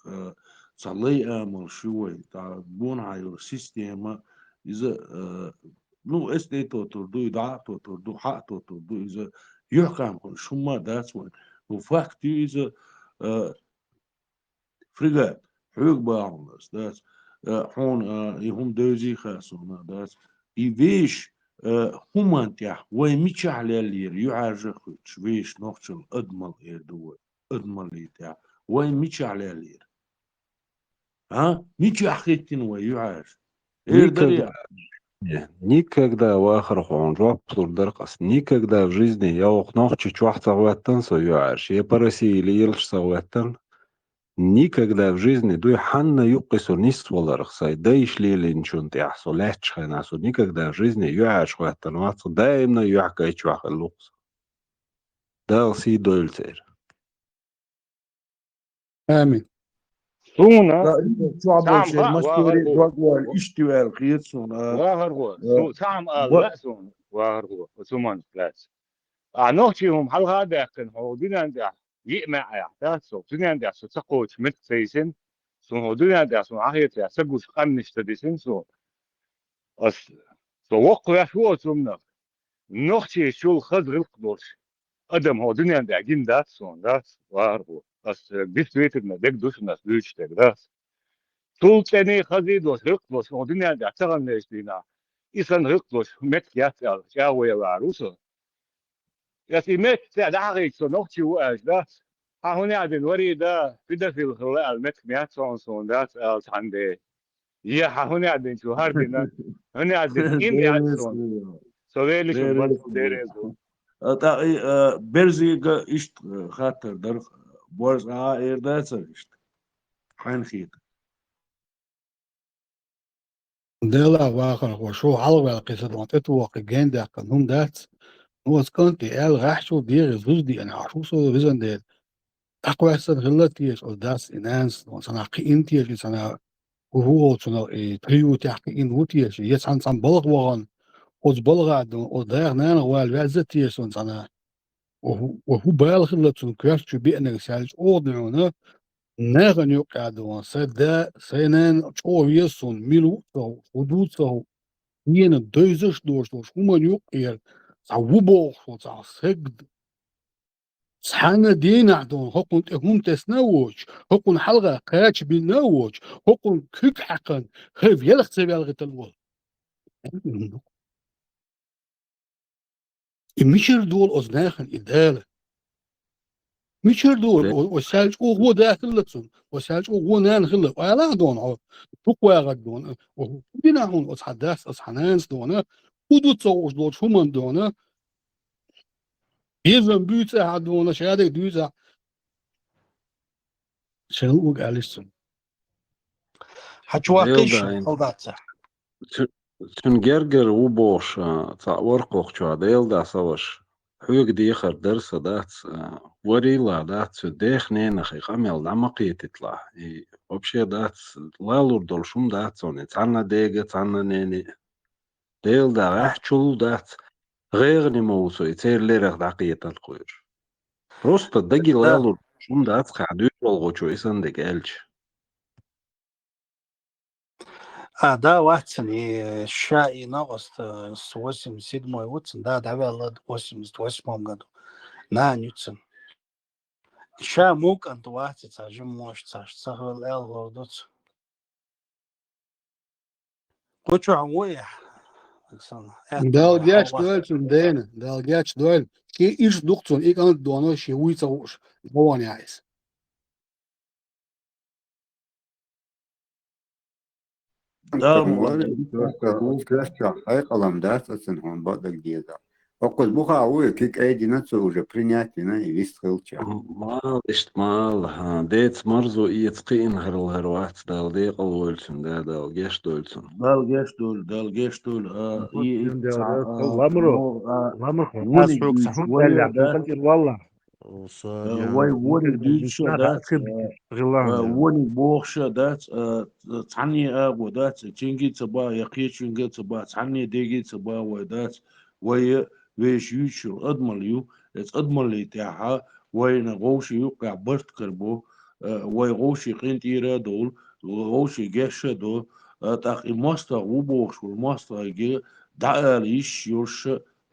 صلي امل شوي تاع بون عاير سيستيما اذا نو استي تردو يدع تردو حق تردو اذا يحكم شو ما داس وين وفاكتي اذا فريغات حوق باعونس داس حون يهم دوزي خاسونا داس يفيش هما انتيح ويميتش على اللير يعرجخ شويش نوخشل ادمل اير دو ادمل يتاع ويميتش على اللير ها ميتش حقيقتين ويعرج اير دريا Никогда вахрах он жвап сурдаркас. Никогда в жизни я охнох чуах саваттан союаш. Я по России или елш саваттан. Никогда в жизни дуй ханна юқису нис валархсай. Да ишли линчун тяхсу лячх ханасу. Никогда в жизни юаш хваттан ватсу. Да именно юахка чуах лукс. Да си дойльцер. Амин. سونا شو سام عبال شيء مشكوري دوغوال اشتوال قيتسون واهرغو سام لا سون واهرغو سومان كلاس نوتيهم هل هذا كان هو دينا عند يمع يا سو دينا عند سو تقوت مت سيسن سو دينا عند سو عهيت يا سقوس قمش تديسن سو اس سو وقوا شو سومنا نوتي شو خضر القدوش ادم هو دينا عند جين دات سون دات واهرغو بس بيستويتنا دك دوش ناس دوش تك دات طول سنة خزيدوس هقدوس ودنيا دا تغن ليشتينا إسان هقدوس مت ياتل شاوي وعروسه ياتي مت تعدعي سنوكتي وأجدات هنا عدن وريدا بدا في الخلاء المت ميات صون دات عندي يا هنا عدن شو هاردنا هنا عدن إم ياتسون سويلي شو بس ديريزو برزي إشت خاطر در بورس إير داتر إشت حين خيط Dela wagen voor zo halwel is het want het wordt agenda kan noem dat. Nu was kan die el recht zo die is dus die en haar zo wissen dat أقوى سن غلطيش أو داس إنانس وصنا قينتيش صنا وهو صنا تريو تحقين وتيش يسعن صن بلغ وغن أوز بلغ دون أو داغ نانا والوازتيش صنا وهو بالغ لتون كراش بيئنا سالج أودنا ناغن يقع دون سدا سينان شويسون ميلو سو حدود سو ين دوزش دوش هما يقير صوبوخ وصعسجد سحنا دينا دون هقون تهم تسنوش هقون حلقة قاتش بنوش هقون كيك حقا خيف يلخ سبيل الوال مشر دول أزناخن إدالة مشر دول وسالج هو داخل لتسون وسالج هو نان خلق ولا دون أو تقوى غد دون وهو بنا هون أصحداس أصحنانس دون ودو تصوش دول شو من دون يزن بيتsa دون شادك دوزا شنو قالسون حتواقيش ديل خلداتsa Tün gerger u boş ta workoq çwa del da savaş. Hüyük diğer derse dat varila dat deh ne naxi qamel da maqititla. Вообще dat lalur dol şum dat soni tanna dege tanna neni. Del da ahçul dat غير نموسو يتير دقيقة القوير. Просто دقي lalur şum dat qadü olgoçu isan de gelç. да Ватсон и и новость с 87-й Ватсон, да, довел в 88 году на Ньютон. Ща мук антуатится, а же может сахал эл гордоц. Кучу амуя, Александр. دالجاش دولسون دينا دالجاش دول كي إيش دكتور إيه كانت دوانا شيء ويتسوش دواني عايز Да, Просто хайкалам дастасын он бадак диеда. Окуз буха уе кик эйдинацу уже принятина и вистхилча. Mal işte mal det marzo yetqin harwat dal de qolulsun da dal gesh dolsun. دال جيش دول اي الأمر وني حاسوك دوش صحون ويا تلع دات تنقل والله واي وني دوش دات وني بوخش دات تعني ابو دات تشينجي تبا يقي تشينجي تبا تعني ديجي تبا ودات وي ويش يوشو ادمل يو ادمل لي تاعها وين غوش يوقع برت كربو وي غوش قنتيرا دول غوش جيش دول تاخ الماستر وبوخش والماستر يجي دعال يش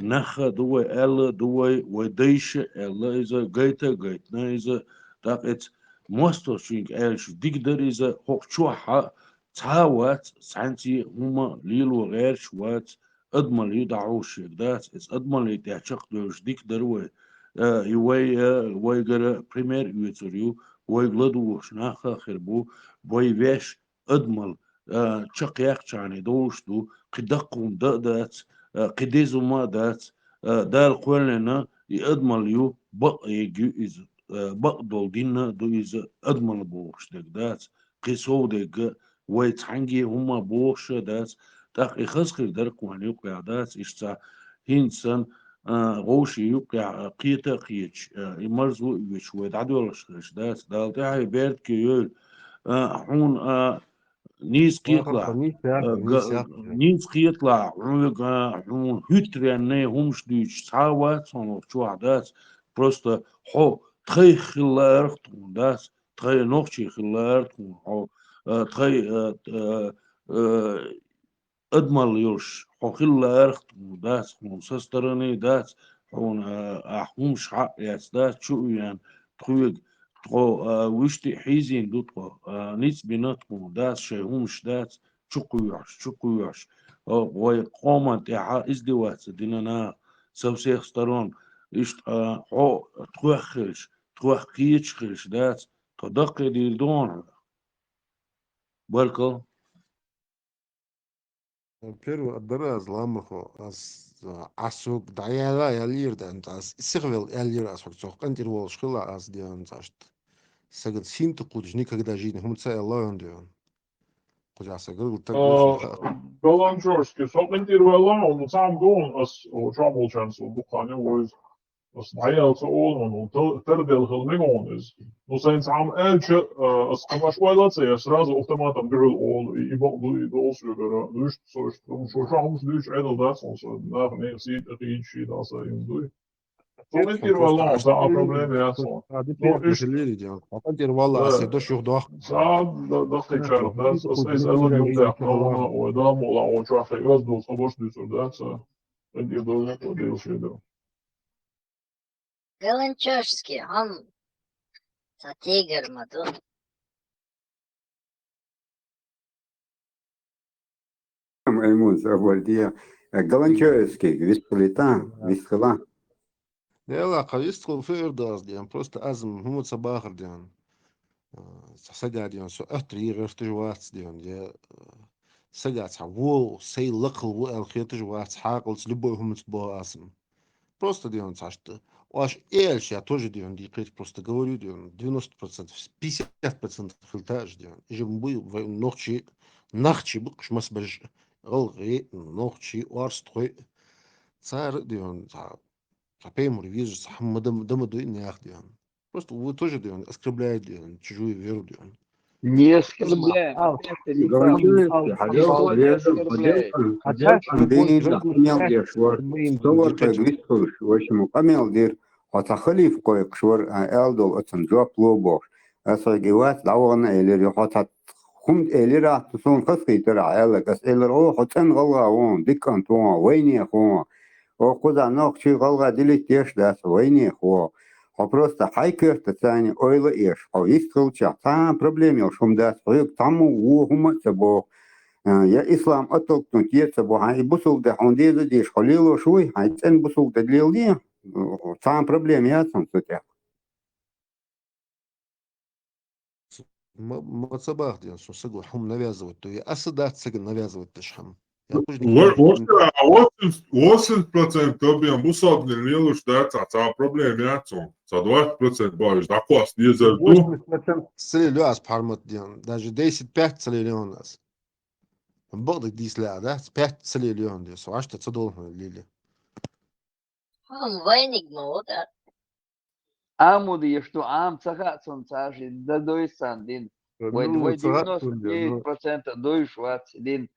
نخ دوي ال دوي وديش ال إذا جيتنا إذا تاقت ماستر شينك إلش ديقدر إذا حق تعاوات سانتي هما ليلو غير شوات أضمن يدعوش يقدات إذا أضمن يتعشق دوش ديقدر وي يوي جرا بريمير يوتريو وي غلدوش ناخا خربو وي ويش أضمن تشق يقشعني دوش دو قدقهم دات قديزو ما دات دال قولنا يأضمن يو بق يجو إز بقدل دينا دو إز أضمن بوش دات قيسو دق ويتحنجي هما بوش دات تاق يخسخر درق وان يوقع دات إشتا هينسان غوشي يوقع قيتا قيتش يمرزو يوش ويدعدو لشخش دات دال تاعي بيرد كيول حون نيس قيطلع نيس قيطلع عمون هيترياني همش ديش ساوات صنو شو عداس просто حو تخي خلارتون داس تخي نوخشي خلارتون حو تخي ادمل يوش حو خلارتون داس حون سسترني داس حون احومش حق ياس داس شو يعني تخويق تخو وشتي حيزين دوتخو نيس بيناتكم داس شيهومش داس شقويعش وي قوما تاعها ازدواج ديننا سوسيخ سترون إشت حو تخوخ قيتش داس تدق دير دون بالكو Первый отбираю ламаху асук даяла ялирда антас сигвел ялир асук цох антирвол шхила ас диан цашт сагат синт кудж никогда жизни хумца яллаон диан кудж сагат так Голланджорский, сокентир вела, он сам гон, ас, шамол чансу, бухане, воз, als Nijelse oren, terdeel gelmingen is. Nu zijn ze aan elke, als je maar schwaalt ze, srazu автоматом берут он и бомбу долсюгера, dus zo soms dus dat ons naar nee ziet dat iets dat ze in doen. Комментировал он за проблемы я сон. Ну и да встречал, да, с элементом да, о да, мола, о трафик раздул, собственно, да, це тоді дуже подивився. Галанчошский, он за тигр маду. Маймун заводия. Галанчойский, Висплита, Висхла. لا قويست في إرداز ديان просто أزم هم صباخر ديان سجاد ديان سو أتري غير تجوات ديان دي سجاد سعو سي لقل والخير تجوات حاقل سلبو هم صباح أسم просто ديان сашты واش эльш я тоже диан дикрет просто говорю диан 90% 50% хилтаж диан жимбу нохчи букш масбаж غلغي نوخشي وارستوي صار ديون пойму вижу сам дома не ахдиан. Просто вы тоже диан оскорбляет диан чужую веру диан. Не оскорбляем. خليف كويك شور ألدو أتن جواب لوبوش أصدقائي دعوانا إلى رحلات خمد إلى راح تصون خصي ترى إلك أسئلة روح وتن غلا وون دكان توان ويني خون وقذا نقشي غلا دليت يش داس ويني خو просто хайкер тацани ойла еш а иструча там проблеми шум дас ойк таму угума цебо я ислам атолкнут ецебо хай бусул де хондеза деш холило шуй хай цен бусул де длилди там проблеми яцам сутя мацабах ден сусагу хум навязывают то я асадат саг навязывают ташхам 80% dobijam busovni liluš deca, tā problēma jācun. Tā 20% baviš, da ko sniedzer tu? 80% целилюас пармат ден, даже 10-5 целилион нас. Богдак дисля, да? 5 целилион дес, а что цадолно лили. Он войник мода. Амуди, что ам цагацун цажи, да дойсан дин. Вы 99% дойшвац дин.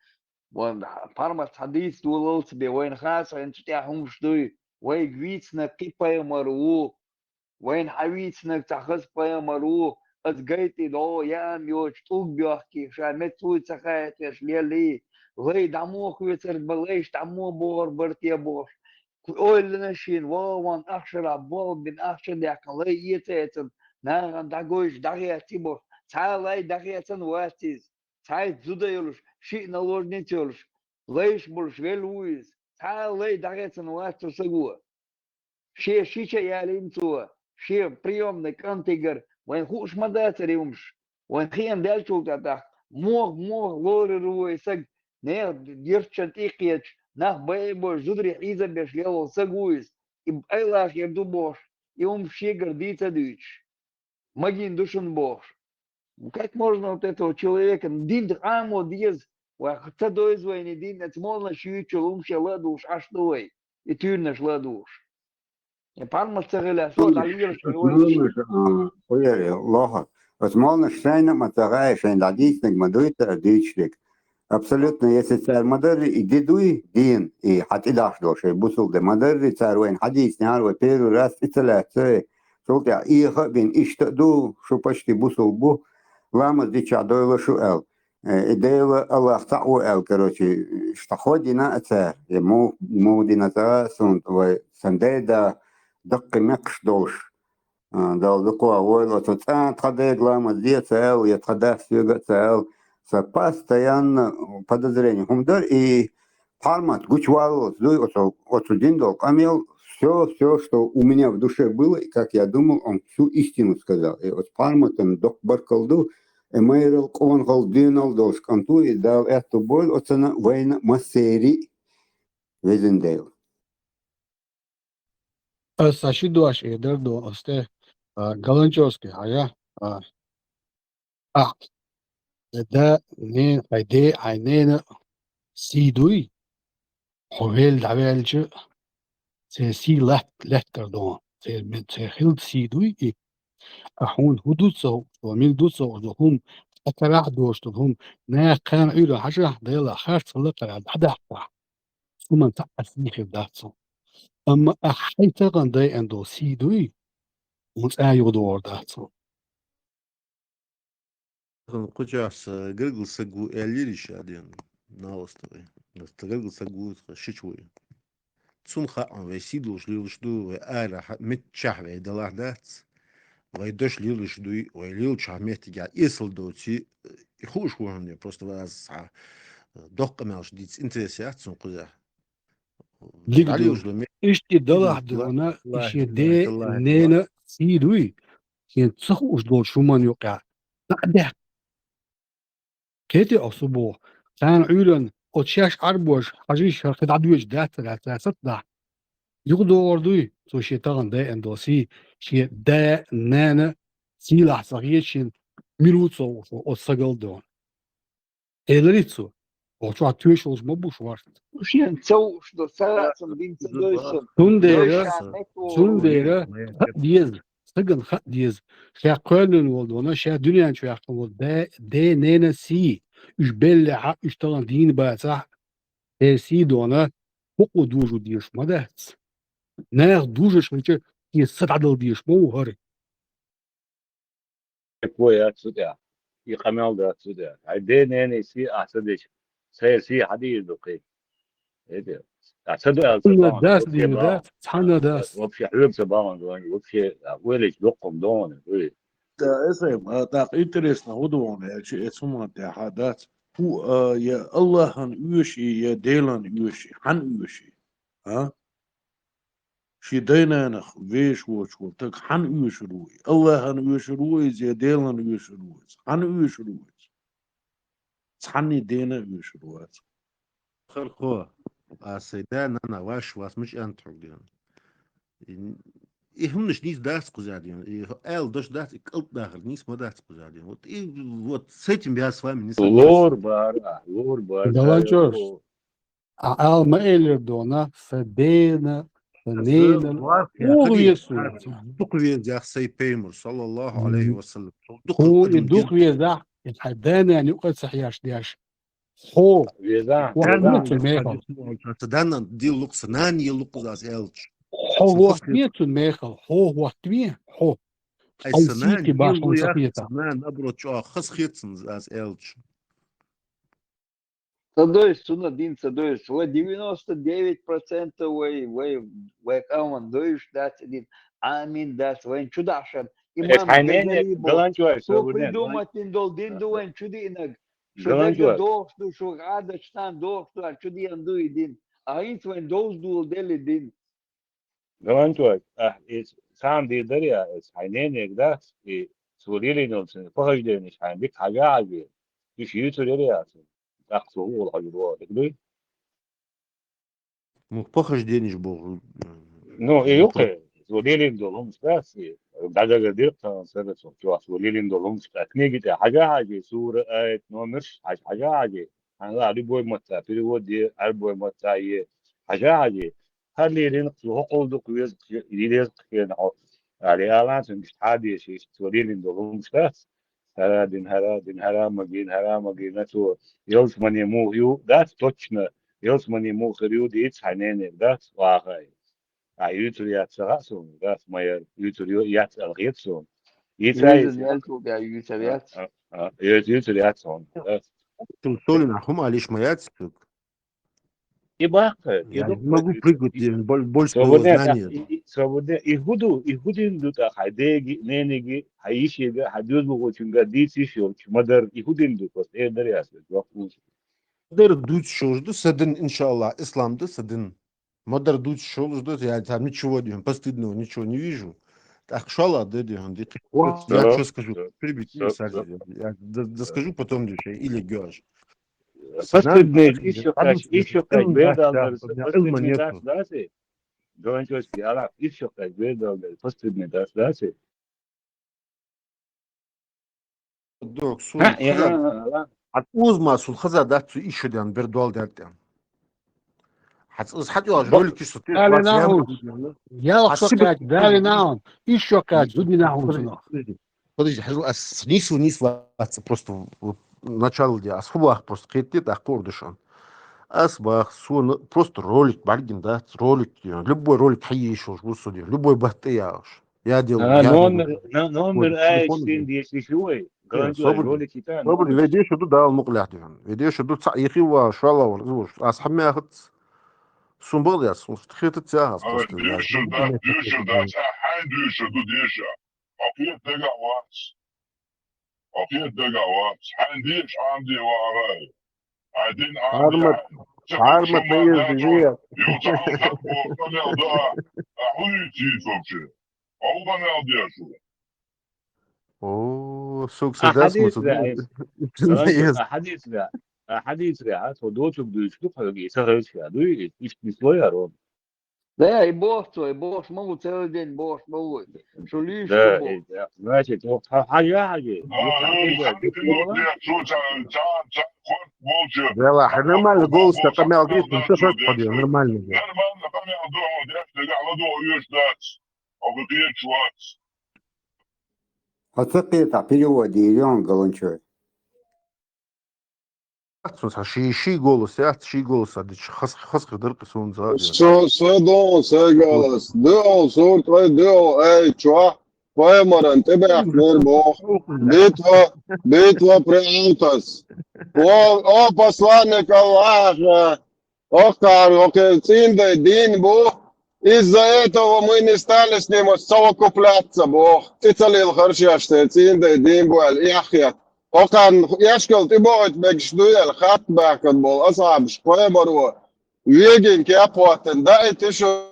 وان فرمت حديث دولت بوين خاصة انت تاهم شدوي وين جويتنا كيبا يمرو وين حويتنا تخص بيمرو اتجيتي دو يام يوش توق بيحكي شامت توي تخيت يش ليلي غي دمو خويتر بليش دمو بور برتي بوش اول نشين وان اخشر عبال بن اخشر داخلي يتيتن ناغن داغوش داغيتي بوش تعالي داغيتن واتيز تعال زودا يلوش شيء наложниц يلوش ليش بولش велуиз تعال داغيتن واتو سغوا شي شيشا يالينتو شي приемный контигер وين خوش مداتر يمش وين خيان دالتو تاع موغ لوري سغ نه ديرچنتيقيت نخ بايبو زودري عيزا بيش يلو سغويز ايلاش يبدو бош يمشي гордиться дыч магин душен бош. Как можно вот этого человека, дин амо диез, вахта доиз войны дин, это можно шьючу лумше ладуш, аж той, и тюрнеш ладуш. И парма цагаля, что дальше Хуяри, лоха. Возможно, шайна матарая, шайн дадисник, мадуита, дычлик. Абсолютно, если царь мадырри, и дедуй, дин, и хати даш доши, бусул де мадырри, царь войн, хадис, нярва, первый раз, и целя, царь. Шултя, иха бин, иштаду, что почти бусул бу, лама дича дойла шуэл. Идейла Аллах тауэл, короче, что ходи на царь, ему дина царь, сандейда, دق مكش دوش دال دقوا ويلا تتان تخدق лама دي цел я тхадах сюга цел со постоянно подозрение хумдар и пармат гучвал зуй отсудин дол камел все что у меня в душе было и как я думал он всю истину сказал и от парматом док баркалду эмейрл он голдинал дош канту и дал эту боль оцена война массери везендейл. Сашидуаш Эдердо Осте Галанчовский, да не хайде айнена сидуй ховел давелч се си лет кардон تخيل سيدوي أحون هدوسه ومن دوسه وهم أكره دوشتهم نا كان عيله حاجة ديلا خاص لك على حدا ثم تأسيخ داتسو أما أحيت غندي أندو سيدوي ومتأيو دور داتسو Kuchas gırgıl sagu elir işadın naostoi. Gırgıl sagu şiçoy. Tsun kha ve sidloş lilşdu ve ara mit çah ve dalardat. Ve doş lilşdu ve lil çahmet ya isl doçi хуш хуанне просто вас доқмалш диц интересиат сон куза. ليقدو إشتي دلع دونا إشي دي نينا سيدوي كين تصخوش دول شومان يوقع نقدح كيتي أصبو كان عيلن أتشاش عربوش حجيش خد عدوش دات ستدح يقدو وردوي سو شيطان دي اندوسي شي دا نانا سيلاح صغيرشين ميروتسو أتساقل دون إلريتسو وشو عتوش وش مبوش وارد وشين تسوش دو سرعتم دين تدوشم سنديرة خط ديز سجن خط ديز شا قانون والدونا شا دنيا شو يحكموا دا نانا سي إش بلع إش طلع دين باتح سي دونا فوق دوجو ديش ما دهت ناخ دوجش منك هي ستعدل ديش مو هري كويا تسوديا يقمل ده تسوديا عدين يعني سي أحسدش سي حديد دقيق إيه أحسدها حنا داس دين داس حنا داس وبشي حلوب سبان وبشي ويلش لقم دون ده اسم ده انترست هودون يا شيء اسمه ده حدث هو يا الله هن يوشي يا ديلان يوشي هن يوشي ها شي دينا نخ فيش وش وتك هن يوشي روي الله هن يوشي روي يا ديلان يوشي روي هن يوشي روي هن دينا يوشي روي خلقوا أسيدان أنا واش مش أنترو ديان И хумнеш низ даст кузадин. И эл дош даст и калт дахр низ ма даст кузадин. Вот с этим я с вами не согласен. Лор бар. Даланчош. А ما إلر دونا فبينا فنينا دوق ويزاخ سي بيمر صلى الله عليه وسلم. هو دوق ويزاخ يتحدانا يعني وقت صحياش دياش هو تدانا دي لوكس ناني لوكس از إلش. هو وقتية الميخل هو وقتية هو السنان يلو يا سنان أبرد شو خص خيتسن از إلش. Садоис, суна дин садоис, вы 99% вы каман доиш дать один, амин дать, вы чудашен. Имам Газалибо, что придумать индол дин дуэн чудинаг, что дега дохту, что гадачтан дохту, а чудиан дуй дин, а инт вен доз дул дели дин. Galantoy, سام دي دريا حينين ده سوريلي نولسن فخج ده مش عندك حاجة عادي مش يوتيوب يا أقصى هو الحجر ده مو فخج دينش بو نو يوقع سوريلي دولهم بس بعد قدير كان سنة شو سوريلي دولهم بس كنيجي حاجة عادي سورة نو مش حاجة عادي أنا على بوي متى في ودي على بوي متى حاجة عادي هل يرين حقوق دقيق يريد كين على آلات مش عادي شيء سوريين دولهم بس هرا مجين نتو يلس من يمو يو ده توشنا يلس من يمو خريو ديت حنين ده واقعي يوتريات سراسون ده ما يوتريات الغيتسون يوتريات سون تقول نحكم عليه шмаяцик. يبقى Я не могу прыгать больше своего знания. Свобода. Ихуду индут хайдеги, ненеги, хаишига, хадюзбу чунга дицишо, чмадар ихуду индут просто эдеряс. Модер дуч шожду садин иншаллах исламда садин. Модер дуч шожду я там ничего не постыдного ничего не вижу. Так шала дедиан дит. Я что скажу? Прибити я скажу потом еще или гёж. Постыдный еще как бедал, постыдный даст, Галанчевский, Араб, еще как бедал, постыдный даст, Док, сул, От узма сулхаза датсу еще дан бердуал дартян. حتى رولك يشتغل دالي ناهونس يلا شو كات دالي ناهون еще كات зуди нахунсуно Подожди, снизу просто начало где асхубах просто кетет ахпордышон. Асбах сон просто ролик бальгин, да, ролик, любой ролик хаишь уж высуди, любой бахтеяш. Я делаю, номер айштин если шуй ролик китан собой ведешь тут да муглях диван ведешь тут саихи ва шалава зуш асхамяхт сумбол я сумстхит тяга просто Дюша, да, хай дюша, ду дюша. Опять договариваться. Хандиш, Анди, Варай. Один Армат наездил. вообще. Албанал держу. О, сукса гасмус. حديث رعاة ودوتو بدوشلو حقي سغيش كادوي إيش بيسوي أرون Да, и бог могу целый день, бог могу. Что лишь, ده что бог. значит حاجة Да, нормально голос так имел вид, ну что ж подъем, нормально. А це это переводе Ильон Галанчой. شي голос, я ши голос, а хас хадырка сон за. Содон, Сегалас, Дел, Суртрой, Дел, эй, чуа, Поймаран, тебе ахмер бог. Битва при Аутас. О, посланник Аллаха, Цинда, Дин, Бог. Из-за этого мы не стали с ним совокупляться, Бог. Ты целил харчаште, Цинда, Дин, Бог, Яхья. وكان يشكل تبعت بجدوية الخط باكن بول أصعب شوية بروا ويجين كيابوتن دا تشو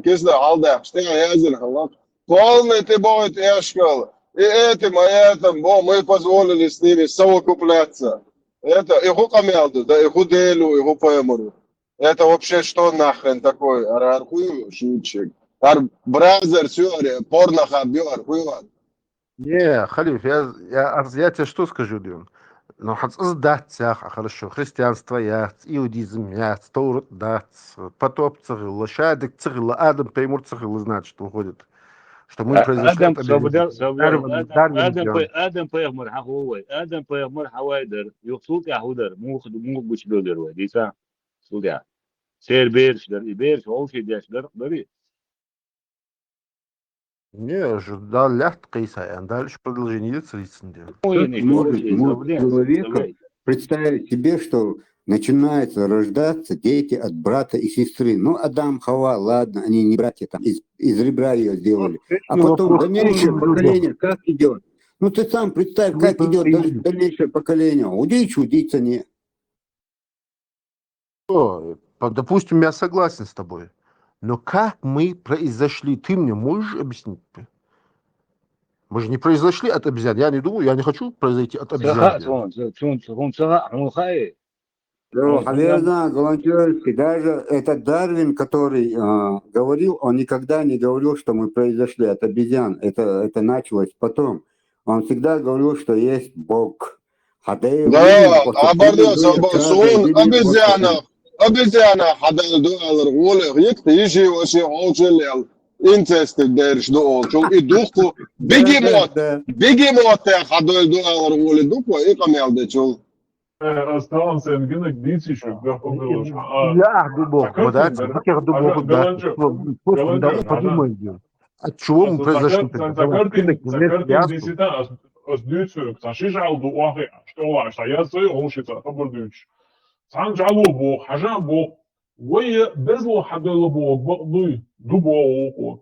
كيسدا عالدا شتيا يازن خلاص полный تبعت يشكل этим этим бо мы позволили с ними совокупляться. Это их камелду, да их уделю, их поэмору. Это вообще что нахрен такой? Архуй шутчик. Ар бразер сюре порнохабер хуйван. Не, Халиф, я тебе что скажу, Дюн? Но сдать хорошо, христианство яц, иудизм яц, Торат дац, потоп царил, лошадик царил, Адам Пеймур царил, значит, выходит, что мы произошли от آدم بيغمر حقوي آدم بيغمر حوايدر يقصود يهودر مو بوش دولر وديسا سوديا سير بيرش در بيرش أول شيء ديش در بري Не, да, ляхт кайса, дальше продолжение царицын. Может человека представить себе, что начинаются рождаться дети от брата и сестры. Ну, Адам, Хава, ладно, они не братья, там из ребра ее сделали. А потом дальнейшее поколение как идет? Ну, ты сам представь, как идет дальнейшее поколение. Удиться не. Допустим, я согласен с тобой. Но как мы произошли? Ты мне можешь объяснить? Мы же не произошли от обезьян. Я не думаю, я не хочу произойти от обезьян. Верно, Галанчевский, даже этот Дарвин, который говорил, он никогда не говорил, что мы произошли от обезьян. Это началось потом. Он всегда говорил, что есть Бог. Да, оборвется сон обезьянов. Обезьяна хадал дуалар волех якты иши вообще олчелел инцест дерш дуолчул и духу бегемот хадал дуалар воле духу и камелдечул. Осталось гинек дитишек, да помилуешь. Я дубок, да, таких дубок, да. Просто подумай, от чего мы произошли? Закартин десята оздюцюк, сашижал дуахи, что лаш, а я свой олшица, побордюч. سانجالو بو حجان بو ويا بزلو حدلو بو بقضي دبو وقو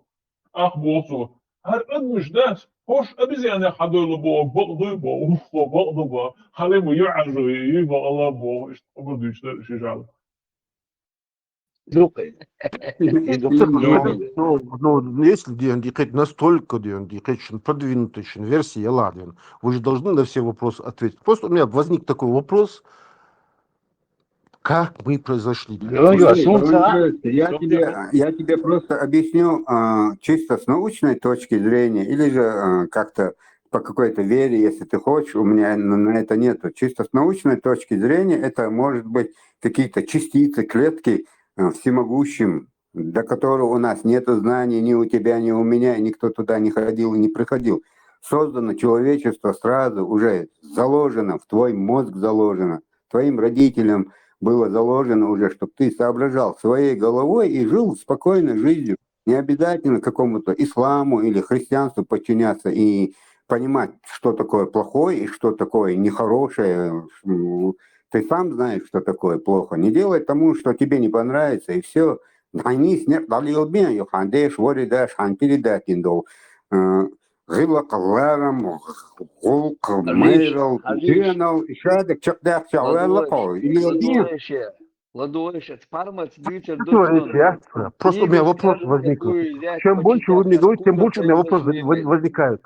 اخ بوصو هر ادمش داس هوش ابزيان حدلو بو بقضي بو بقضي بو خليمو يعجو يبا الله بو اشتبردو شجال Ну, если дикать настолько продвинутый версии, ладно, вы же должны на все вопросы ответить. Просто у меня возник такой вопрос. Как мы произошли? Я тебе просто объясню чисто с научной точки зрения, или же как-то по какой-то вере, если ты хочешь, у меня на это нету. Чисто с научной точки зрения это может быть какие-то частицы, клетки всемогущим, до которого у нас нет знаний ни у тебя, ни у меня, никто туда не ходил и не приходил. Создано человечество сразу, уже заложено, в твой мозг заложено, твоим родителям было заложено уже, чтобы ты соображал своей головой и жил спокойной жизнью. Не обязательно какому-то исламу или христианству подчиняться и понимать, что такое плохое и что такое нехорошее. Ты сам знаешь, что такое плохо. Не делай тому, что тебе не понравится, и все. غلا قلارم غلق ميرل جينل إشادك شقداك شعوال لقو Ладуэш, спармац, дютер, Просто у меня вопрос возникнет. Чем больше вы мне говорите, тем больше у меня вопрос возникает.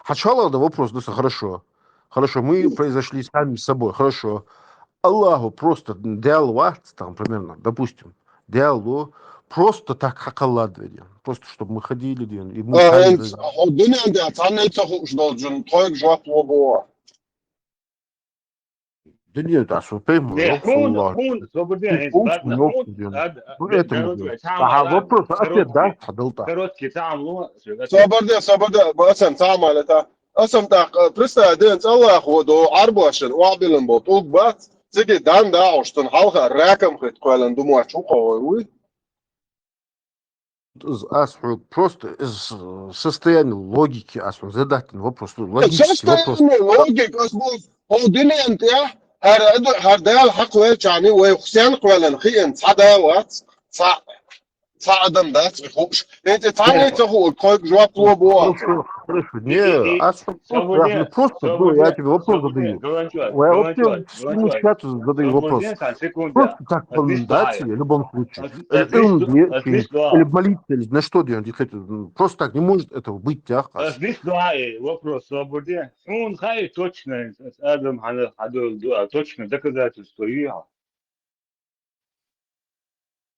Хачала, да, вопрос, да, хорошо. Хорошо, мы произошли сами с собой, хорошо. Аллаху просто диалог, там, примерно, допустим, диалог, просто так хакалад ведем. Просто, чтобы мы ходили, и мы сами... Да нет, а что ты Не, хун, свободен, вопрос, ответ, да? короткий там, Свободен, басен, сама это. Асам так, представляешь, Аллах воду арбашен, уабилен бот, угбат, цеги дан да, что халха раком хоть квален думаю, что кого Просто из состояния логики, задать вопрос, логический вопрос. Логика, هردال حق ويرجعني ويخسان قولا خيان صداوات صعدم دات بخوش انت تعالي تخو كويك جواب بوا Хорошо, не, просто, я тебе вопрос задаю. Я вообще всему чату задаю вопрос. Просто так рекомендации в любом случае. Или молиться, или на что делать. Просто так не может этого быть. Здесь вопрос свободы. Он хай точно, Адам точно доказательство.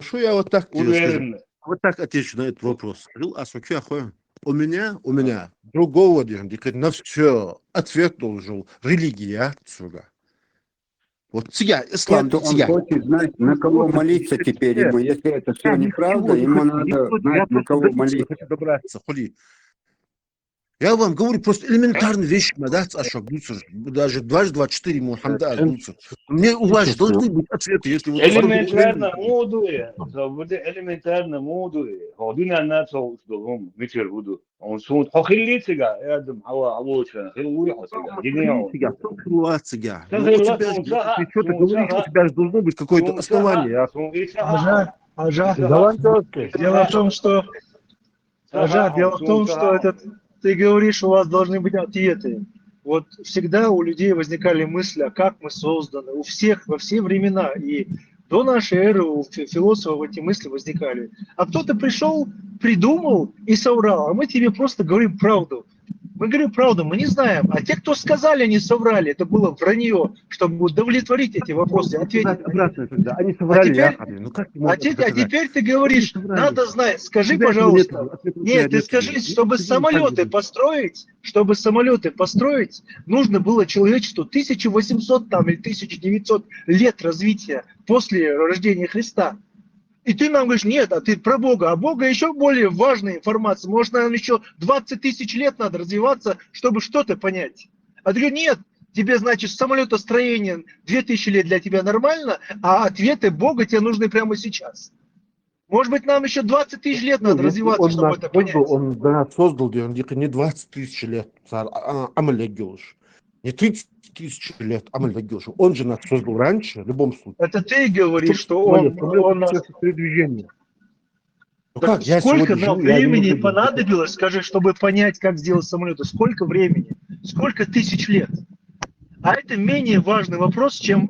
Что я вот так тебе скажу? Вот так отвечу на этот вопрос. У меня другого на все ответ должен религия отсюда. Вот сега, ислам, он хочет знать, на кого молиться теперь ему. Если это все неправда, ему надо знать, на кого молиться. Я вам говорю просто элементарные вещи, даже 2-4 Мухаммада Адуцер. Мне у вас должны быть ответы, если вы... Элементарно мудуе. Ходуна на то, что он вечер буду. Он суд. Хохилитига, я думаю, авочка, хилуихосига. Что ты говоришь, у тебя же должно быть какое-то основание. Дело в том, что ты говоришь, у вас должны быть ответы. Вот всегда у людей возникали мысли, а как мы созданы, у всех, во все времена. И до нашей эры у философов эти мысли возникали. А кто-то пришел, придумал и соврал, а мы тебе просто говорим правду. Мы говорим правду, мы не знаем. А те, кто сказали, они соврали. Это было вранье, чтобы удовлетворить эти вопросы, ответить. Они соврали, теперь ты говоришь, надо знать. Скажи, пожалуйста. Нет, ты скажи, чтобы самолеты построить, нужно было человечеству 1800 там, или 1900 лет развития после рождения Христа. И ты нам говоришь, нет, а ты про Бога. А Бога еще более важная информация. Может, нам еще 20 тысяч лет надо развиваться, чтобы что-то понять. А ты говоришь, нет, тебе, значит, самолетостроение 2000 лет для тебя нормально, а ответы Бога тебе нужны прямо сейчас. Может быть, нам еще 20 тысяч лет надо развиваться, чтобы это понять. Он нас создал, не 20 тысяч лет, не 30 тысяч лет, он же нас создал раньше, в любом случае. Это ты говоришь, что он нас... Сколько нам времени понадобилось, скажи, чтобы понять, как сделать самолеты? Сколько времени? Сколько тысяч лет? А это менее важный вопрос, чем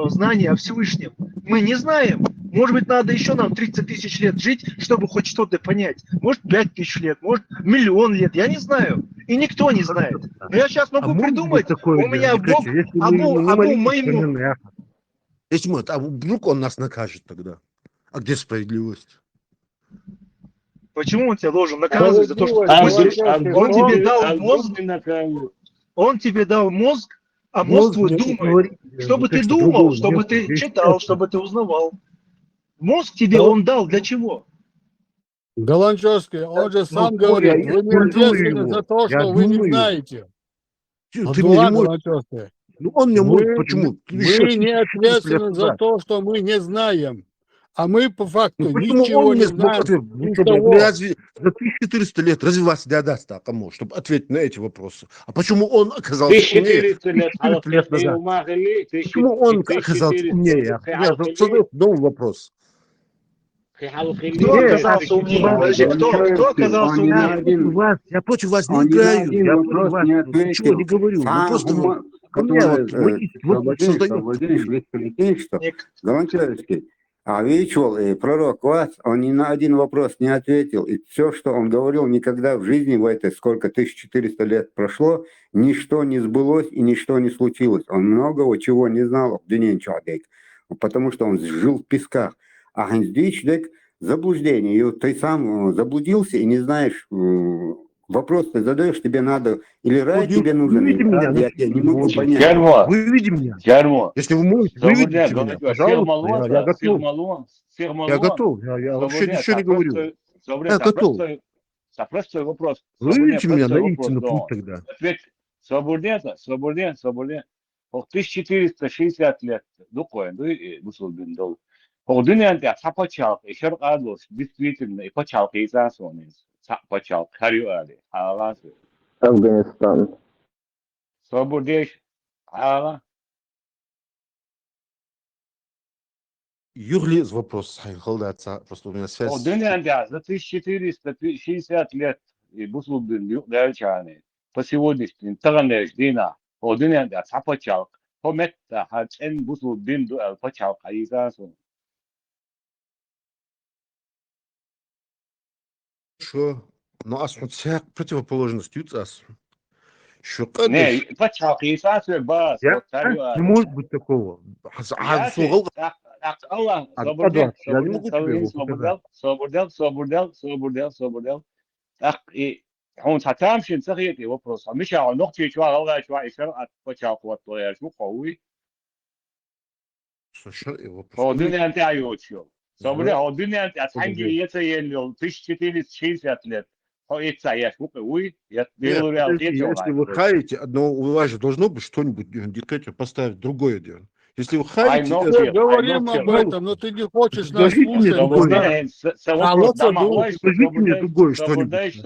знание о Всевышнем. Мы не знаем. Может быть, надо еще нам 30 тысяч лет жить, чтобы хоть что-то понять. Может, 5 тысяч лет, может, 1 000 000 лет. Я не знаю. И никто не знает. Но я сейчас могу придумать. У меня Бог, моему... Если мы, а вдруг он нас накажет тогда? А где справедливость? Почему он тебя должен наказывать за то, что ты он тебе дал мозг? Он тебе дал мозг, а мозг твой думает. Чтобы ты думал, чтобы ты читал, чтобы ты узнавал. Мозг тебе он дал для чего? Голанчевский, он же сам Ну, я говорит, вы не использую ответственны за его. то, Я что вы не думаю. знаете. Ты меня не Абдулла можешь... Голанчевский, Ну, он мне может, почему? Еще мы не 1400 лет ответственны за назад. то, что мы не знаем. А мы по Ну, факту почему ничего он не мне смог знаем ответить? Ну, из что, блядь, того. разве за 1400 лет разве вас не даст кому, чтобы ответить на эти вопросы? А почему он оказался умнее 1400 лет 1400 лет назад? Почему он оказался умнее? Я задаю новый вопрос. Кто Нет, оказался умнее? Подожди, кто оказался Он ни на умнее? Я против вас не он ни на играю. один Я против вопрос вас не ничего не ответил. говорю. Ну, просто вот у меня Который вот логический вопрос Владимир задает. Владимирович, Голанчевский, а видел, пророк вас, он ни на один вопрос не ответил. И все, что он говорил, никогда в жизни, в этой сколько, 1400 лет прошло, ничто не сбылось и ничто не случилось. Он многого чего не знал, потому что он жил в песках. А Генсдичдек заблуждение. И ты сам заблудился и не знаешь, вопрос ты задаешь, тебе надо, или рай тебе нужен, Выведи или меня ад, на я не могу тему. понять. Выведи меня. Jarmo. Если вы можете, выведите меня, пожалуйста. Я готов. Я готов. Я вообще ничего не говорю. Я готов. Простой вопрос. Выведите меня на Простой вопрос. истинный путь тогда. Ответь. Свободен. 1460 лет. Дукоин, мусульман дол. Дунyan da sapachal, işer ados, действительно, пачал кейзасонис, пачал, карюали, алас. Афганистан. Свободеш, ала. Юрли вопрос. Холдаться, просто у меня связь. Dünyan da за 1460 лет мусульман дальчане. По сегодняшним таганеш дина. Dünyan da sapachal, пометта хачен мусульман дуал пачал кейзасон. Что? Ну, ас вот вся противоположность ЮЦАС. Что Не, кадыш? пачал кейзасон бас, Я? вот карюали. Не может быть такого. Я Allah, Я не могу тебе его показать. свободел. Так, и он татамшин сахит его просто. Миша, он ногти чуа, лава чуа, ишер от почал вот то я шу кауи. Слушай, его Он просто... дунья антиайочо. Свободел, он дунья антианги яца ельнил 1460 лет. Он яца я шу кауи, я Нет, делаю реал подожди, если вы хаете, одно у вас же должно быть что-нибудь, дикатер, поставить другое дело. Если вы хаете... Мы говорим об этом, но ты не хочешь нас Скажите мне слушать. другое. Да. Скажите мне другое что-нибудь.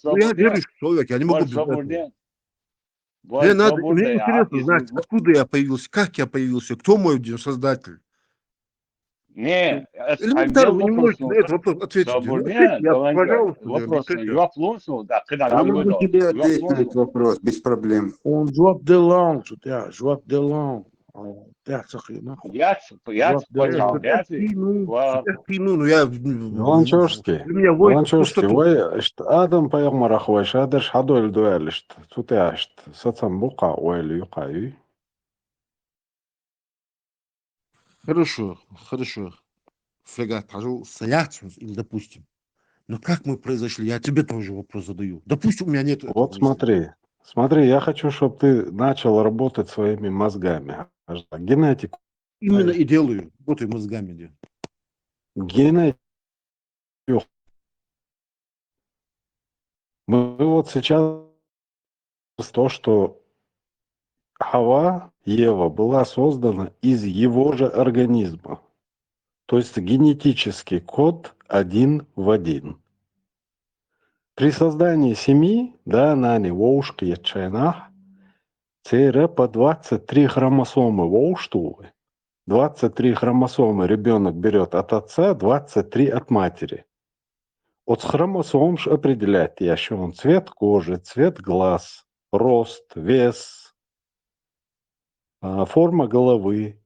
Ну, я верующий человек, я не могу без этого. Мне интересно знать, откуда я появился, как я появился, кто мой создатель. Не, Элементарно, вы не можете на этот вопрос ответить. Пожалуйста, Я могу тебе ответить на этот вопрос без проблем. Он жуап делон, жуап делон. Голанчевский, вы адам паямарах ваш адаш хадоль дуэлишт. Тутяшт, сацам бука уэль юкай. Хорошо. Фрегат, пожалуйста, или допустим. Но как мы произошли? Я тебе тоже вопрос задаю. Допустим, у меня нет... Вот смотри, я хочу, чтобы ты начал работать своими мозгами. Генетику. Именно и делаю. Вот и мозгами делаю. Генетику. Мы вот сейчас то, что Хава, Ева, была создана из его же организма. То есть генетический код один в один. При создании семьи, да, нани, воушки, ячайнах, це по 23 хромосомы воуштувы. 23 хромосомы ребенок берет от отца, 23 от матери. От хромосом определяет еще он цвет кожи, цвет глаз, рост, вес, форма головы.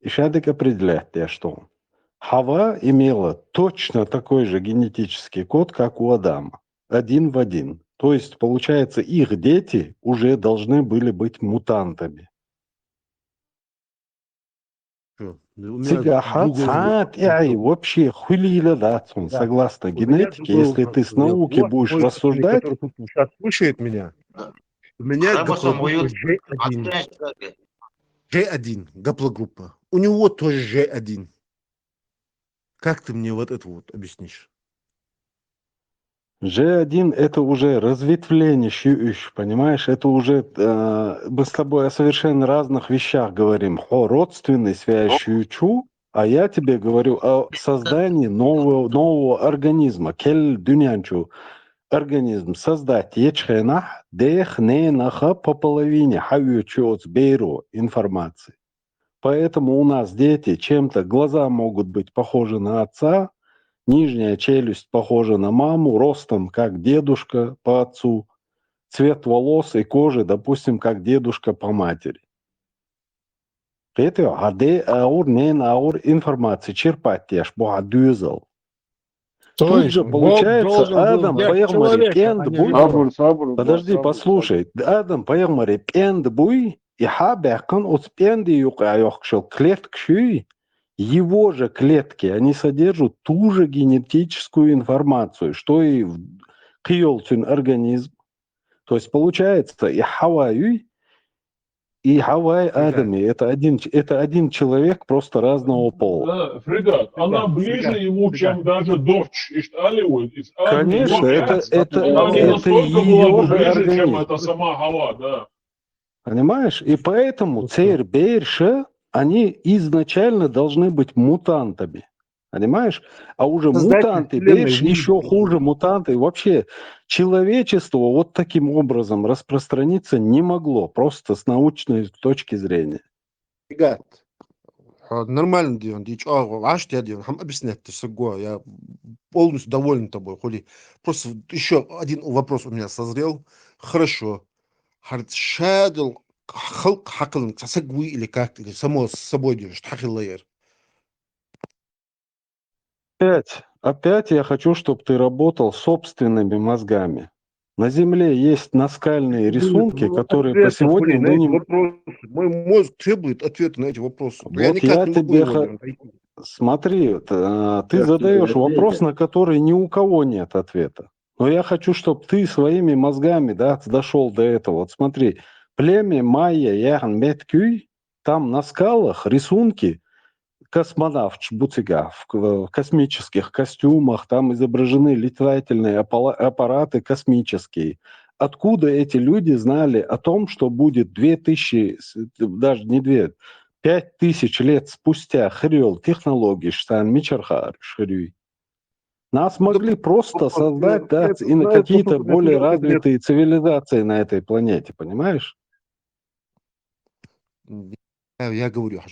И шадик определяет я что он. Хава имела точно такой же генетический код, как у Адама. Один в один. То есть, получается, их дети уже должны были быть мутантами. Вообще хулиля, да, согласно генетике, если ты с науки будешь рассуждать... Который сейчас слушает меня, у меня гаплогруппа G1. G1, гаплогруппа. У него тоже G1. Как ты мне вот это вот объяснишь? G1 это уже разветвление, понимаешь? Это уже мы с тобой о совершенно разных вещах говорим. О родственной связи щучу, а я тебе говорю о создании нового организма. Кель дюнянчу. Организм создать ечхенах, дехненаха по половине, хавючоц бейру информации. Поэтому у нас дети чем-то, глаза могут быть похожи на отца, нижняя челюсть похожа на маму, ростом как дедушка по отцу, цвет волос и кожи, допустим, как дедушка по матери. Это аур информации черпать ешь, дюзел. То Тут есть же Бог получается должен был Адам взять Паягмари человека, а пенд не буй. ребенка. Подожди, послушай. Адам Паягмари пенд буй, и хабякан от пенди юкшел клетк шуй. Его же клетки, они содержат ту же генетическую информацию, что и в киолцин организм. То есть получается и Хавай, и Хавай Адами. Это один человек, просто разного пола. Да, фрегат, она ближе ему, чем даже дочь из Алиуд, из армии. Конечно, Она не это настолько была ее бы же ближе, чем организм. это сама Хава, да. Понимаешь? И поэтому Цейр Бейрша, они изначально должны быть мутантами. Понимаешь? А уже Создатель мутанты вселенной Бейрш мира. еще хуже мутанты. Вообще человечество вот таким образом распространиться не могло. Просто с научной точки зрения. Ребят, нормально делаем, аж тебя делаем, объяснять, ты я полностью доволен тобой, Хули. Просто еще один вопрос у меня созрел. Хорошо. Шадл халк хакалн сасагуи или как, или само с собой делаешь, хахиллайер. Опять я хочу, чтобы ты работал собственными мозгами. На Земле есть наскальные рисунки, которые по сегодня на эти мы не... вопросы. Мой мозг требует ответа на эти вопросы. Я Вот никак я не могу тебе... его найти. Смотри, ты задаешь вопрос, на который ни у кого нет ответа. Но я хочу, чтобы ты своими мозгами, да, дошел до этого. Вот смотри, племя майя Яхан Меткюй, там на скалах рисунки космонавт Чбуцига в космических костюмах, там изображены летательные аппараты космические. Откуда эти люди знали о том, что будет 2000, даже не 2, 5000 лет спустя хрел технологий, что Мичархар шрюй. Нас могли просто создать, да, и на какие-то более развитые цивилизации на этой планете, понимаешь? Я говорю,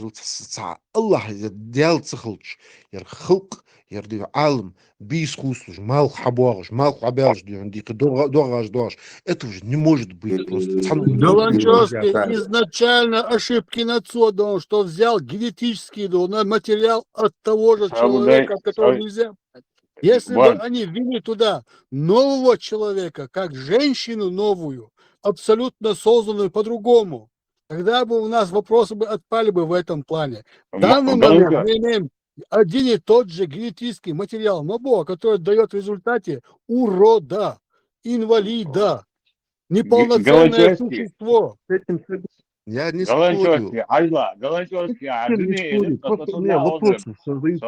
Аллах делал цихлч, хылк, ди алм, бискуслуж, мал хаборж, мал хаберж, дика дорож. Это уже не может быть просто. Голанчевский изначально ошибки над Содом, что взял генетический материал от того же человека, от которого нельзя. Если бы они ввели туда нового человека, как женщину новую, абсолютно созданную по-другому, тогда бы у нас вопросы бы отпали бы в этом плане. В данный момент мы имеем один и тот же генетический материал МОБО, который дает в результате урода, инвалида, неполноценное существо. Я не спорю. Галанчевский, а Просто у меня вопросы создают.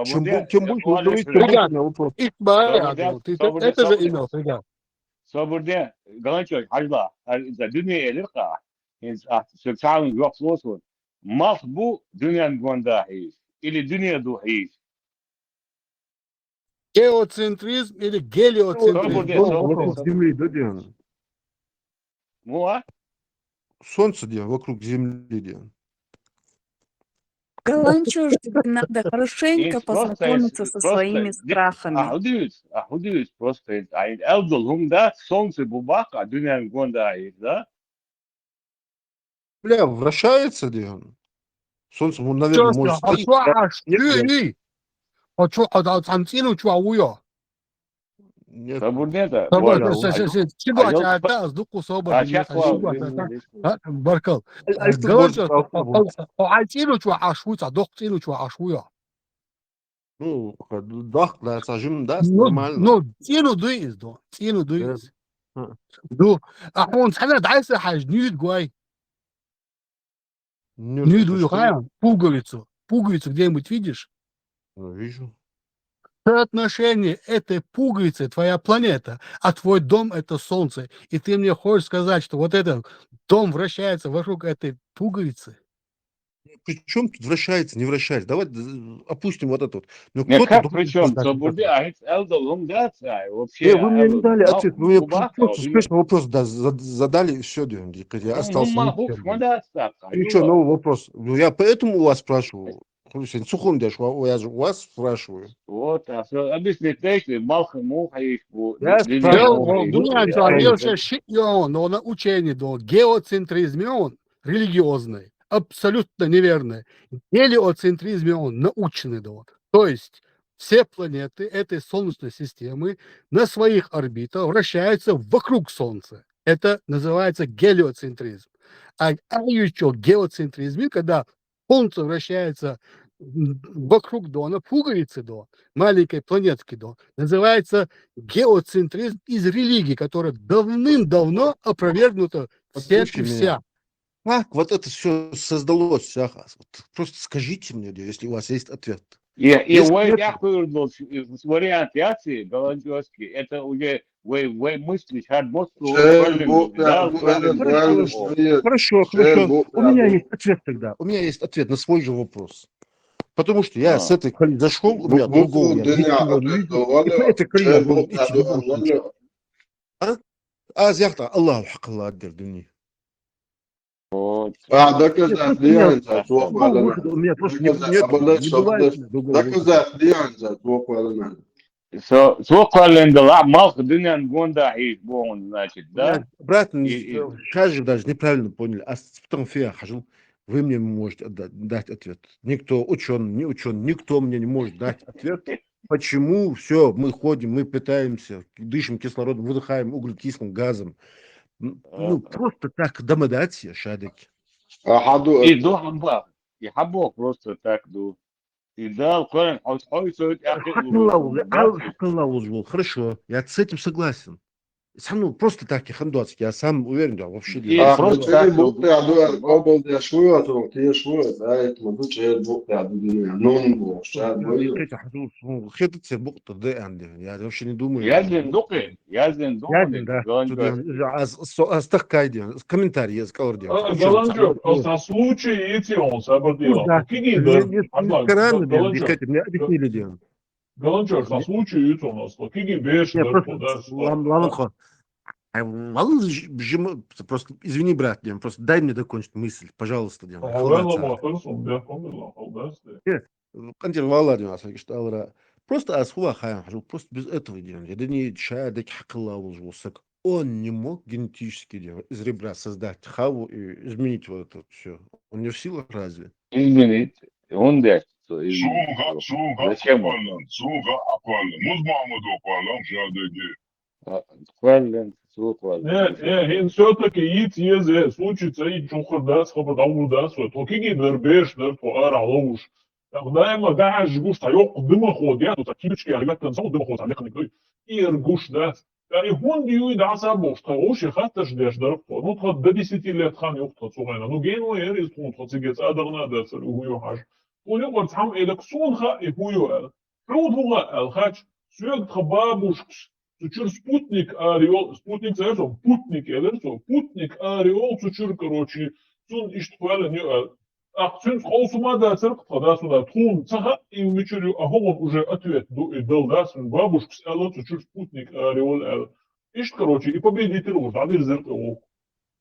Чем больше вы говорите, тем больше у меня вопросов. Это же имел, ребят. Соборде, Галанчевский, Ажла, за dünya elirka, sökçağın yok olsun. Mah bu dünyanın gondahıyız. Или dünya duhıyız. Геоцентризм или гелиоцентризм? Вокруг Земли, да, Диана? Солнце, Диана, вокруг Земли, Диана. Галанчушке надо хорошенько познакомиться со своими страхами. Ahuduyuz просто. Elgulhumda солнце бубака, dünyanın gondahıyız, да? Бля, вращается, Диана. Солнце, наверное, может стоит. Нет. Соборде-то. Ну, дах, да, сажим, да, нормально. Ну, цену дуис, да, цену дуис. Ну, а он sana дайся хаж нюд гуай. Нюд гуай, пуговицу где-нибудь видишь? Вижу. Соотношение этой пуговицы твоя планета, а твой дом это Солнце. И ты мне хочешь сказать, что вот этот дом вращается вокруг этой пуговицы? Причем тут вращается, не вращается? Давай опустим вот это вот. Ну Не, кто-то как должен причем? создать вот это. А Элдол, да, вообще, Вы мне не дали ответ, вы мне Губаха, просто встречный вопрос задали, и все, я остался ни с Гумахук, чем. шмада, И что, новый вопрос? Ну, я поэтому у вас спрашиваю. Сухон я же у вас спрашиваю. Вот, объяснить, знаете, Малха Мухаиш, Я спрашиваю. Но на учение до геоцентризме он религиозный, абсолютно неверный. Гелиоцентризме он научный до. То есть все планеты этой Солнечной системы на своих орбитах вращаются вокруг Солнца. Это называется гелиоцентризм. А еще геоцентризм, когда Солнце вращается вокруг Дона, пуговицы до, маленькой планетки до, называется геоцентризм из религии, которая давным-давно опровергнута всем Послушайте и меня. вся. Как вот это все создалось, Ахас? Вот просто скажите мне, если у вас есть ответ. И Если вы, нет, я говорю, вариант реакции голландский, это уже вы мыслишь, Хорошо. У меня есть ответ тогда. У меня есть ответ на свой же вопрос. Потому что я с этой колеи зашел, у меня другого я ничего не видел. И по этой колее я должен идти в любом случае. Зяхта, Аллаху хакалла аддердуни. доказать лианца Другого выхода у меня просто нет, не бывает другого выхода. доказать лианца твоего. Свокаленда, малх дынян гонда и бон, значит, да? Брат, сейчас же даже неправильно поняли. А потом я хожу, вы мне можете дать ответ. Никто, ученый, не ученый, никто мне не может дать ответ. Почему все, мы ходим, мы питаемся, дышим кислородом, выдыхаем углекислым газом. Ну, просто так домодать, шадыки. И до хамбак, и хабок просто так до. И дал корень, Хорошо, я с этим согласен. Сам, просто так, я сам уверен, да, вообще. Просто так. Я вообще не думаю. Язин дукы, Да. Комментарий, Голландчук, со случая эти он собрал. Какие мне объяснили, Диан. Голландчук, со случая эти у нас. Какие бешеные. Просто извини, брат, Диан, просто дай мне закончить мысль, пожалуйста, Диан. Просто просто без этого Диан. Он не мог генетически из ребра создать хаву и изменить вот это все. Он не в силах разве? Изменить. Он да. Зачем? Все-таки и случится и чухардац, хабадаудац, то киги дербеш, дерпуар, алоуш. Дайма даш гуш тайок дымоход, я тут акимчки, а ребята сам дымоход, а механик, и ргуш дац. يعني هون بيويد عصابه وش خاطش داش درب نو تخد دا 10 لات خان يوقت صغينا نو جين وير يسكون تخصيجت ادغنا داس هو يوحش ونقدر تحم الك صون خا هو يو رود هو الخاش سوق تخبابوش تشير спутник ариол спутник зайшов путник элерсо путник ариол тشير короче цун иштхвала не акцент холсума да церк тогда сюда тун цаха и мичурю а он уже ответ дал да сын бабушка сказала тشير спутник ариол ишт короче и победитель уже адыр зеркало.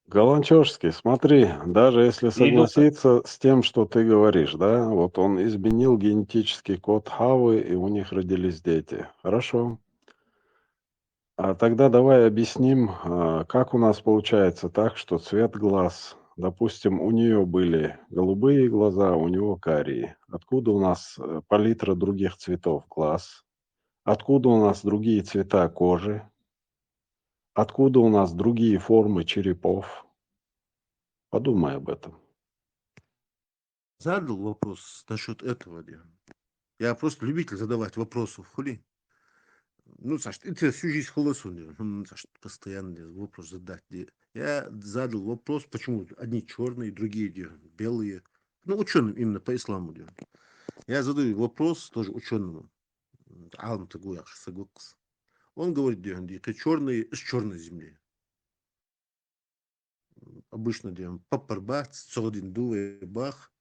Голландчёрский, смотри, даже если согласиться с тем, что ты говоришь, да, вот он изменил генетический код Хавы, и у них родились дети. Хорошо. А тогда давай объясним, как у нас получается так, что цвет глаз, допустим, у нее были голубые глаза, у него карие. Откуда у нас палитра других цветов глаз? Откуда у нас другие цвета кожи? Откуда у нас другие формы черепов? Подумай об этом. Задал вопрос насчет этого. Я просто любитель задавать вопросы. Хули. Ну, Саш, ты всю жизнь холосун. Саш, постоянно вопрос задать. Я задал вопрос, почему одни черные, другие белые. Ну, ученым именно по исламу. Я задаю вопрос тоже ученому. Алм Тагуяш Сагукс. Он говорит, что черный с черной земли. Обычно делаем папарбах, цодин дувы бах.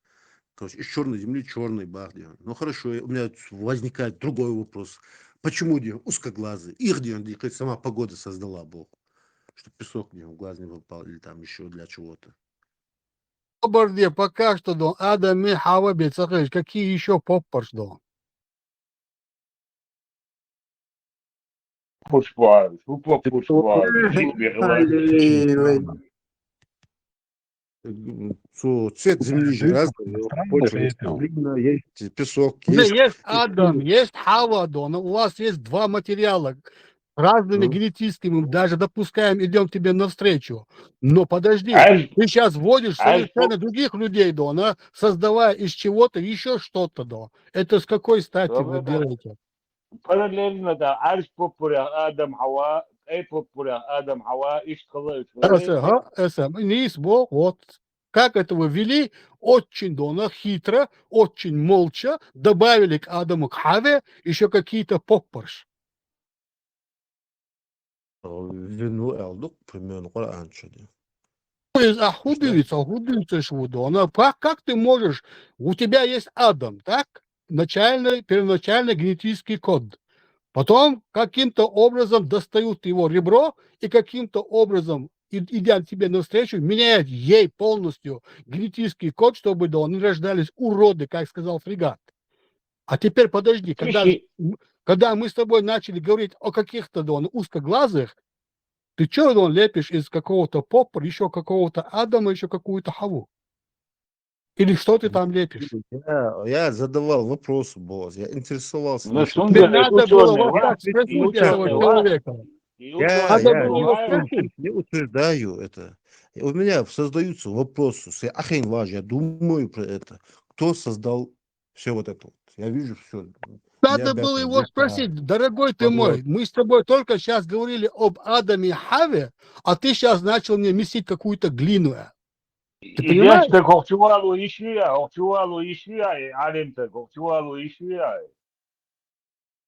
Короче, из черной земли черный бах делаем. Ну хорошо, у меня возникает другой вопрос. Почему делаем узкоглазый? Их делаем, сама погода создала Бог. Что песок в глаз не выпал или там еще для чего-то. Борде пока что до Адам и Хава бецахеш. Какие еще поппарш до? Пушвар, шупа пушвар. Цвет земли же разный. Почва есть глина, есть песок, есть... Есть Адам, есть Хава, до. Но у вас есть два материала. Разными генетическими, даже допускаем, идем тебе навстречу. Но подожди, ты сейчас вводишь совершенно других людей, Дона, создавая из чего-то еще что-то, да. Это с какой стати вы делаете? Параллельно, да, арш попуря Адам Хава, попуря Адам Хава, ишкала. Низ, вот. Как это вы вели? Очень, Дона, хитро, очень молча добавили к Адаму, к Хаве еще какие-то поппарш. Вину Элдук, примерно, Коран чуди. Худуется швудо. Как ты можешь? У тебя есть Адам, так? Первоначальный генетический код. Потом каким-то образом достают его ребро и каким-то образом, идя тебе навстречу, меняют ей полностью генетический код, чтобы не рождались уроды, как сказал Фрегат. А теперь подожди, когда мы с тобой начали говорить о каких-то узкоглазых, ты что лепишь из какого-то поппа, еще какого-то Адама, еще какую-то Хаву? Или что ты там лепишь? Я задавал вопрос, босс, я интересовался. Тебе надо было вот так спросить этого человека. Я не утверждаю это. У меня создаются вопросы. Я думаю про это. Кто создал все вот это? Я вижу все. Надо было его спросить, дорогой ты мой, мы с тобой только сейчас говорили об Адаме и Хаве, а ты сейчас начал мне месить какую-то глину. Ты понимаешь?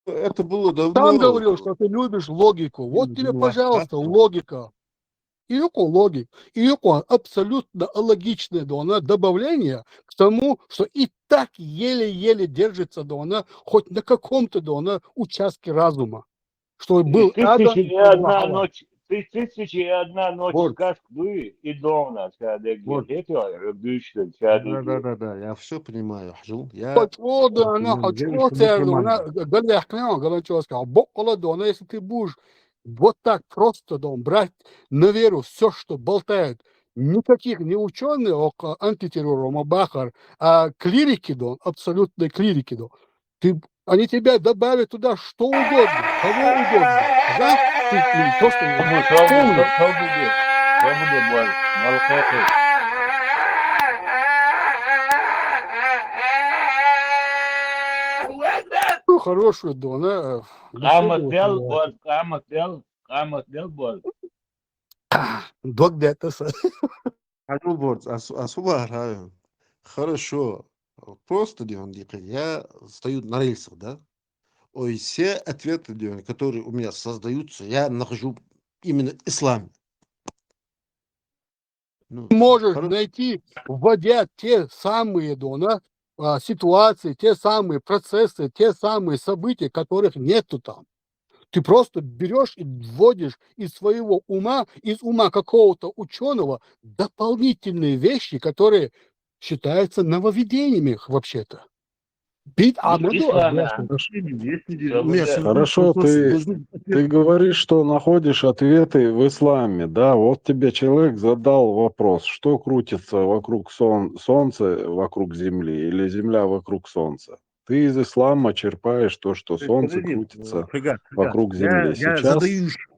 Это было давно. Сам говорил, что ты любишь логику. Вот тебе, пожалуйста, логика. И абсолютно логичное добавление к тому, что и так еле-еле держится хоть на каком-то участке разума. Что был Тысячи и одна ночь сказку и дома. Да, я все понимаю. Если ты будешь вот так просто брать на веру все, что болтают, никаких не ученых, антитеррора, Бахар, а клирики, абсолютные клирики, они тебя добавят туда что угодно, кого угодно. Да? То, что хорошую, Дона. Хорошо. Просто, я стою на рельсах, да? Все ответы, которые у меня создаются, я нахожу именно ислам. Можешь найти, вводя те самые ситуации, те самые процессы, те самые события, которых нету там. Ты просто берешь и вводишь из своего ума, из ума какого-то ученого дополнительные вещи, которые считаются нововведениями вообще-то. Хорошо, ты говоришь, что находишь ответы в исламе, да? Вот тебе человек задал вопрос, что крутится вокруг солнца, вокруг Земли, или Земля вокруг Солнца. Ты из ислама черпаешь то, что Солнце крутится вокруг Земли.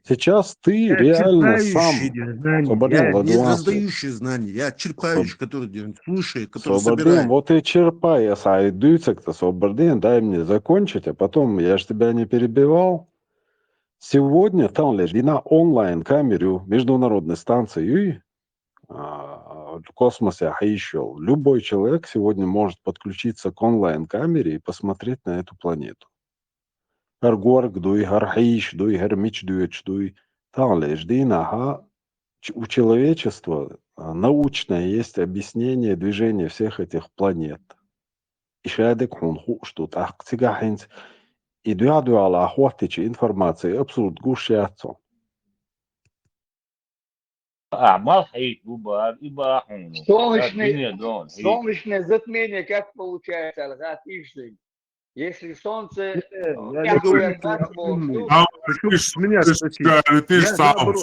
Сейчас ты реально сам не раздающий знания, я черпающий, который слушает, который собирает. Вот и черпай, я сайдуйцек-то собордин, дай мне закончить, а потом, я же тебя не перебивал. Сегодня там на онлайн-камеру международной станции в космосе еще любой человек сегодня может подключиться к онлайн-камере и посмотреть на эту планету. Her gorg дуй, her хиш дуй, her мич дуй. Там лишь ага. У человечества научное есть объяснение движения всех этих планет. И шадек хун что так цигахинц и дуала охватичи информации абсолют гушяцо. أعمال حيتوبار إباحونه. الدنيا دون. Солнечное затмение как получается, Алгат Ишли? Если солнце... Я не говорю, что я умный. Меня спроси. Ты сам,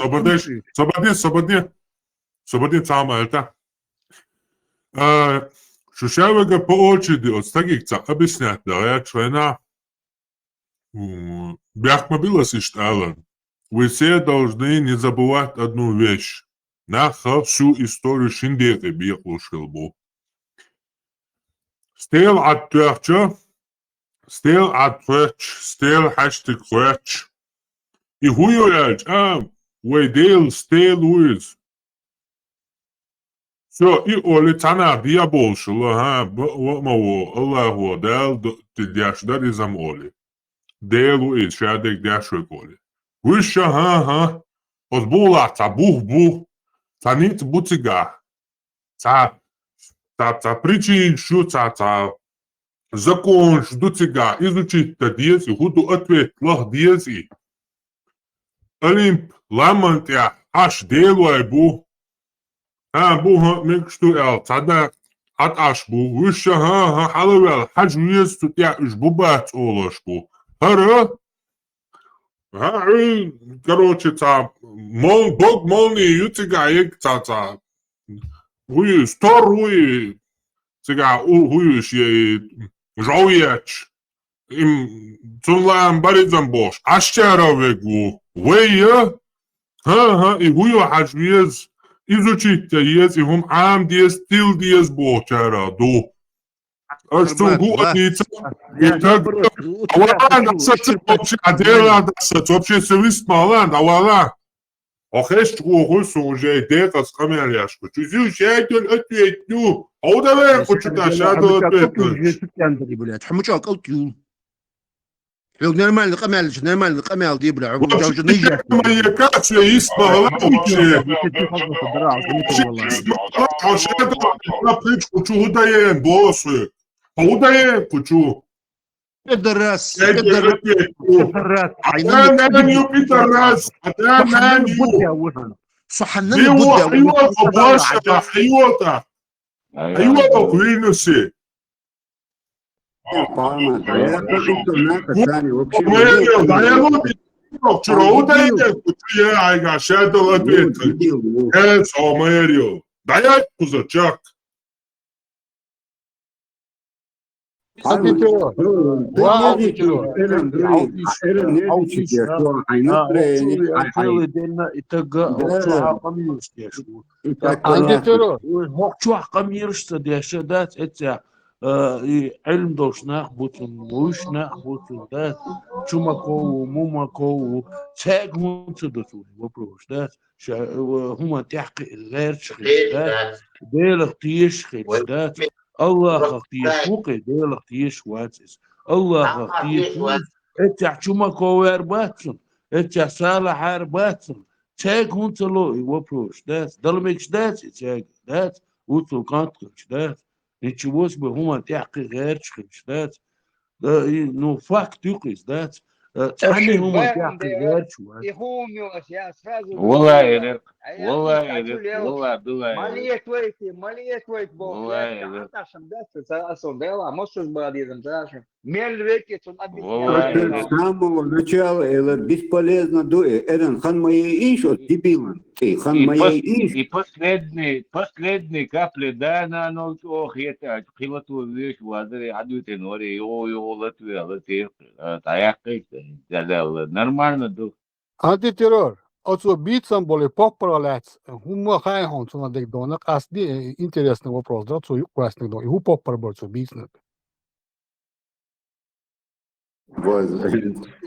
свободен сам, это. Шушавега по очереди от таких объяснять, да, я члена Бяхмобилоси Шталан. Вы все должны не забывать одну вещь. На всю историю Шиндеты бьехлушил был. Стел от Тверча, стел от Тверч, стел хаштик Тверч. И хуёлять, вейдел стел уиз. Все, и Оли Цана бия большила, Аллаху дал ты дяш даризам Оли. Дел уиз, шадек дяшек Оли. Выше, Озбула, бух. Цаниц буцига. Ца причин, что закон, что цига. Изучить та диези, худу ответ, лах диези. Олимп, ламантя, аш делуай бу. Бу, мекшту эл, цада, от аш бу. Выше, халавел, хадж уез, тут я уж бубац олаш бу. Хара? Короче, бог молнии, юцигаек, стор цига, жауяч, им цунлаем баризам бош, ащаровегу, вея, и хую хажвез, изучить ез, и хум ам диез, тил диез бочара, ду. Штугу отница. Вообще совесть малан, авала. Охеш хуйсу уже дета с камеляшку. Чузю шайтон ответ, ну. Аудавай хочу ташаду ответ. блядь, хмучок алтю. Нормально камел, ди, бля. Уже наезжай. Маньякация есть малан вообще. Хочу удаем, боссы. Удаем, хочу. Пидорас. Пидорас. صحنا حيوطة كوينوسي. علم دوش نخبوتن موش نخبوتن دات چوماكو موماكو تاق هون تدوتو وبروش دات هما تحقي غير شخيص دات ديلغ تيش خيص دات الله خطيش موقي ديلغ تيش واتس الله خطيش اتع چوماكو ويرباتن اتع صالح عرباتن تاق هون تلو وبروش دات دلميكش دات اتاق دات وتو كانتكش دات Ничего себе, хума тяхки герчки, да? Ну, факт юкис, да? Тани хума тяхки герчу. والله بالله. Малиетвейте, бог. Я нашим да, сондела, можешь бадизм, да? Мельвеки, он объясняет. С самого начала это бесполезно дуэ. Эрен хан моей иш от дебилан. Хан моей иш. И последний капли, да, на ночь, ох, это, хилату вещь, вазари, адуйте, нори, йо, латвия, да, нормально, да. Антiterror. Also бицам были попралец. Хума хайхон, что надо донак. Асди интересный вопрос, да, что красный дон. Ху попрабольцу бицнак.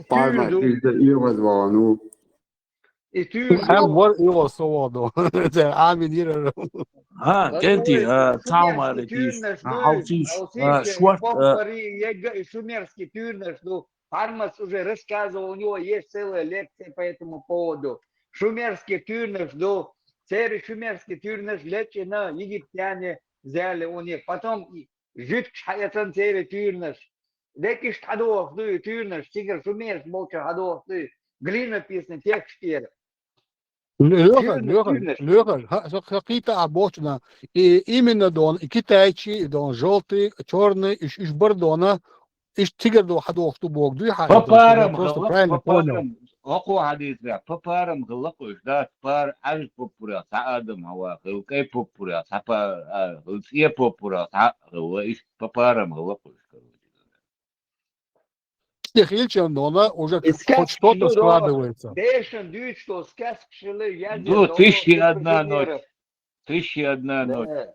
Парма, и возвану. Hem var iyi savado. Amin yere. Кенти, таумар этиш, аутиш, шварт. Шумерский тюрнер, ну, Хармас уже рассказывал, у него есть целая лекция по этому поводу. Шумерский тюрнеш, церы шумерский тюрнеш, лечина, египтяне взяли у них. Потом жидк шаяцан церы тюрнеш. Лекиш хадов, тюрнеш, тигр шумерш, молча хадов, глина написано, текст. Леха, какие-то обочина. И именно дон, и китайчи, дон желтый, черный, иш бордона, иш тигр до ходов ту бог, Папарам просто غلق правильно понял. папарам أقوى حديث ذا بابارم غلق وش ده بار عارف بابورا سعادم هوا هو كي بابورا سبا هو سيا بابورا هو إيش بابارم غلق وش Хильчан, но она уже хоть что-то складывается. Дешен, дюйт, что сказки шили, я Ну, 1001 ночь. 1001 ночь.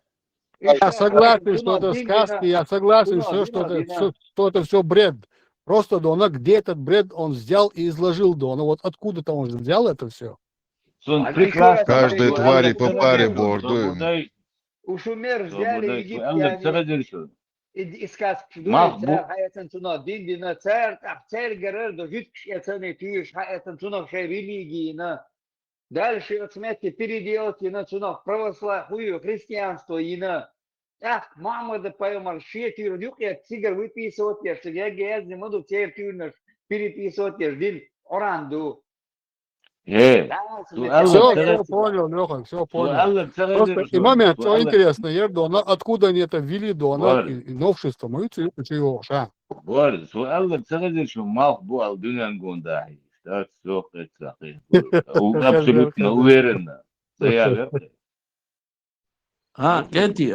Я согласен, что это сказки, я согласен, что это все бред. Просто Дона, где этот бред он взял и изложил Дона? Вот откуда-то он же взял это все? Каждой твари по паре бордуем. У Шумер взяли египтяне. И сказки шли, хаятан цуна, дин царь герердо, житк яцаны тюш, хаятан цуна все религии, дальше вот смотрите, переделки на цунах православие, христианство и на Мамада поймал шетир, дюк я цигар выписывать, что я грязный моду царь тюрнаш переписывать, дин оранду. Все понял, Леха, все понял. Просто и момент, что интересно, Ердона, откуда они это ввели Дона и новшество, мы чего, ша. Борис, سؤال تغذر شو ما بو الدنيا نقول داعي اشتاق سوق اتساقي абсолютно уверенно Кенти,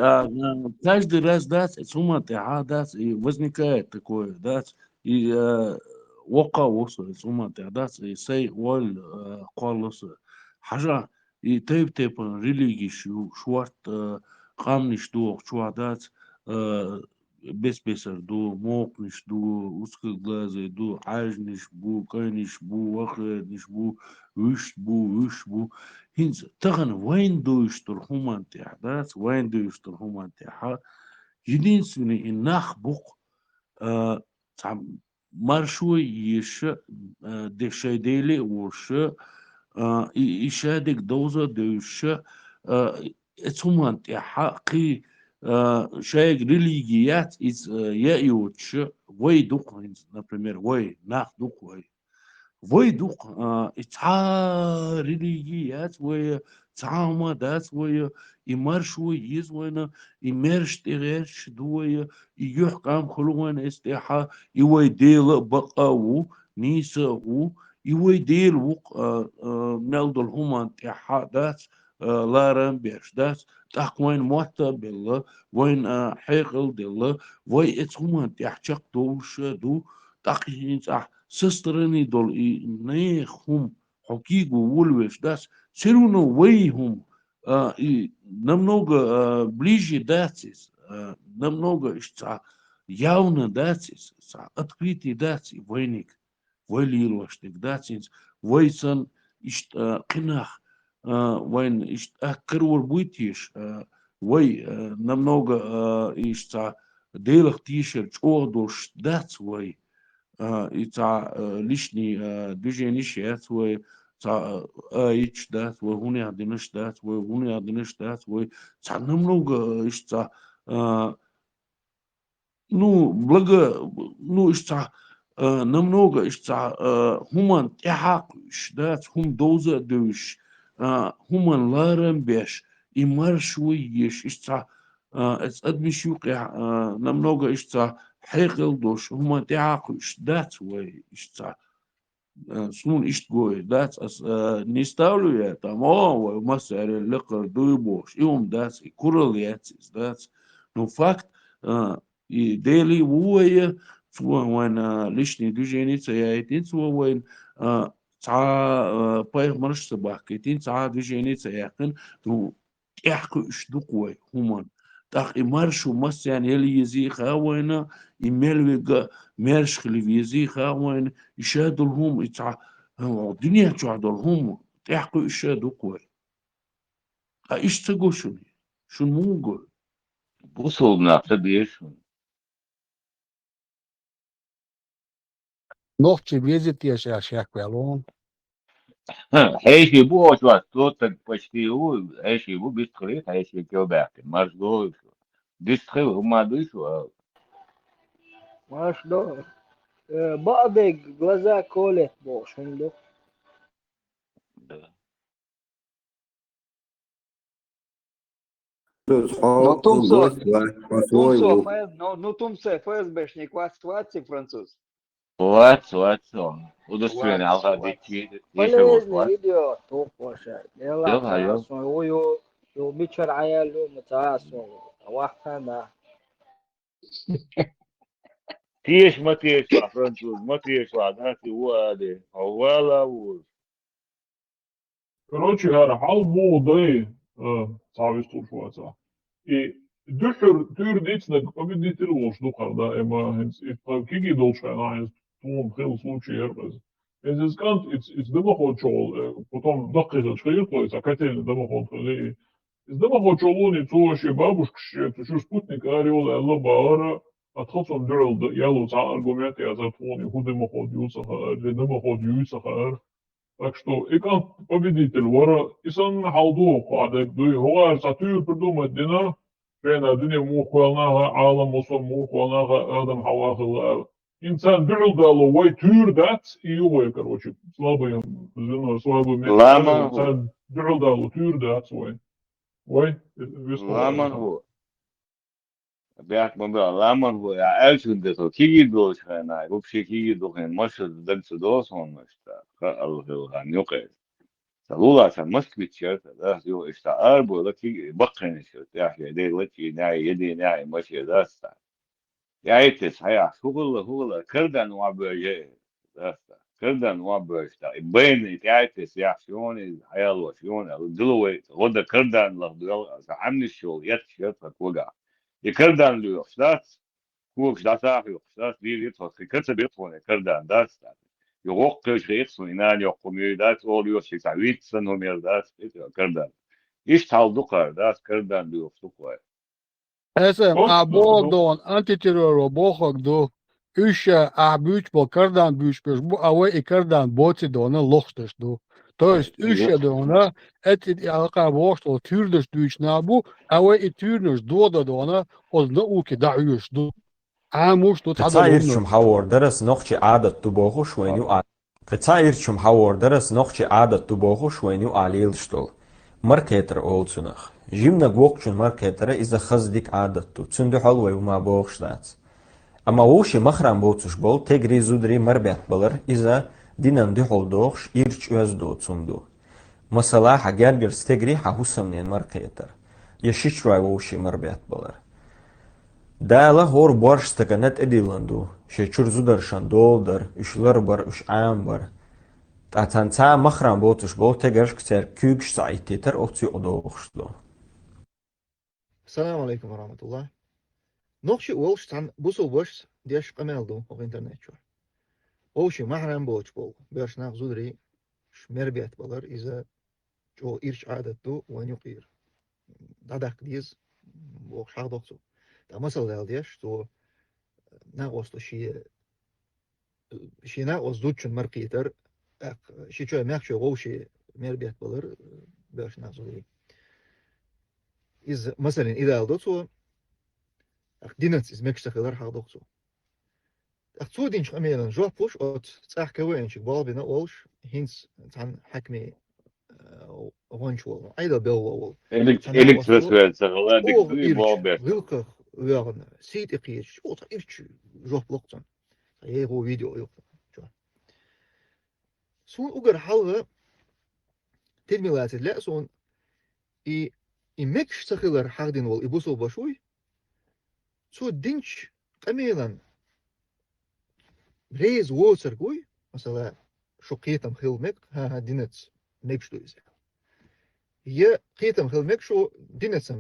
каждый раз, да, с ума ты, да, и возникает такое, да, и وقع وصل ثم تعداس سي وال قالص حاجة يتيب تيبن ريليجي شوارت قامنش دو شوادات بس بسر دو موقنش دو اسك غلازي دو عاجنش بو كاينش بو وخدش بو وش بو هنز تغن وين دوش ترهمان تعداس وين دوش ترهمان تعها единственный инах бук маршуй еще дешедели уше ишадик доза дeuше ецумант حقي شايك религият из яиотш вой дух, например, вой нах дух вой дух ца религият вой цама дас вой и маршуй из война и мерш тиреш дуя и юхкам хлуан استحا يوي ديل بقاو نيساو يوي ديل وق ملدل همان تحادات لارن بيرش دات تقوين موتا بالله وين حيقل دل وي اتهمان تحشق دوش دو تقين صح سسترني دول نيخهم حقيقو ولوش داس سيرونو ويهم намного ближе дацис, намного явно дацис, открытый дацис, войник, войлилоштик дацис, войсан ишт кинах, войн ишт аккрур буйтиш, вой намного ишт делах тишер чодош дац вой, ица лишний движение шец вой. Ич да, свой хуни адинаш да, свой хуни адинаш да, свой намного ишца ну благо ну ишца намного ишца хуман тяхакуш да, хум доза душ хуман ларам беш и маршуй еш ишца эс адмишук намного ишца хайкл дош хуман тяхакуш да, свой ишца снун ишт гой, дат не ставлю я там, о, массаре лекар дуйбош, и дат, и курал яцис, дат, но факт, и дели уая, вон лишние движения цаяйтин, вон ца паях марш собак, итин ца движения цаяхин, ну, тяхку ишдукой, хуман. Так и маршу массян ели языха война, и мельвига мершхли языха война, и шадулхум, и ца дня чадулхум, тяхку ишаду кой. А ишца гошуни, шун мугой. Бусул на табешун. Ногти везет я шак велон. Хейши бу очват, тот почти у, хейши бу бистрит, хейши кёбак, маждо, бистрит, умадушу, Маш да. Бабек глаза колет, бо, шундо. Ну, Тумсо, ну, Тумсо, ФСБшник, вас хватит француз? Ватсон, удостоверение, алга дичи, полезное видео, توق وشاي يلا يلا يلا تعاصم يو بيشر عياله متعاصم واحد تيش ما تيش مع فرنسوز ما تيش وعداتي وادي ولا وز Короче говоря, hal моды savjestår Šveicā. I duhur ditsneg победитель ложь духарда ема hens it kigi dolčkana hens тун хил случай ербез. Hens искант it's демоход чол потом дақиқат шхиртоица катель демоход хили. Из демоход чолуни цуаши бабушкши цушу спутник ариол элла баара атхоцон дырл ялу ца аргументы аза туни худемоход юсахар демоход юсахар. Так что и как победитель вора и сан халду قاعدة دوي هو ساتور بدو مدينة بين الدنيا مو خلناها عالم وصل مو خلناها آدم حواء خلا إنسان دعو دالو وي تور دات إيوه كروشي слабый زين слабый لاما هو إنسان دعو دالو تور دات وي لاما هو بيحك من بقى لاما هو يا ألشون ده كيجي دوش خنا وبشي كيجي دوخين مش دلت دوس هون مش تا خل يقع سلولا عشان مسكت شرط ده يو اشتعار بولا كي بقين شرط يا يدي لتي ناي يدي ناي ماشي داستا يا ايتس هيا هو كردان وابجي داستا كردان وابجتا بين ايتس يا شلون هيا لو شلون دلوي غدا كردان لغدو عمل الشغل يت شرط وقع يكردان لو يخشات هو خشات يخشات دي يتوقع كتب يطول كردان داستا يوقع شيء إنان يقوم يدات أول يوشي تعويت سنهم يردات كردان إيش تعلقه دات كردان بيوفتقه Esem abordon antiterror bohok do Ища büyük bu kardan büyüşmüş bu ava ikardan boti do ona loxtış do. То есть ища do ona et alqa boşto türdüş düş na bu ava itürnüş do da ona ozna uki da üyüş do. Amuş do tada Qeçayirçum hawar daras noqçi adat tu boxu şweniu a Qeçayirçum hawar daras noqçi adat tu boxu şweniu alil shtol. Marketer olsunaq. Jimna goqçun marketera iza khazdik adat tu tsundu halway ma boxstats. Ama وشي مخرم بوتش بول تجري زودري مربيت بلر إذا دينان دي حولدوخش إيرش وزدو تسندو مثلا حجرجر ستجري حهوسم نين مركيتر يشيش راي وشي مربيت بلر دالا هور بارش تكنت إديلاندو شيشور زودرشان دولدر إشلر بر إش عام بر تاتان مخرم بوتش بول تجرش كتير كيوكش سايتيتر أوتي أدوخش دو. السلام عليكم ورحمة الله. نقشي ولش تان بوسو بوش ديش قمال دو او انترنت شو وشي محرم بوش بول بيرش ناق زودري شمر بيت بلر إذا جو إيرش عادت دو وين يقير دادك ديز وقش حق دوكسو دا مثل دال ديش تو ناق وستو شي ناق وست دوتشن مرقيتر شي شو ماك شو وشي مر بيت بلر بيرش ناق زودري إذا مثلا إذا دوتسو دينت إز مكش تخيلر حق دوكسو أخذ دينش أمينا جواب فوش أو تصح كوينش بال بنا أولش هينس عن حكمي وانش وال أيضا بيل وال إلك تسوي زغلادك دوي بابك غلق وياغن سيد إقيش أو تقيرش جواب لقطن هي هو فيديو يقطن شو سون أجر حلقة تلميذات لا سون مكش تخيلر حق دين وال إبوسو بشوي سو دينش أمينا ريز ووتر قوي مثلا شقيتم خيلمك ها دينت مكش دويز هي قيتم خيلمك شو دينت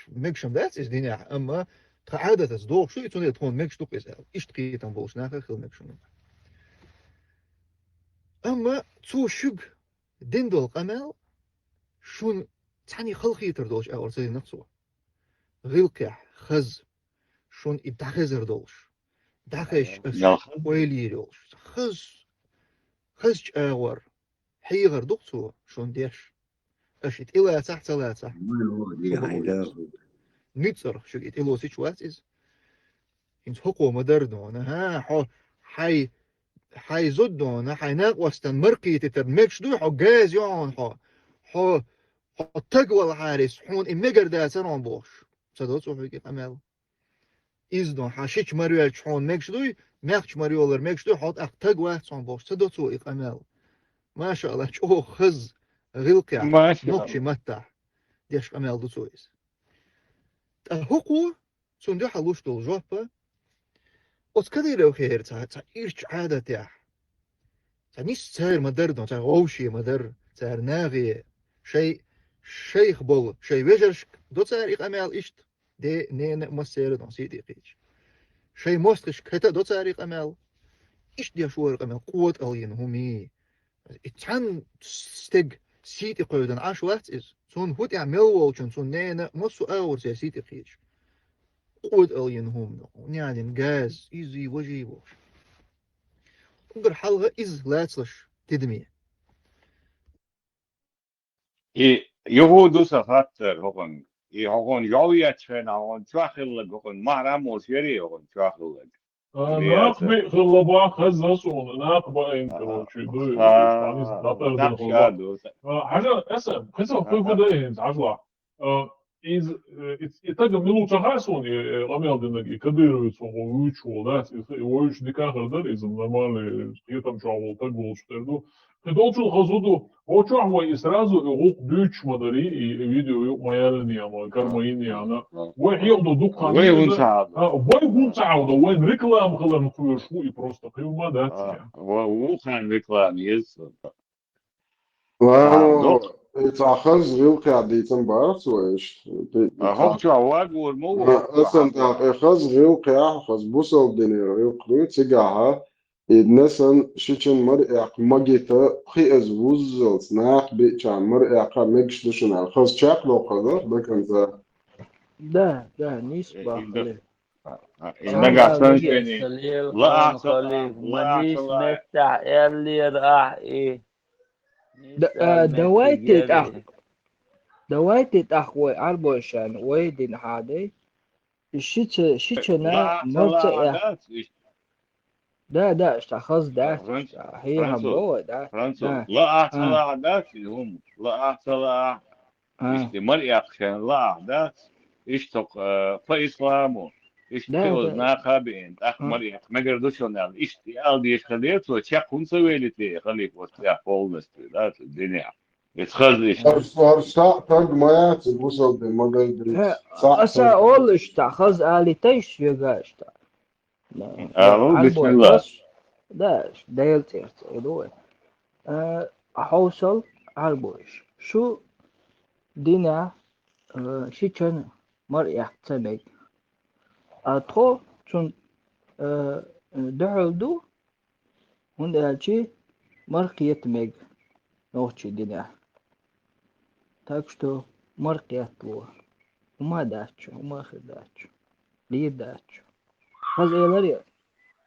مكشم ذات إز دينع أما تعادة تزدوق شو يتوني تكون مكش دوق إز إيش قيتم بوش ناخر خيلمك شو أما تو شق دين دول قمال شون تاني خلقي تردوش أول سيدي نقصو غيلكح خز شون إبتخزر دولش داخش ويليروش خز اور حيغر دكتور شون ديش اشيت إلا تحت ثلاثة نيتر شو إت إلو سيتواتيز إنت حكومة دردون ها حي زدون حي ناقوستن مرقي تترمكش دو حو جاز يون حو تقوى الحارس حون إمجر دا سنون بوش صدوت صوحي أمل إزدون حاشيش مريول حون مكش دوي مكش مريولر مكش دوي حوت أخ تقوى سنون بوش صدوت صوحي أمل ما شاء الله شو خز غلقع ما شاء نقشي الله متع ديش أمل دو صويس هقو سندو حلوش دول جوبا وتكدي لو خير تا إيرش عادة تاح تا نيس تاير مدردون تا غوشي مدر تاير ناغي شيخ بول شي ويجرش دو تاير إيق أمال إشت دي نين مسير دون سيدي قيش شي موستش كتا دو تاير إيق أمال إشت دي شوار أمال قوة ألين همي إتحان ستيق سيدي قيودن عاش وقت إز سون هوت يعمل والشون سون نين مصو أور زي سيدي قيش قوة ألين هم يعني غاز إيزي وجيبو نقر حلقة إز لاتلش تدمي يهودو سخاطر هون هون جوية فين هون تواخل هون محرم وسيري هون تواخل ناقبي خلبا خزا سون ناقبا انتو شدو اسبانيس داتر دن خلبا حاجة اسم خزا خلبا ده انت عجلا iz itaga miluča hasoni lamjal dinagi Kadirovic ovo učuo das ovo uč dikahar darizm normale skjetam čavo tak bol šterdu kad olčul hazudu očuo i srazu ruq düç madari i video yok mayalni ama karmayini ana ve yolda dukkan وين صعب وين صعب وين ريكلام خلنا نقول شو просто قيمة ذات وكان ريكلام يس Lano, تاخذ غيوقع ديتن بارت وإيش هم شو أقول مو أصلا تاخذ غيوقع خذ بوصل دينير غيوقع تجاها إدنسن شيء مرئع مجيتا خي از وزل سناق بيتشان مرئع مجش دشنا خذ شاق لو قدر بكن ده نسبة خليل إنك أحسن شيء لا أحسن منيس مفتح اللي راح إيه دويتت أخوي عربوشان ويدين هذا الشيء مرتع ده اشتخص ده هي همبوه ده لا أحسن ده هم لا أحسن إيش مريء عشان لا ده إيش تق في إسلامه إيش تقولنا خابين أخ مريء ما قدرش نعمل إيش تقال إيش خليت وشاق كون سويلتي خليك وشاق فولنس ده الدنيا يتخذ صار تاج ما يعتب وصل بالمجال أسا أول اشتخص آلي تيش يقاش بسم الله داش دايلتي يدوي حوصل عربوش شو دينا شي كان مريح تبعي أتخو چون دعودو هندالشي مرقيت ميج نوچي دينا تاكشتو مرقيت وما داتشو وما خداتشو ليه داتشو هذا يلاري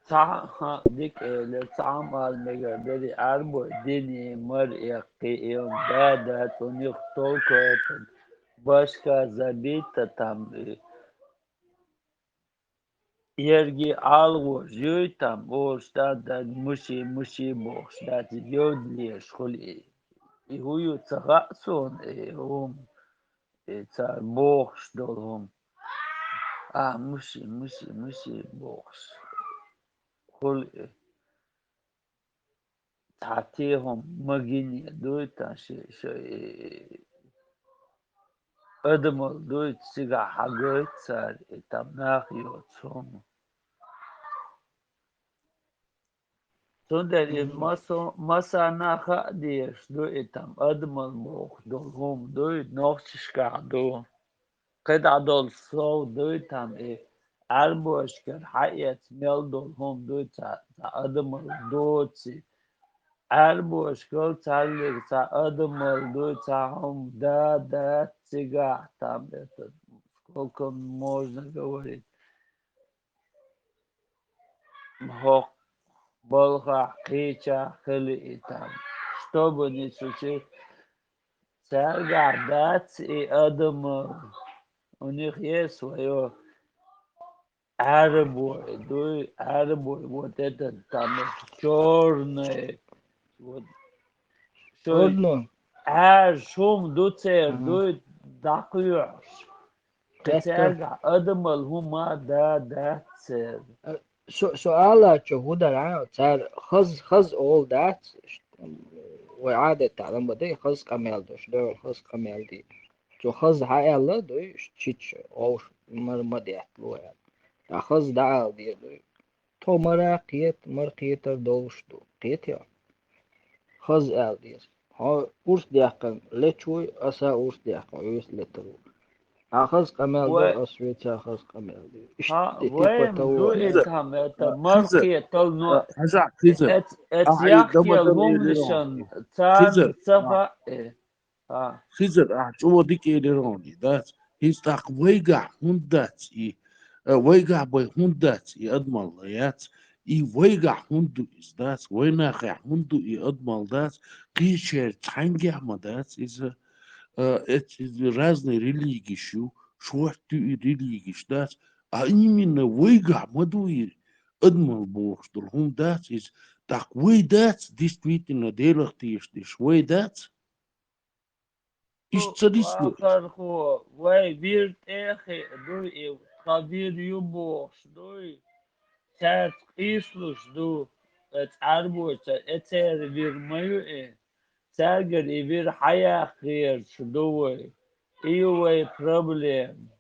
صح ديك لتعامل مجردي عربو ديني مرئي قيم دادات ونيختوكت باشكا زبيتا تام يرجي عالغو جوتام بوشتاد مشي بوشتاد يودلي شخلي هو تغاسون هم تار بوش دولهم مشي بوش كل تعطيهم مجيني دويتا شيء أدمر دويت سيجا حاجات صار تمناخ يوتهم تندر مسا ناخا ديش دويتم أدمر موخ دولهم دويت نوخش كعدو قد عدول صو دويتم عربوش كان حقيقة ميل دولهم دويت أدمر دوتي عربوش كل تعليق تا أدمر دويتهم دا تيجا تعمل كلكم موجنا قولي Мхок болха хича хили и там. Что бы ни случилось, царь и Адам, у них есть свое арбой, вот этот там черный, вот, что шум дуцер, дует дакуешь. Царь Адам алхума да царь. سؤالك هو ده صار خز all that وإعادة تعلم بدي خز كمال دوش ده خز كمال دي شو خز هاي الله دوش تشيش أو ما دي أحلو يعني خز ده دي دوش تو مر قيت دوش دو قيت يا خز آل دي ها أورس دي أحكم لتشوي أسا أورس دي أحكم يوس لترو أخذ كمال دو أسويت أخذ كمال دي وين دو إتهم مرقي تلنو حاجة خيزر يحكي لهم لشان تان صفا خيزر شو ديك إيراني ذات هيستاق ويقع هندات ويقع بي هندات أدمال يات ويقع هندو إز ذات ويناقع هندو أدمال ذات قيشير تحنجع ما ذات إذا разные религии, что ты религии, что а именно выга мадуир адмал бог, что он дать из так вы дать действительно делах ты вы дать из царизма. Ахархо, вы вирт эхе, дуй хавир юбох, дуй царь Иисус, дуй арбуца, это вирмаю Царгар и вир хая хир шдуй, и проблем.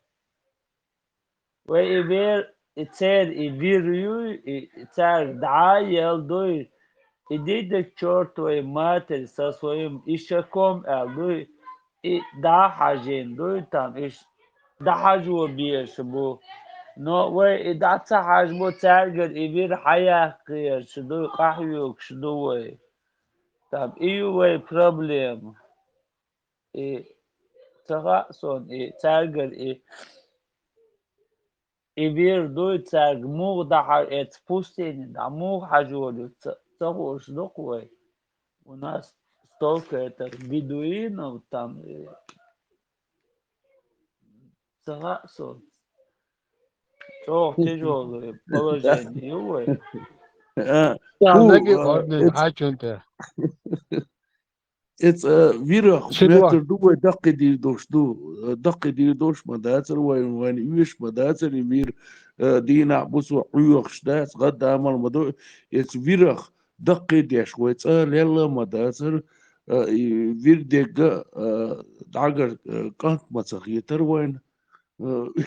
Вы и вир и царь и вир и царь даел дуй, иди к чертовой матери со своим ишаком дуй и дахажин дуй там иш дахажу бешбу. Но вы и даться хажбу царгар и вир хая хир шдуй кахюк шдуй. Там и проблем. И цагасон и царгар и вир дуй царг муг дахар эт пустыни да муг хажули цагош докой. У нас столько это бедуинов там цагасон. Çok тяжелое положение. Это вирах метр думай дакки дош мадацер وين يوش مداتر يمير دينا بوسو عيوخ شدات غدا عمل مدو ات ويرخ دقي ديش ويت يلا مداتر وير ديغا داغر كانت مصغيتر وين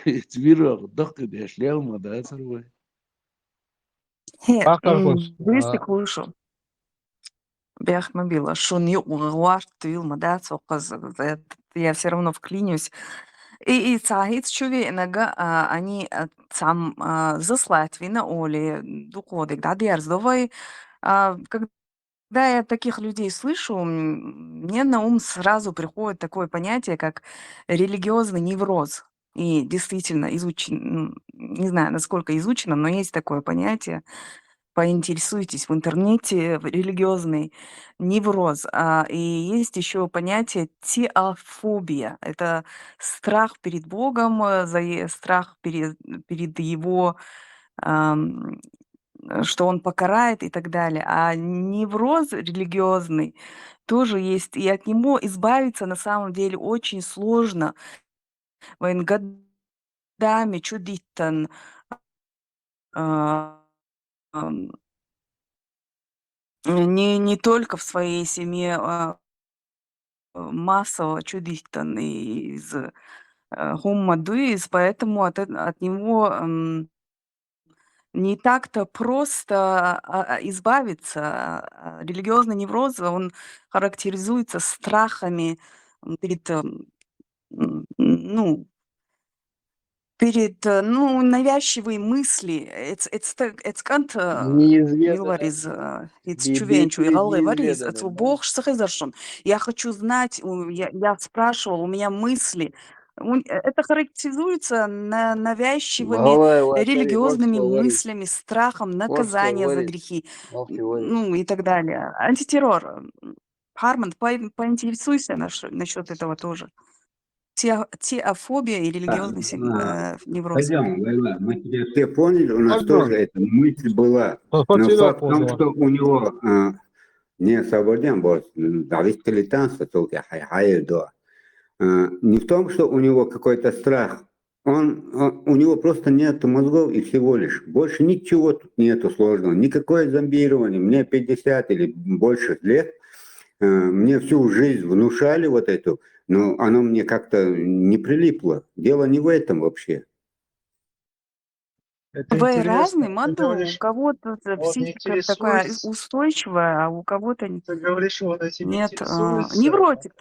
ات ويرخ دقي ديش يلا مداتر وين Быстик вышел. Бяхмабила, шун югуар твил мадацо каз, я все равно вклинюсь. И цагит чувенага, они сам заслать вина оли дукодик, да, дерздовой. Когда я таких людей слышу, мне на ум сразу приходит такое понятие, как религиозный невроз. И действительно изучено, не знаю, насколько изучено, но есть такое понятие. Поинтересуйтесь в интернете, религиозный невроз. И есть еще понятие теофобия. Это страх перед Богом, страх перед Его, что Он покарает и так далее. А невроз религиозный тоже есть. И от него избавиться на самом деле очень сложно. Годами чудитан. Не только в своей семье массово чудитан из хуммадуиз, поэтому от него не так-то просто избавиться. Религиозный невроз, он характеризуется страхами перед навязчивые мысли. Я хочу знать, я спрашивал, у меня мысли, Это характеризуется ما навязчивыми هو يا شريف религиозными وقت ورد мыслями, страхом وقت наказания за ورد грехи, وقت ورد ну и так далее. Антитеррор. Харман, поинтересуйся насчет этого тоже. Теофобия и религиозный невроз. Пойдем, Лейла, мы тебя все поняли, у нас Пойдем. тоже эта мысль была. Но Потерял факт в том, что у него не освободен был, Давид Калитанство, только не в том, что у него какой-то страх. У него просто нет мозгов и всего лишь. Больше ничего тут нету сложного. Никакое зомбирование. Мне 50 или больше лет. Мне всю жизнь внушали вот эту, но оно мне как-то не прилипло. Дело не в этом вообще. Это Вы интересно. разный Ты модель, у говоришь, кого-то он психика такая интересуется. устойчивая, а у кого-то Ты говоришь, он этим нет. интересуется. Невротик.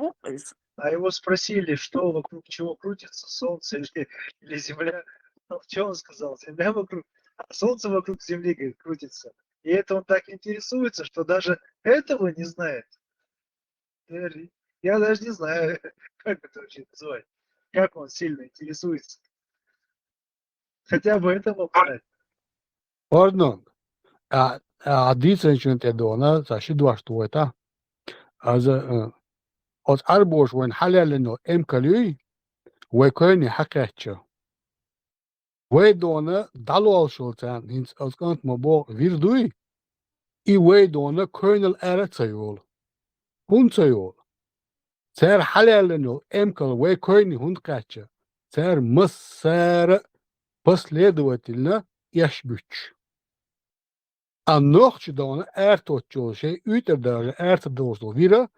А его спросили, что вокруг чего крутится, Солнце или Земля. Ну, что он сказал? Земля вокруг, а Солнце вокруг Земли говорит, крутится. И это он так интересуется, что даже этого не знает. Я даже не знаю, как это вообще называть. Как он сильно интересуется. Хотя бы это мог знать. Pardon. Dicen te dona, sa și doar tu uita. Az arbos wen haleleno emkalui, we koini hakatcha. We dona dalu al shultan, hins az kant mo bo virdui. I we dona koinal eratsayol. Hunsayol. Ser haleleno emkal we koini hundkatcha. Ser masara последовательно яшбüç. Annoch dona ertotçol şey üterdarja ertadosdo vira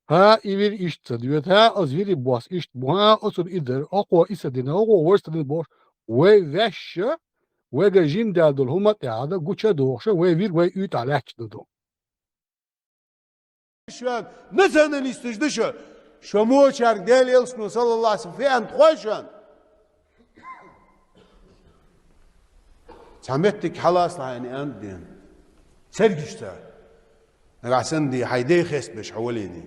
ha ivir işte diyor ha az viri boş işte bu ha osur ider aqwa isedine aqwa worstedin boş ve veşe ve gajin dadul humat ya da guça doğuşa ve vir ve üt alak dodo. مثلا يستجدش شمو شارك ديل يلسنو صلى الله عليه وسلم في أنت خوشن سمعتك خلاص يعني أنت دين سرقشتا عشان دي حيدي خيس بش حواليني